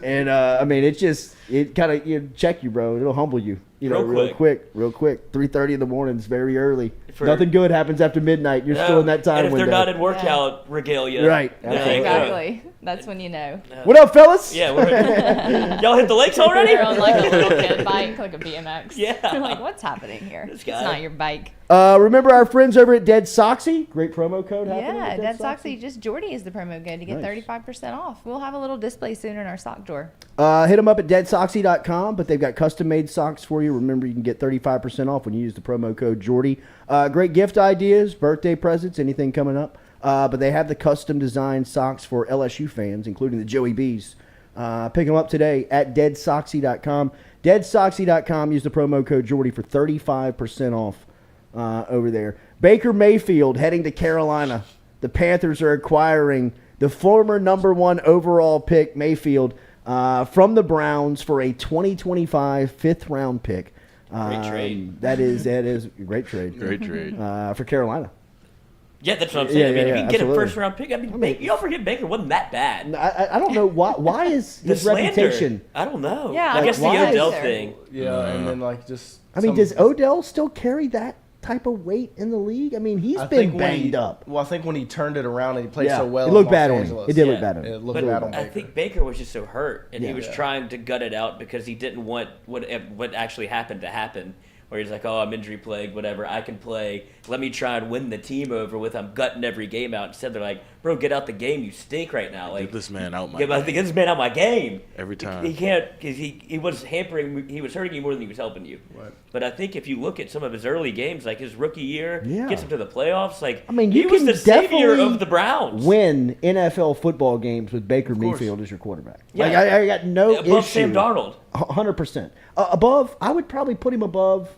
and I mean, it kind of check you, bro. It'll humble you. Real quick. 3:30 in the morning. It's very early. Nothing good happens after midnight. You're still in that time and if window. they're not in workout regalia. Right. they're like, Exactly. That's when you know. What up, fellas? Yeah, y'all hit the lakes already? You're on like a little kid bike, like a BMX. Yeah. You're like, what's happening here? It's guy. not your bike. Remember our friends over at Dead Soxy? Great promo code happening. Yeah, at Dead Soxy. Just Jordy is the promo code to get Nice. 35% off. We'll have a little display soon in our sock drawer. Hit them up at deadsoxy.com, but they've got custom-made socks for you. Remember, you can get 35% off when you use the promo code Jordy. Great gift ideas, birthday presents, anything coming up. But they have the custom-designed socks for LSU fans, including the Joey B's. Pick them up today at deadsoxy.com. Deadsoxy.com. Use the promo code Jordy for 35% off over there. Baker Mayfield heading to Carolina. The Panthers are acquiring the former number 1 overall pick, Mayfield, from the Browns for a 2025 fifth-round pick. Great trade. That is a great trade. Great trade. For Carolina. Yeah, that's what I'm saying. Yeah, if you can get absolutely. a first-round pick, you don't forget Baker wasn't that bad. I don't know why is The his slander, reputation. I don't know. Yeah, I guess the why is Odell there? thing. Yeah, and then like just. I mean, some- does Odell still carry that type of weight in the league? I mean, he's I been think when banged up. Well, I think when he turned it around and he played Yeah, so well, it looked in bad Los on him. Angeles, It did look Yeah. bad on him. It looked But bad on I Baker. think Baker was just so hurt, and he Yeah. was trying to gut it out because he didn't want what actually happened to happen. Where he's like, oh, I'm injury plagued, whatever, I can play. Let me try and win the team over with. I'm gutting every game out. Instead, they're like, bro, get out the game. You stink right now. Like, Get this man out my get game. this man out my game. Every time. He can't because he was hampering. He was hurting you more than he was helping you. Right. But I think if you look at some of his early games, like his rookie year, Yeah. gets him to the playoffs. Like, I mean, he you was can the savior definitely of the Browns. win NFL football games with Baker course. Mayfield as your quarterback. Yeah. Like, I got no Above issue. Sam Darnold. 100%. Above, I would probably put him above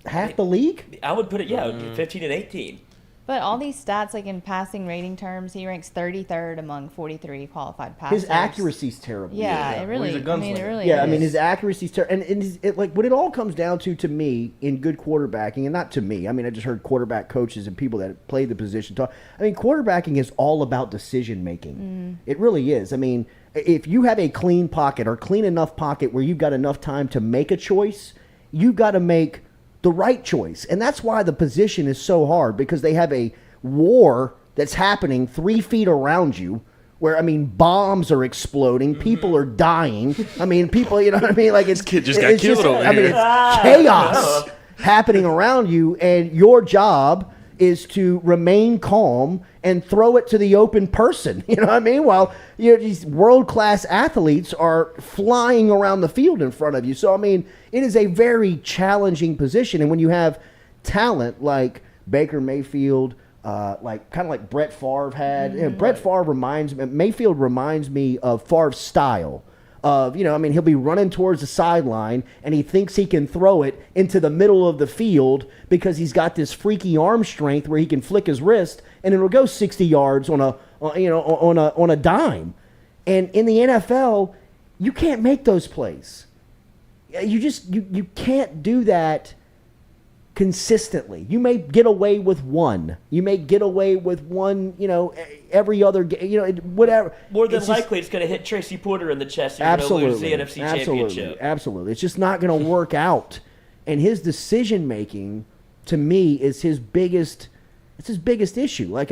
half the league. I would put it, 15 and 18. But all these stats, like in passing rating terms, he ranks 33rd among 43 qualified passers. His accuracy's terrible. Yeah, it really. he's a I mean, it gunslinger. really. Yeah, I is. mean his accuracy's terrible, and like what it all comes down to me in good quarterbacking, and not to me. I mean, I just heard quarterback coaches and people that play the position talk. I mean, quarterbacking is all about decision making. It really is. I mean, if you have a clean pocket or clean enough pocket where you've got enough time to make a choice, you've got to make the right choice, and that's why the position is so hard because they have a war that's happening 3 feet around you. Where, I mean, bombs are exploding, people are dying. I mean, people, you know what I mean? Like it's kid just got killed over I mean, here. it's chaos happening around you, and your job is to remain calm and throw it to the open person. You know what I mean? While these world-class athletes are flying around the field in front of you. So, I mean, it is a very challenging position. And when you have talent like Baker Mayfield, like kind of like Brett Favre had. You know, Brett Favre Mayfield reminds me of Favre's style. of, he'll be running towards the sideline and he thinks he can throw it into the middle of the field because he's got this freaky arm strength where he can flick his wrist and it'll go 60 yards on a dime. And in the NFL, you can't make those plays. You can't do that consistently. You may get away with one. You may get away with one, every other game, whatever. More than likely, it's going to hit Tracy Porter in the chest. And Absolutely. You're going to lose the NFC Championship. Absolutely. It's just not going to work out. And his decision-making, to me, is his biggest issue.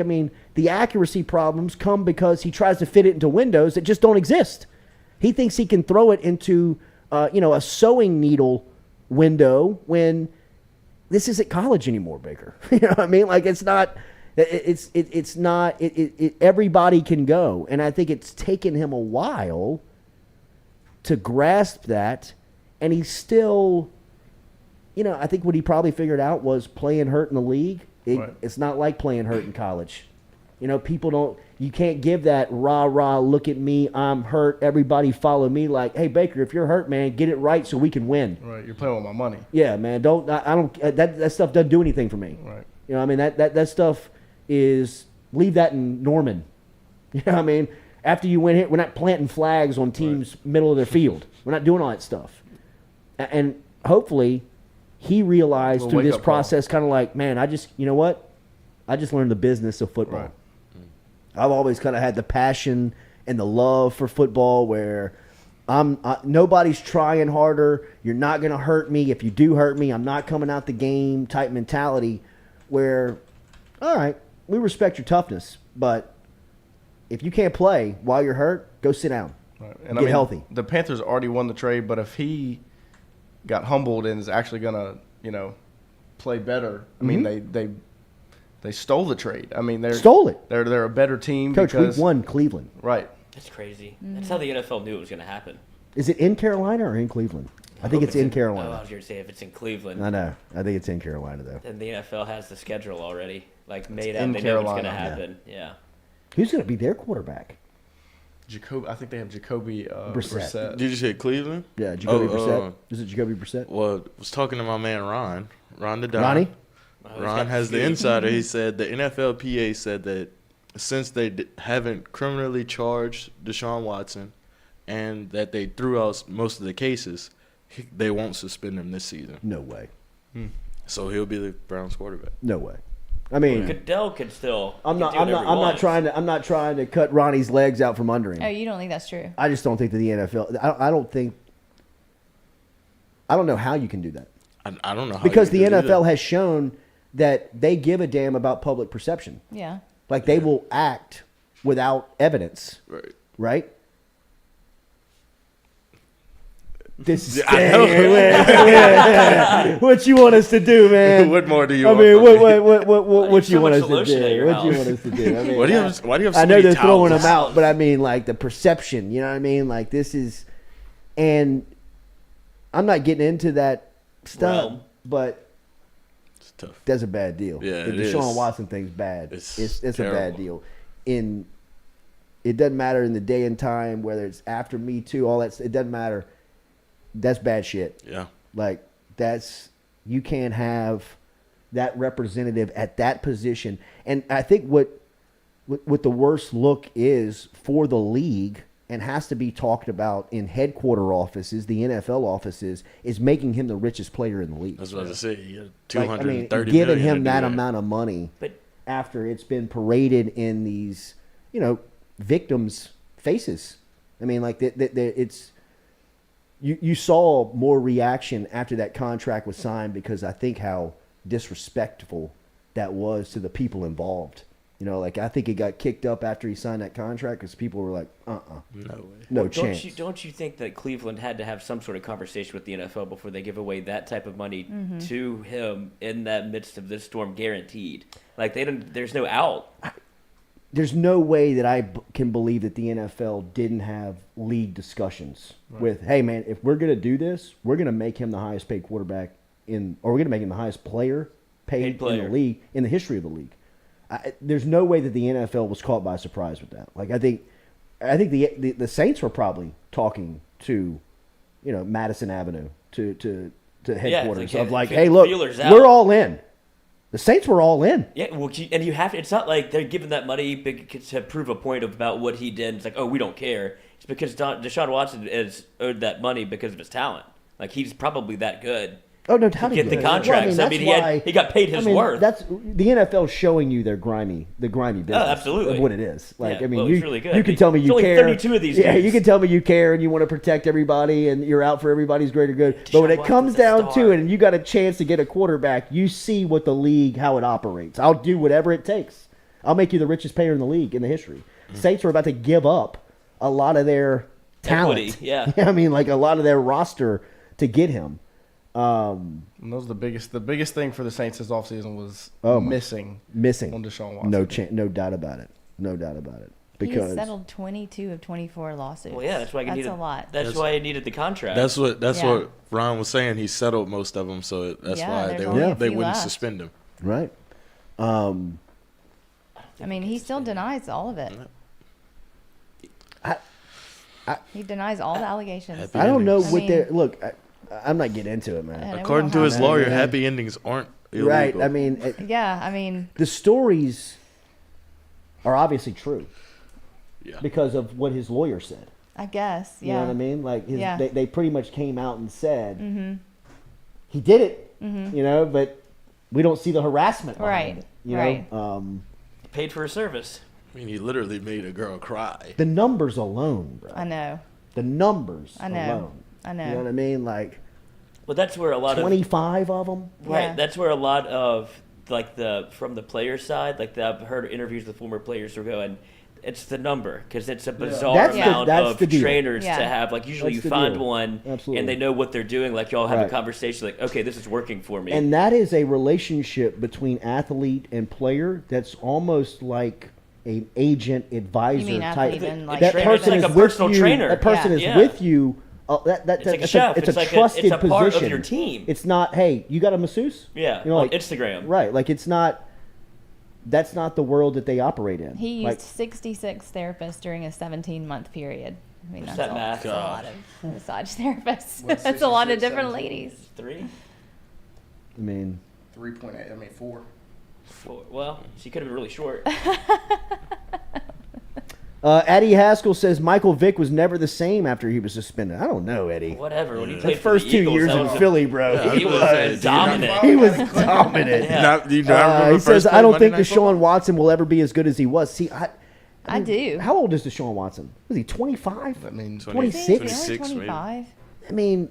The accuracy problems come because he tries to fit it into windows that just don't exist. He thinks he can throw it into, a sewing needle window when this isn't college anymore, Baker. You know what I mean? Everybody can go. And I think it's taken him a while to grasp that. And he's still, I think what he probably figured out was playing hurt in the league. It's not like playing hurt in college. You can't give that rah, look at me, I'm hurt, everybody follow me. Like, hey, Baker, if you're hurt, man, get it right so we can win. Right, you're playing with my money. Yeah, man, that stuff doesn't do anything for me. Right. That stuff is, leave that in Norman. You know what I mean? After you win here, we're not planting flags on teams' middle of their field. We're not doing all that stuff. And hopefully he realized through this process kind of like, man, I just learned the business of football. Right. I've always kind of had the passion and the love for football where nobody's trying harder. You're not going to hurt me. If you do hurt me, I'm not coming out the game type mentality where, all right, we respect your toughness, but if you can't play while you're hurt, go sit down. Right. And get healthy. The Panthers already won the trade, but if he got humbled and is actually going to, play better, they stole the trade. They stole it. They're a better team. Coach, we've won Cleveland. Right. That's crazy. That's how the NFL knew it was going to happen. Is it in Carolina or in Cleveland? I think it's in Carolina. I was going to say if it's in Cleveland. I know. I think it's in Carolina, though. Then the NFL has the schedule already, made up. They know what's going to happen. Yeah. Who's going to be their quarterback? I think they have Jacoby Brissett. Did you say Cleveland? Yeah, Jacoby Brissett. Is it Jacoby Brissett? Well, I was talking to my man Ron the Don. Ronnie? Ron has the insider. He said the NFLPA said that since they haven't criminally charged Deshaun Watson and that they threw out most of the cases, they won't suspend him this season. No way. So he'll be the Browns quarterback. No way. Goodell could still. I'm not trying to cut Ronnie's legs out from under him. Oh, you don't think that's true? I just don't think that the NFL. I don't know how you can do that. I don't know how because the NFL has shown that they give a damn about public perception. Yeah. They will act without evidence. Right. Right? This is what you want us to do, man? What more do you want? What you want us to do? What you want us to do? Why do you have so I know many they're throwing towels? them out, but the perception. You know what I mean? This is, and I'm not getting into that stuff, but it's tough. That's a bad deal. Yeah, the it Deshaun is. Watson thing's bad. It's a terrible. bad deal. It doesn't matter in the day and time whether it's after Me Too, all that. It doesn't matter. That's bad shit. Yeah. You can't have that representative at that position. And I think what the worst look is for the league and has to be talked about in headquarter offices, the NFL offices, is making him the richest player in the league. That's what I was going to say. You got $230 giving million him that amount of money after it's been paraded in these, victims' faces. It's you saw more reaction after that contract was signed because I think how disrespectful that was to the people involved. I think he got kicked up after he signed that contract because people were like, no way. No chance. Don't you think that Cleveland had to have some sort of conversation with the NFL before they give away that type of money to him in that midst of this storm, guaranteed? There's no out. There's no way that I can believe that the NFL didn't have league discussions with, hey, man, if we're going to do this, we're going to make him the highest paid quarterback or we're going to make him the highest player paid in the league, in the history of the league. There's no way that the NFL was caught by surprise with that. I think the Saints were probably talking to, Madison Avenue to headquarters like, of like, yeah, hey, look, feelers out. we're all in. The Saints were all in. Yeah, well, and you have to. It's not like they're giving that money to prove a point about what he did. It's like, oh, we don't care. It's because Deshaun Watson is owed that money because of his talent. Like, he's probably that good. Oh no, how to get the contracts. Well, he got paid his worth. That's the NFL showing you the grimy business. Absolutely. Of what it is. Like, Yeah, it's really good. you can tell me you There's care. only 32 of these Yeah, dudes. you can tell me you care and you want to protect everybody and you're out for everybody's greater good. But when it comes down to it, and you got a chance to get a quarterback, you see what the league, how it operates. I'll do whatever it takes. I'll make you the richest payer in the league in the history. Saints are about to give up a lot of their talent. Equity, yeah. I mean, like a lot of their roster to get him. And those are the biggest thing for the Saints this offseason was missing on Deshaun Watson. No doubt about it. Because he settled 22 of 24 lawsuits. Well, yeah, that's why a lot. That's why he needed the contract. That's what Ron was saying. He settled most of them, so that's why they wouldn't suspend him. Right. I mean, he still denies all of it. He denies all the allegations. I don't know what they're look. I'm not getting into it, man. According to his lawyer, happy endings aren't illegal. Right. I mean, the stories are obviously true. Yeah. Because of what his lawyer said. I guess. Yeah. You know what I mean? Like they pretty much came out and said he did it. But we don't see the harassment. Right. Behind it, paid for his service. I mean, he literally made a girl cry. The numbers alone, bro. I know. The numbers I know. alone. I know. You know what I mean? Like, well, that's where a lot 25 of them. Right. Yeah. That's where a lot of from the player side, I've heard interviews with former players who go, and it's the number because it's a bizarre amount of trainers to have. Like usually you find one and they know what they're doing. Like y'all have a conversation like, okay, this is working for me. And that is a relationship between athlete and player that's almost like an agent advisor type. That person is like a personal trainer. That person is with you. It's like a chef. It's a trusted it's a position. part of your team. It's not, hey, you got a masseuse? Yeah, you know, on Instagram. Right, like it's not. That's not the world that they operate in. He used 66 therapists during a 17-month period. I mean, that's a lot of massage therapists. That's a lot of different ladies. 3? I mean, 3.8. I mean, 4. 4. Well, she could have been really short. Eddie Haskell says Michael Vick was never the same after he was suspended. I don't know, Eddie. Whatever. When he played the first 2 years in Philly, bro, he was dominant. He was dominant. He says, I don't think Deshaun Watson will ever be as good as he was. See, I do. How old is Deshaun Watson? Was he 25? I mean, 26? 25. I mean,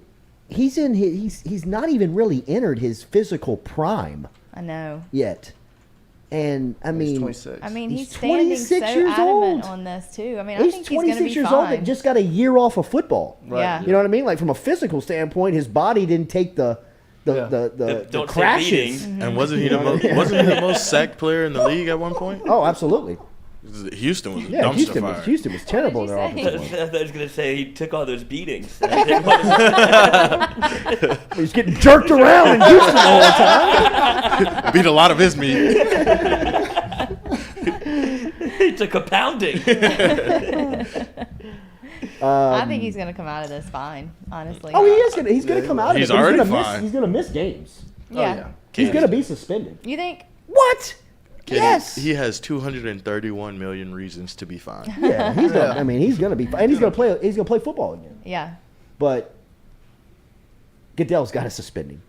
he's not even really entered his physical prime. I know. Yet. And I mean, 26. I mean, he's 26 standing years so adamant old. on this too. I mean, I think he's going to be 26 years fine. old that just got a year off of football. Right. Yeah. You know what I mean? Like from a physical standpoint, his body didn't take the crashes. And wasn't he the most sacked player in the league at one point? Oh, absolally. Houston was a dumpster fire. Houston was terrible in their offensive line. I was going to say he took all those beatings. He's getting jerked around in Houston all the time. Beat a lot of his meat. He took a pounding. I think he's going to come out of this fine, honestly. Oh, he is going to. He's going to come out of it. He's already fine. He's going to miss games. Yeah. He's going to be suspended. You think? What? Yes. He has 231 million reasons to be fine. Yeah, he's gonna, I mean, he's going to be fine. And he's going to play. He's going to play football again. Yeah. But Goodell's got to suspend him.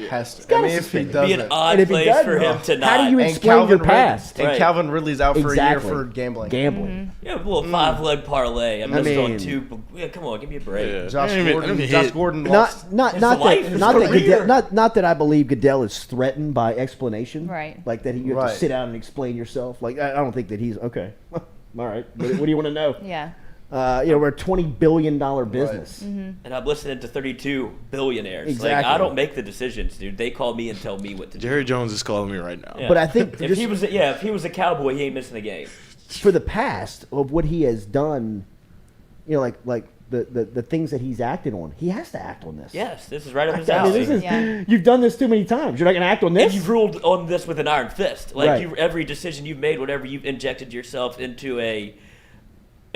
Has to. I mean, if he doesn't, be an odd place for him to not. How do you explain your past? And Calvin Ridley's out for a year for gambling. Yeah, a little 5-leg parlay. I missed on 2. Yeah, come on, give me a break. Yeah. Josh Gordon lost. Not that I believe Goodell is threatened by explanation. Right. Like that you have to sit down and explain yourself. Like I don't think that he's okay. All right. What do you want to know? Yeah. We're a $20 billion business. Right. Mm-hmm. And I'm listening to 32 billionaires. Exactly. Like, I don't make the decisions, dude. They call me and tell me what to do. Jerry Jones is calling me right now. Yeah. But I think if he was a Cowboy, he ain't missing a game. For the past of what he has done, like the things that he's acted on, he has to act on this. Yes, this is right up his alley. You've done this too many times. You're not going to act on this? And you've ruled on this with an iron fist. Like, Right. every decision you've made, whatever you've injected yourself into an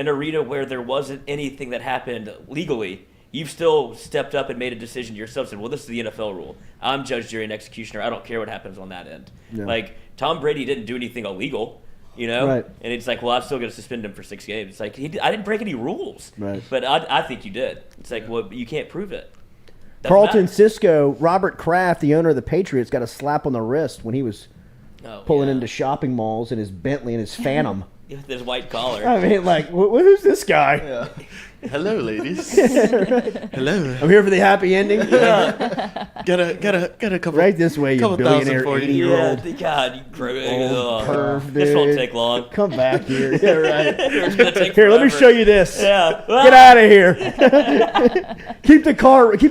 arena where there wasn't anything that happened legally, you've still stepped up and made a decision yourself. Said, well, this is the NFL rule. I'm judge, jury, and executioner. I don't care what happens on that end. Yeah. Like Tom Brady didn't do anything illegal, you know. Right. And it's like, well, I'm still going to suspend him for 6 games. It's like I didn't break any rules. Right. But I think you did. It's like, well, you can't prove it. Doesn't Carlton matter. Cisco, Robert Kraft, the owner of the Patriots, got a slap on the wrist when he was pulling into shopping malls in his Bentley and his Phantom. With his white collar. I mean, like, who's this guy? Yeah. Hello, ladies. Right. Hello. I'm here for the happy ending. Got a couple. Right this way, you couple billionaire 80-year-old. 80-year-old. Yeah, God, you gross. Old perv, This won't dude. take long. Come back here. Yeah, right. It's gonna take Here, let me forever. show you this. Yeah. Get out of here. Keep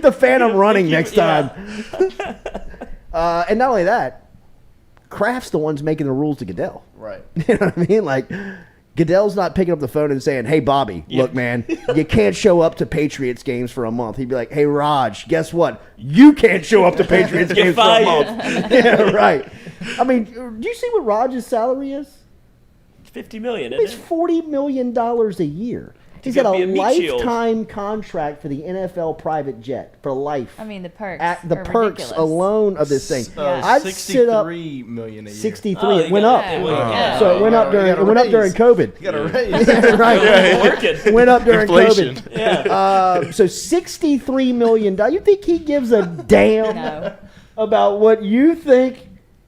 the Phantom running next time. And not only that, Kraft's the ones making the rules to Goodell. Right. You know what I mean? Like, Goodell's not picking up the phone and saying, hey, Bobby, look, man, you can't show up to Patriots games for a month. He'd be like, hey, Raj, guess what? You can't show up to Patriots You're games for a fired. month. Yeah, right. I mean, do you see what Raj's salary is? It's $50 million, It's isn't it? $40 million a year. He's go got be a a meat shield. lifetime contract for the NFL private jet for life. I mean, the perks. The are perks ridiculous. alone of this thing. Yeah. I'd sit up. $63 million a year. 63. Oh, It went up. Yeah. So it went up during. You gotta It went up raise. during COVID. You got to raise. Right. Yeah, working. It went up during Inflation. COVID. Yeah. So $63 million. You think he gives a damn No. about what you think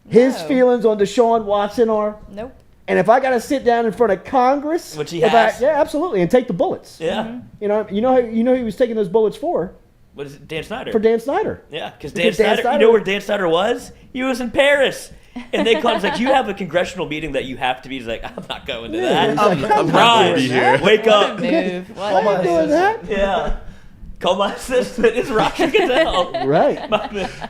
his No. feelings on Deshaun Watson are? Nope. And if I got to sit down in front of Congress, Which he if I- has. yeah, absolutely, and take the bullets. Yeah. You know who he was taking those bullets for What is it? Dan Snyder. Dan Snyder. Yeah, because Because Dan Dan Snyder, Snyder- you know where Dan Snyder was? He was in Paris. And they called, it's like, you have a congressional meeting that you have to be. He's like, I'm not going to Yeah, that. he's like, I'm not Raj, gonna be here. wake up. Move. What I'm not doing that. Yeah. Call my assistant. It's Roger Goodell. Right.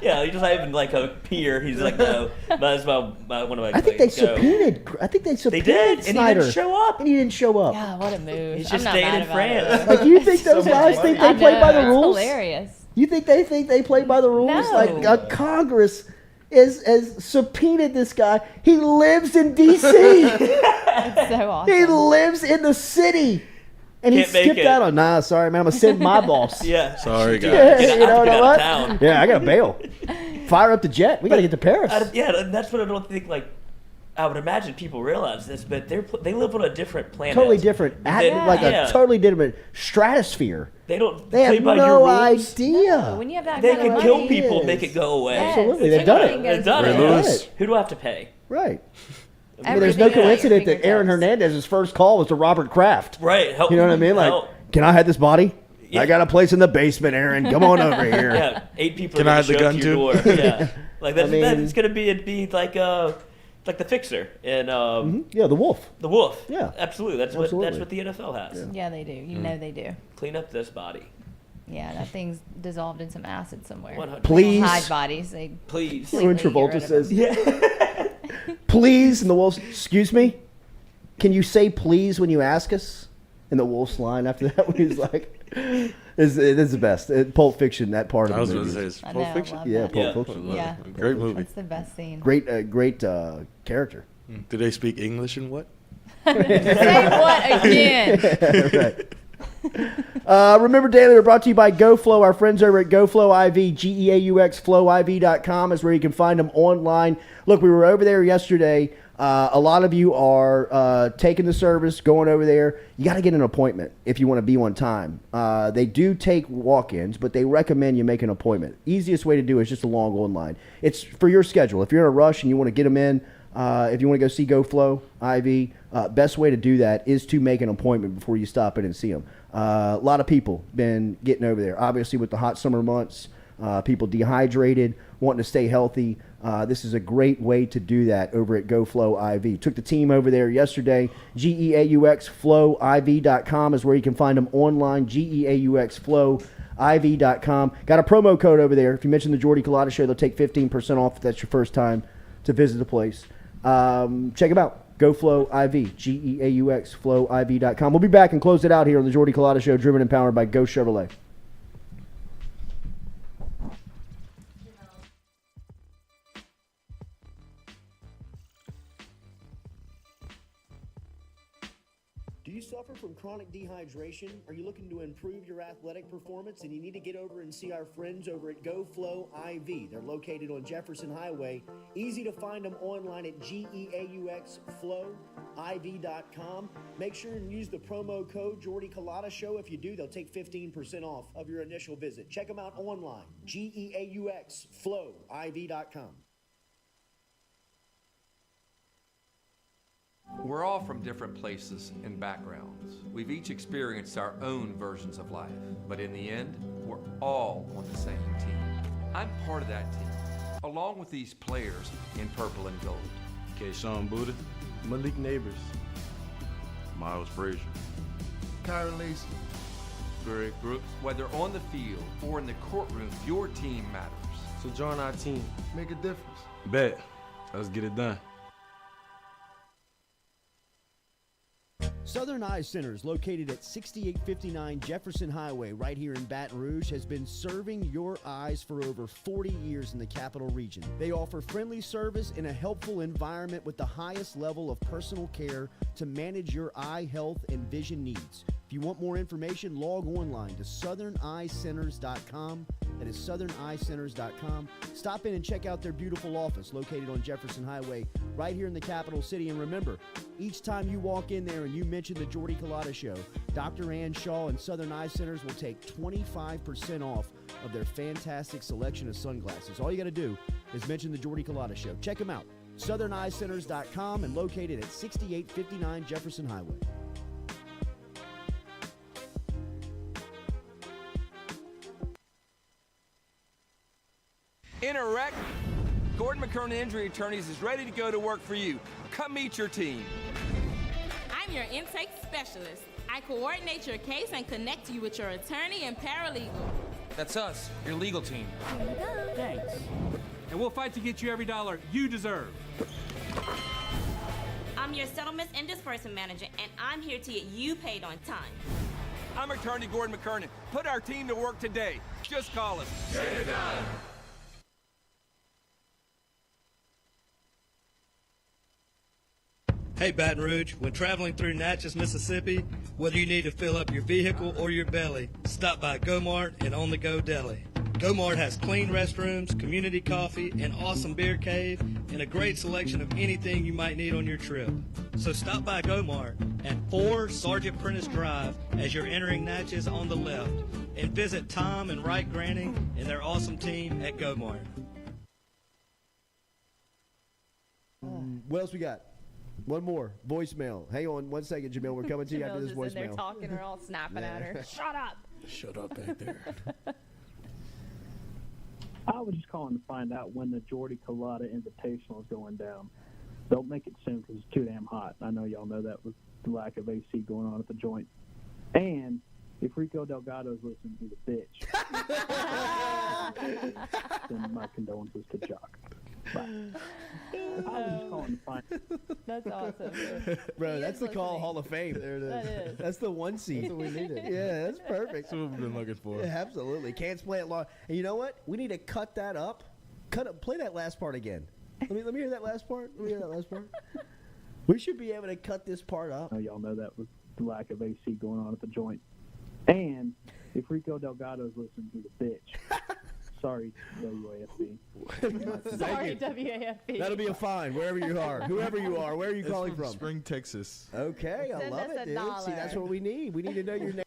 Yeah, he's just not even like a peer. He's like, no, might as well, one of my I think they colleagues go. subpoenaed. I think they subpoenaed did, and he Snyder. didn't show up. And he didn't show up. Yeah, what a move. He's I'm just not staying mad in about France. it. Like, you think those So much guys money. think they I play by the know, rules? It's hilarious. You think they play by the rules? No. Like Congress has subpoenaed this guy. He lives in D.C. It's so awesome. He lives in the city. And he Can't make skipped it. out on, nah, sorry, man, I'm going to send my boss. Yeah. Sorry, guys. Yeah, Get you know out of what? town. Yeah, I got to bail. Fire up the jet. We got to get to Paris. Yeah, and that's what I don't think, like, I would imagine people realize this, but they live on a different planet. Totally different. Like Yeah. a totally different stratosphere. They don't They play have by your no rules. idea. When you have that They kind can of kill money, people, Yes. make it go away. Yes, Absolutely, it's they've done everything it. They've done goes it. through. Right. Who do I have to pay? Right. I mean, there's no Everything at your coincidence that Aaron fingertips. Hernandez's first call was to Robert Kraft. Right. Help You know what I mean? Like, help. can I have this body? Yeah. I got a place in the basement, Aaron. Come on over here. Yeah, 8 people. Can are I gonna have the show gun up to your too? door. Yeah, like that's, I mean- that's gonna be like the Fixer and Yeah, the wolf. the Wolf. Yeah. absolutely. That's Absolutely. what the NFL has. Yeah, they do. You know they do. Clean up this body, Yeah, that thing's dissolved in some acid somewhere. 100%. Please. Hide bodies. They please. When completely get rid Travolta of them. says, please, and the wolf, excuse me, can you say please when you ask us? And the wolf's line after that, when he's like, this is the best. Pulp Fiction, that part of I was the going to movie. say, it's I Pulp know, Fiction. love Yeah, that. Pulp Yeah. Fiction. Yeah. Great movie. That's the best scene. Great character. Do they speak English and what? Say what again? Right. Remember, Daily, we're brought to you by GoFlow. Our friends over at GoFlow IV, GEAUX, FlowIV.com is where you can find them online. Look, we were over there yesterday. A lot of you are taking the service, going over there. You got to get an appointment if you want to be on time. They do take walk-ins, but they recommend you make an appointment. Easiest way to do it is just a long online. It's for your schedule. If you're in a rush and you want to get them in, if you want to go see GoFlow IV, best way to do that is to make an appointment before you stop in and see them. A lot of people been getting over there. Obviously, with the hot summer months, people dehydrated, wanting to stay healthy. This is a great way to do that over at GoFlow IV. Took the team over there yesterday. GEAUX, FlowIV.com is where you can find them online. GEAUX, FlowIV.com. Got a promo code over there. If you mention the Jordy Culotta Show, they'll take 15% off if that's your first time to visit the place. Check them out. GoFlow IV, GEAUX, FlowIV.com. We'll be back and close it out here on the Jordy Culotta Show, driven and powered by Go Chevrolet. Do you suffer from chronic dehydration? Are you looking to improve your athletic performance and you need to get over and see our friends over at GoFlow IV? They're located on Jefferson Highway. Easy to find them online at GEAUXFlowIV.com. Make sure and use the promo code Jordy Culotta Show. If you do, they'll take 15% off of your initial visit. Check them out online, GEAUXFlowIV.com. We're all from different places and backgrounds. We've each experienced our own versions of life, but in the end, we're all on the same team. I'm part of that team, along with these players in purple and gold. Kayshawn Buddha, Malik Neighbors, Miles Frazier, Kyron Lacey, Greg Brooks. Whether on the field or in the courtroom, your team matters. So join our team. make a difference. Bet. Let's get it done. Southern Eye Center is located at 6859 Jefferson Highway right here in Baton Rouge, has been serving your eyes for over 40 years in the Capital Region. They offer friendly service in a helpful environment with the highest level of personal care to manage your eye health and vision needs. If you want more information, log online to southerneyecenters.com. That is southerneyecenters.com. Stop in and check out their beautiful office located on Jefferson Highway right here in the capital city. And remember, each time you walk in there and you mention the Jordy Culotta Show, Dr. Ann Shaw and Southern Eye Centers will take 25% off of their fantastic selection of sunglasses. All you got to do is mention the Jordy Culotta Show. Check them out, southerneyecenters.com, and located at 6859 Jefferson Highway. In a wreck, Gordon McKernan Injury Attorneys is ready to go to work for you. Come meet your team. I'm your intake specialist. I coordinate your case and connect you with your attorney and paralegal. That's us, your legal team. Thanks. And we'll fight to get you every dollar you deserve. I'm your settlements and disbursement manager, and I'm here to get you paid on time. I'm attorney Gordon McKernan. Put our team to work today. Just call us. Get it done. Hey Baton Rouge, when traveling through Natchez, Mississippi, whether you need to fill up your vehicle or your belly, stop by Go-Mart and On The Go Deli. Go-Mart has clean restrooms, community coffee, an awesome beer cave, and a great selection of anything you might need on your trip. So stop by Go-Mart at 4 Sergeant Prentice Drive as you're entering Natchez on the left, and visit Tom and Wright Granning and their awesome team at Go-Mart. What else we got? One more voicemail. Hang on one second, Jamil. We're coming to you after this Jamil's just in there voicemail. talking, we're all snapping at her. Shut up. Shut up back there. I was just calling to find out when the Jordy Culotta Invitational is going down. Don't make it soon because it's too damn hot. I know y'all know that with the lack of AC going on at the joint. And if Rico Delgado's listening, he's a bitch. Then my condolences to Jock. Bye. I was just calling to find. That's awesome. Bro, that's the Call Hall of Fame. There it is. That is. That's the one seed. That's what we needed. Yeah, that's perfect. That's what we've been looking for. Yeah, absolutely. Can't play it long. And you know what? We need to cut that up. Play that last part again. Let me hear that last part. Let me hear that last part. We should be able to cut this part up. I know y'all know that with the lack of AC going on at the joint. And if Rico Delgado's listening, he's a bitch. Sorry, WAFB. Sorry, WAFB. That'll be a fine wherever you are. Whoever you are, where are you It's calling from? Spring, Texas. Okay, I Send love us it, a dude. dollar. See, that's what we need. We need to know your name.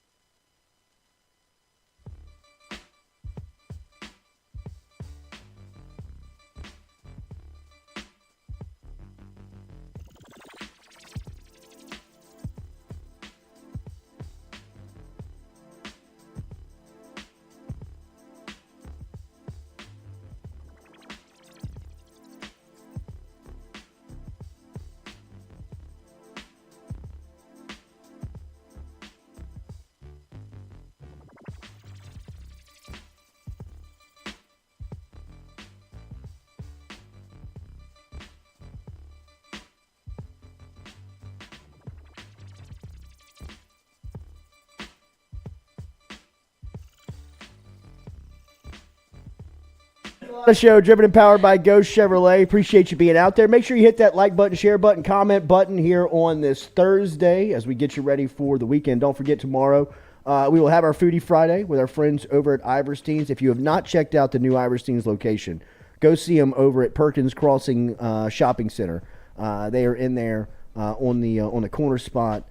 The show driven and powered by Ghost Chevrolet. Appreciate you being out there. Make sure you hit that like button, share button, comment button here on this Thursday as we get you ready for the weekend. Don't forget tomorrow we will have our Foodie Friday with our friends over at Iverstein's. If you have not checked out the new Iverstein's location, go see them over at Perkins Crossing Shopping Center. They are in there on the corner spot.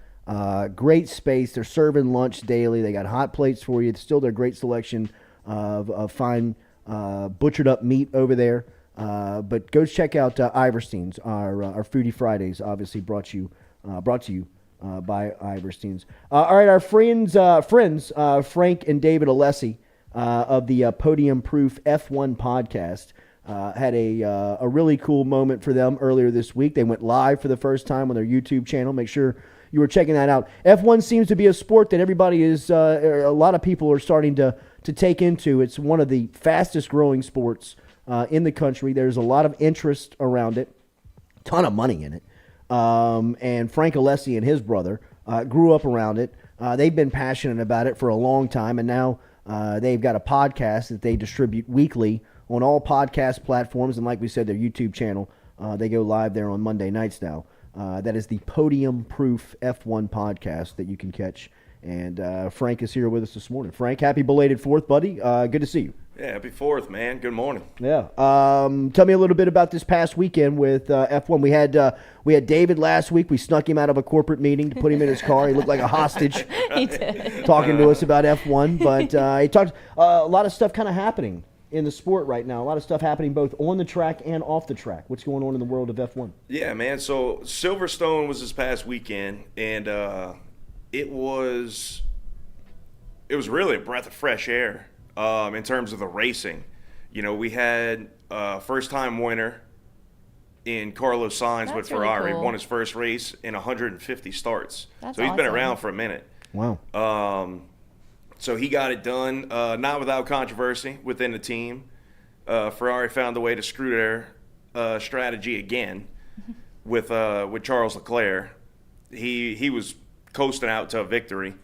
Great space. They're serving lunch daily. They got hot plates for you. It's still their great selection of fine butchered up meat over there. But go check out Iverstein's. Our Foodie Fridays, obviously brought to you by Iverstein's. All right, our friends Frank and David Alessi of the Podium Proof F1 podcast had a really cool moment for them earlier this week. They went live for the first time on their YouTube channel. Make sure you were checking that out. F1 seems to be a sport that everybody is, a lot of people are starting to take into. It's one of the fastest growing sports in the country. There's a lot of interest around it, ton of money in it. And Frank Alessi and his brother grew up around it. They've been passionate about it for a long time, and now they've got a podcast that they distribute weekly on all podcast platforms. And like we said, their YouTube channel, they go live there on Monday nights now. That is the Podium Proof F1 podcast that you can catch. And Frank is here with us this morning. Frank, happy belated 4th, buddy. Good to see you. Yeah, happy 4th, man. Good morning. Yeah. Tell me a little bit about this past weekend with F1. We had David last week. We snuck him out of a corporate meeting to put him in his car. He looked like a hostage. He did. Talking to us about F1. But he talked a lot of stuff kind of happening in the sport right now. A lot of stuff happening both on the track and off the track. What's going on in the world of F1? Yeah, man. So Silverstone was this past weekend, and it was really a breath of fresh air in terms of the racing. You know, we had first-time winner in Carlos Sainz with Ferrari. Really cool. Won his first race in 150 starts. That's so he's been awesome. around for a minute. Wow. So he got it done, not without controversy within the team. Ferrari found a way to screw their strategy again with Charles Leclerc. He was coasting out to a victory.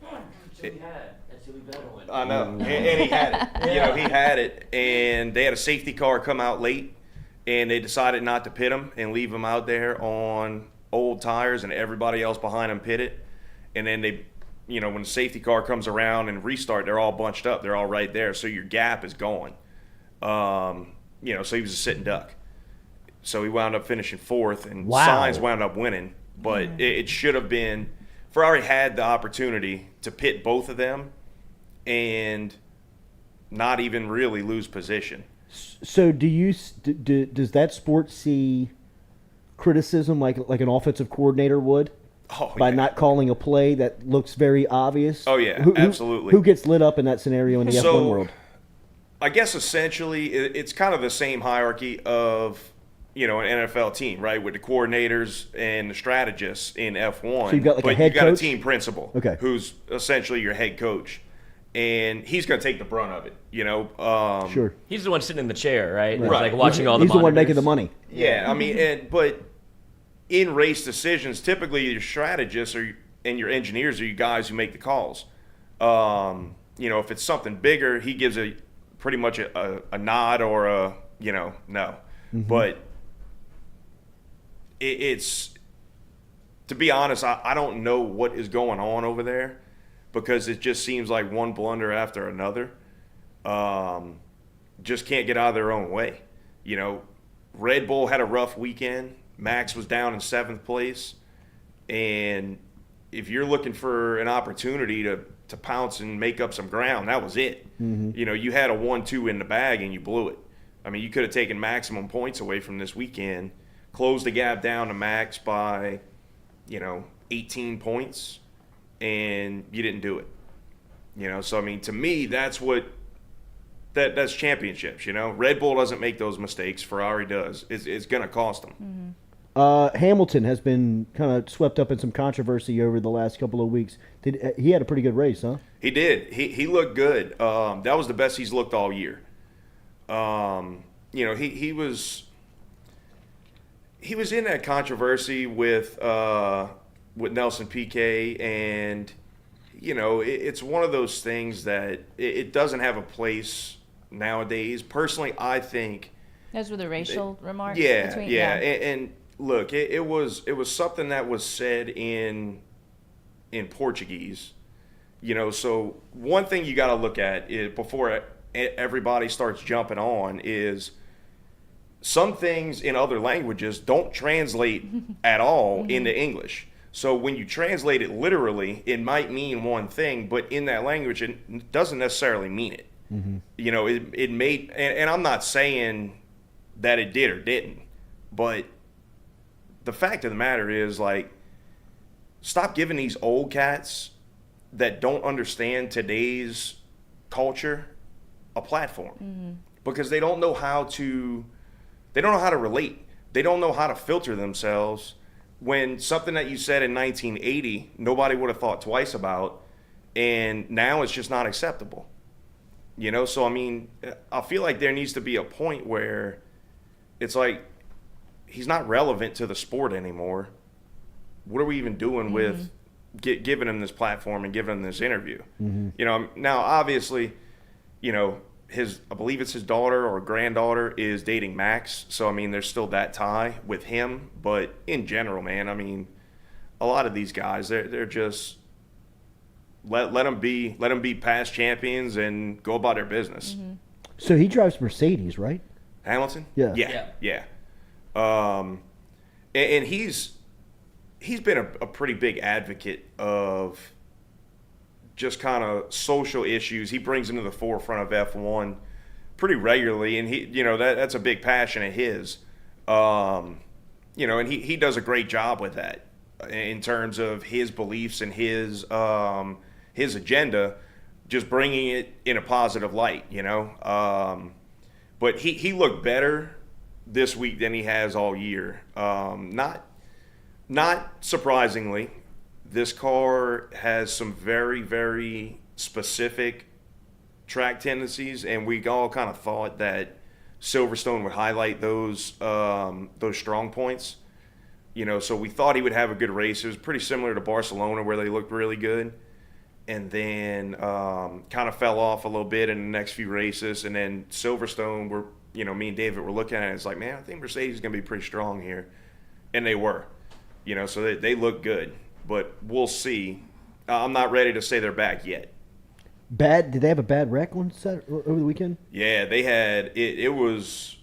I know, and he had it. You know, he had it, and they had a safety car come out late, and they decided not to pit him and leave him out there on old tires, and everybody else behind him pitted. And then they, you know, when the safety car comes around and restart, they're all bunched up. They're all right there, so your gap is gone. You know, so he was a sitting duck. So he wound up finishing 4th, and Sainz wound up winning. But it should have been – Ferrari had the opportunity to pit both of them and not even really lose position. So does that sport see criticism like an offensive coordinator would? By not calling a play that looks very obvious? Oh, yeah, absolutely. Who gets lit up in that scenario in the F1 world? I guess essentially it's kind of the same hierarchy of, you know, an NFL team, right, with the coordinators and the strategists in F1. So you've got like a head you've got coach? a team principal who's essentially your head coach. And he's going to take the brunt of it, you know. Sure. He's the one sitting in the chair, right? Right. Like watching all the He's the one monitors. making the money. Yeah, I mean, but in race decisions, typically your strategists and your engineers are you guys who make the calls. You know, if it's something bigger, he gives pretty much a nod or a, you know, no. Mm-hmm. But it's, to be honest, I don't know what is going on over there because it just seems like one blunder after another. Just can't get out of their own way. You know, Red Bull had a rough weekend. Max was down in 7th place. And if you're looking for an opportunity to pounce and make up some ground, that was it. Mm-hmm. You know, you had a 1-2 in the bag and you blew it. I mean, you could have taken maximum points away from this weekend, closed the gap down to Max by, you know, 18 points, and you didn't do it. You know, so I mean, to me, that's that's championships. You know, Red Bull doesn't make those mistakes. Ferrari does. It's going to cost them. Mm-hmm. Hamilton has been kind of swept up in some controversy over the last couple of weeks. He had a pretty good race, huh? He did. He looked good. That was the best he's looked all year. You know, he was in that controversy with Nelson Piquet, and you know, it's one of those things that it doesn't have a place nowadays. Personally, I think Those were the racial remarks. yeah, between, yeah. And look, it was something that was said in Portuguese. You know, so one thing you got to look at is before everybody starts jumping on is some things in other languages don't translate at all into English. So when you translate it literally, it might mean one thing, but in that language, it doesn't necessarily mean it. You know, it made, and I'm not saying that it did or didn't, but the fact of the matter is, like, stop giving these old cats that don't understand today's culture a platform because they don't know how to relate. They don't know how to filter themselves when something that you said in 1980 nobody would have thought twice about, and now it's just not acceptable. You know, so I mean, I feel like there needs to be a point where it's like he's not relevant to the sport anymore. What are we even doing with giving him this platform and giving him this interview? You know, now obviously, you know, I believe it's his daughter or granddaughter is dating Max. So I mean, there's still that tie with him. But in general, man, I mean, a lot of these guys, they're just let them be past champions and go about their business. So he drives Mercedes, right? Hamilton? Yeah. And he's been a pretty big advocate of just kind of social issues. He brings them to the forefront of F1 pretty regularly, and he, you know, that's a big passion of his. You know, and he does a great job with that in terms of his beliefs and his agenda, just bringing it in a positive light, you know. But he looked better this week than he has all year. Not surprisingly, this car has some very, very specific track tendencies, and we all kind of thought that Silverstone would highlight those strong points. You know, so we thought he would have a good race. It was pretty similar to Barcelona, where they looked really good, and then kind of fell off a little bit in the next few races. And then Silverstone, me and David were looking at it. It's like, man, I think Mercedes is going to be pretty strong here, and they were. You know, so they look good, but we'll see. I'm not ready to say they're back yet. Did they have a bad wreck over the weekend? Yeah, they had. It was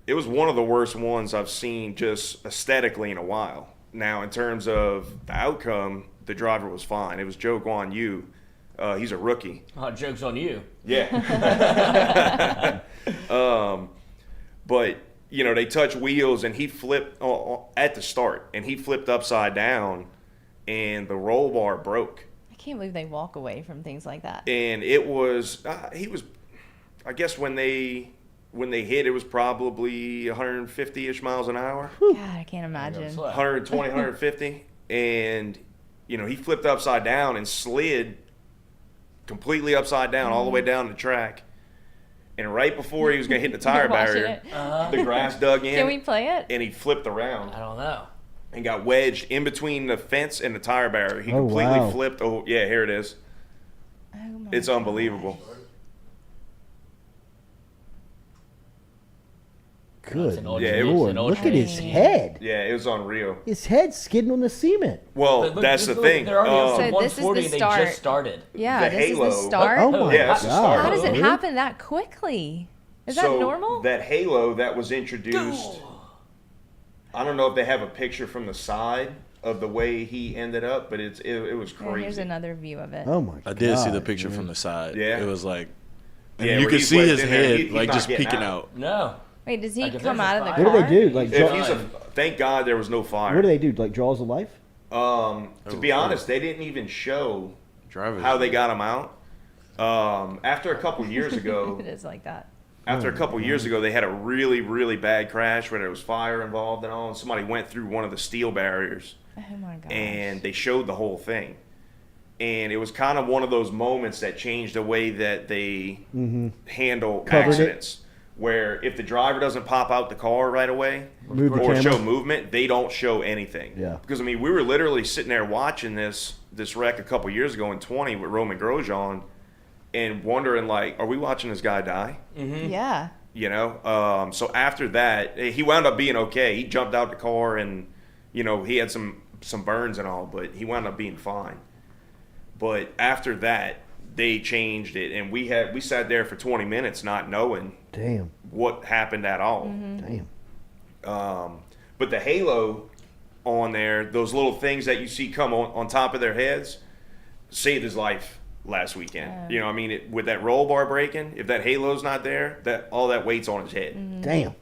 one of the worst ones I've seen just aesthetically in a while. Now, in terms of the outcome, the driver was fine. It was Joe Guan Yu. He's a rookie. Oh, joke's on you. Yeah. But, you know, they touched wheels, and he flipped at the start, and he flipped upside down, and the roll bar broke. I can't believe they walk away from things like that. And it was, I guess when they hit, it was probably 150-ish miles an hour. God, I can't imagine. 120, 150. And, you know, he flipped upside down and slid completely upside down all the way down the track. And right before he was going to hit the tire barrier, the grass dug in. Can we play it? And he flipped around. I don't know. And got wedged in between the fence and the tire barrier. He completely flipped. Oh, yeah, here it is. Oh my It's unbelievable. Good Yeah, Lord, look at his head. Yeah, it was unreal. His head's skidding on the cement. Well, that's the thing. They're already So up to this is 140 the and they start. just started. Yeah, The this halo. is the start. Oh my Yeah, that's the start. How does it happen that quickly? Is that So normal? that halo that was introduced, I don't know if they have a picture from the side of the way he ended up, but it was Yeah, crazy. here's another view of it. Oh my god! I did see the picture from the side. Yeah. It was like, and Yeah, you where could he's see wedged his in there. head He's like not just getting peeking out. out. No. Wait, does he Like, if come there's out a of the fire- car? What do they do? Like, Thank God there was no fire. what do they do? Like jaws of life? To be honest, they didn't even show Drivers. how they got him out. After a couple years ago, It is like that. After a couple years ago, they had a really, really bad crash where there was fire involved and all, and somebody went through one of the steel barriers. Oh my gosh. And they showed the whole thing. And it was kind of one of those moments that changed the way that they handle Covered accidents. Where if the driver doesn't pop out the car right away Move the or camera. show movement, they don't show anything. Yeah. Because, I mean, we were literally sitting there watching this wreck a couple years ago in 20 with Roman Grosjean, and wondering, like, are we watching this guy die? Mm-hmm. Yeah. You know, so after that, he wound up being okay. He jumped out the car and, you know, he had some burns and all, but he wound up being fine. But after that, they changed it, and we sat there for 20 minutes not knowing what happened at all. Damn. But the halo on there, those little things that you see come on top of their heads, saved his life last weekend. You know, I mean, with that roll bar breaking, if that halo's not there, that all that weight's on his head. Damn.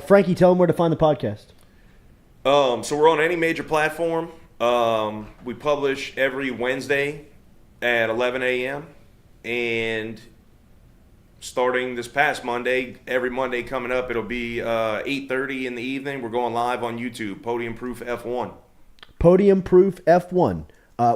Frankie, tell them where to find the podcast. So we're on any major platform. We publish every Wednesday at 11 a.m. and starting this past Monday, every Monday coming up, it'll be 8:30 in the evening. We're going live on YouTube, Podium Proof F1. Podium Proof F1.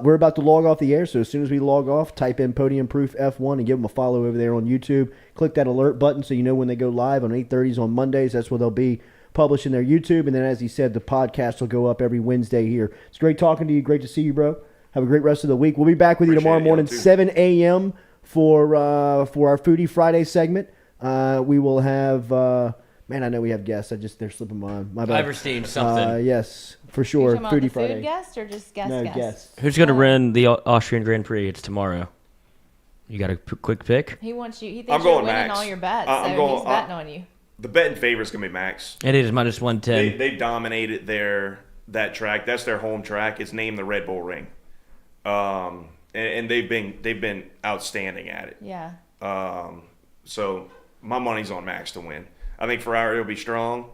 We're about to log off the air, so as soon as we log off, type in Podium Proof F1 and give them a follow over there on YouTube. Click that alert button so you know when they go live on 8:30s on Mondays. That's where they'll be publishing their YouTube. And then, as he said, the podcast will go up every Wednesday here. It's great talking to you. Great to see you, bro. Have a great rest of the week. We'll be back with you tomorrow morning, 7 a.m. for our Foodie Friday segment. We will have, man, I know we have guests. They're slipping my bad. Iverstein something. Yes, for sure. Foodie Foodie Friday. Food guest or just guest No, guest? guests. Who's going to win the Austrian Grand Prix? It's tomorrow. You got a quick pick? He wants you. He I'm thinks you're going winning Max. all your bets, I'm so going- he's betting on you. The betting favorite's going to be Max. It is minus 110. They dominated that track. That's their home track. It's named the Red Bull Ring. And they've been outstanding at it. Yeah. So my money's on Max to win. I think Ferrari will be strong.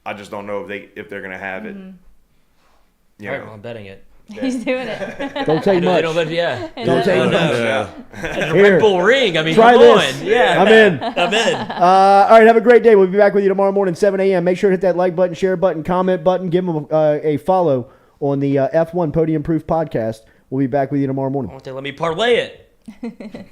I just don't know if they're going to have it. You All right, know. well, I'm betting it. He's doing it. Don't take much. Yeah. Don't take much. It's a Here. Red Bull Ring. I mean, Try come this. on. Yeah. I'm in. I'm in. All right, have a great day. We'll be back with you tomorrow morning, 7 a.m. Make sure to hit that like button, share button, comment button. Give them a follow on the F1 Podium Proof podcast. We'll be back with you tomorrow morning. Let me parlay it.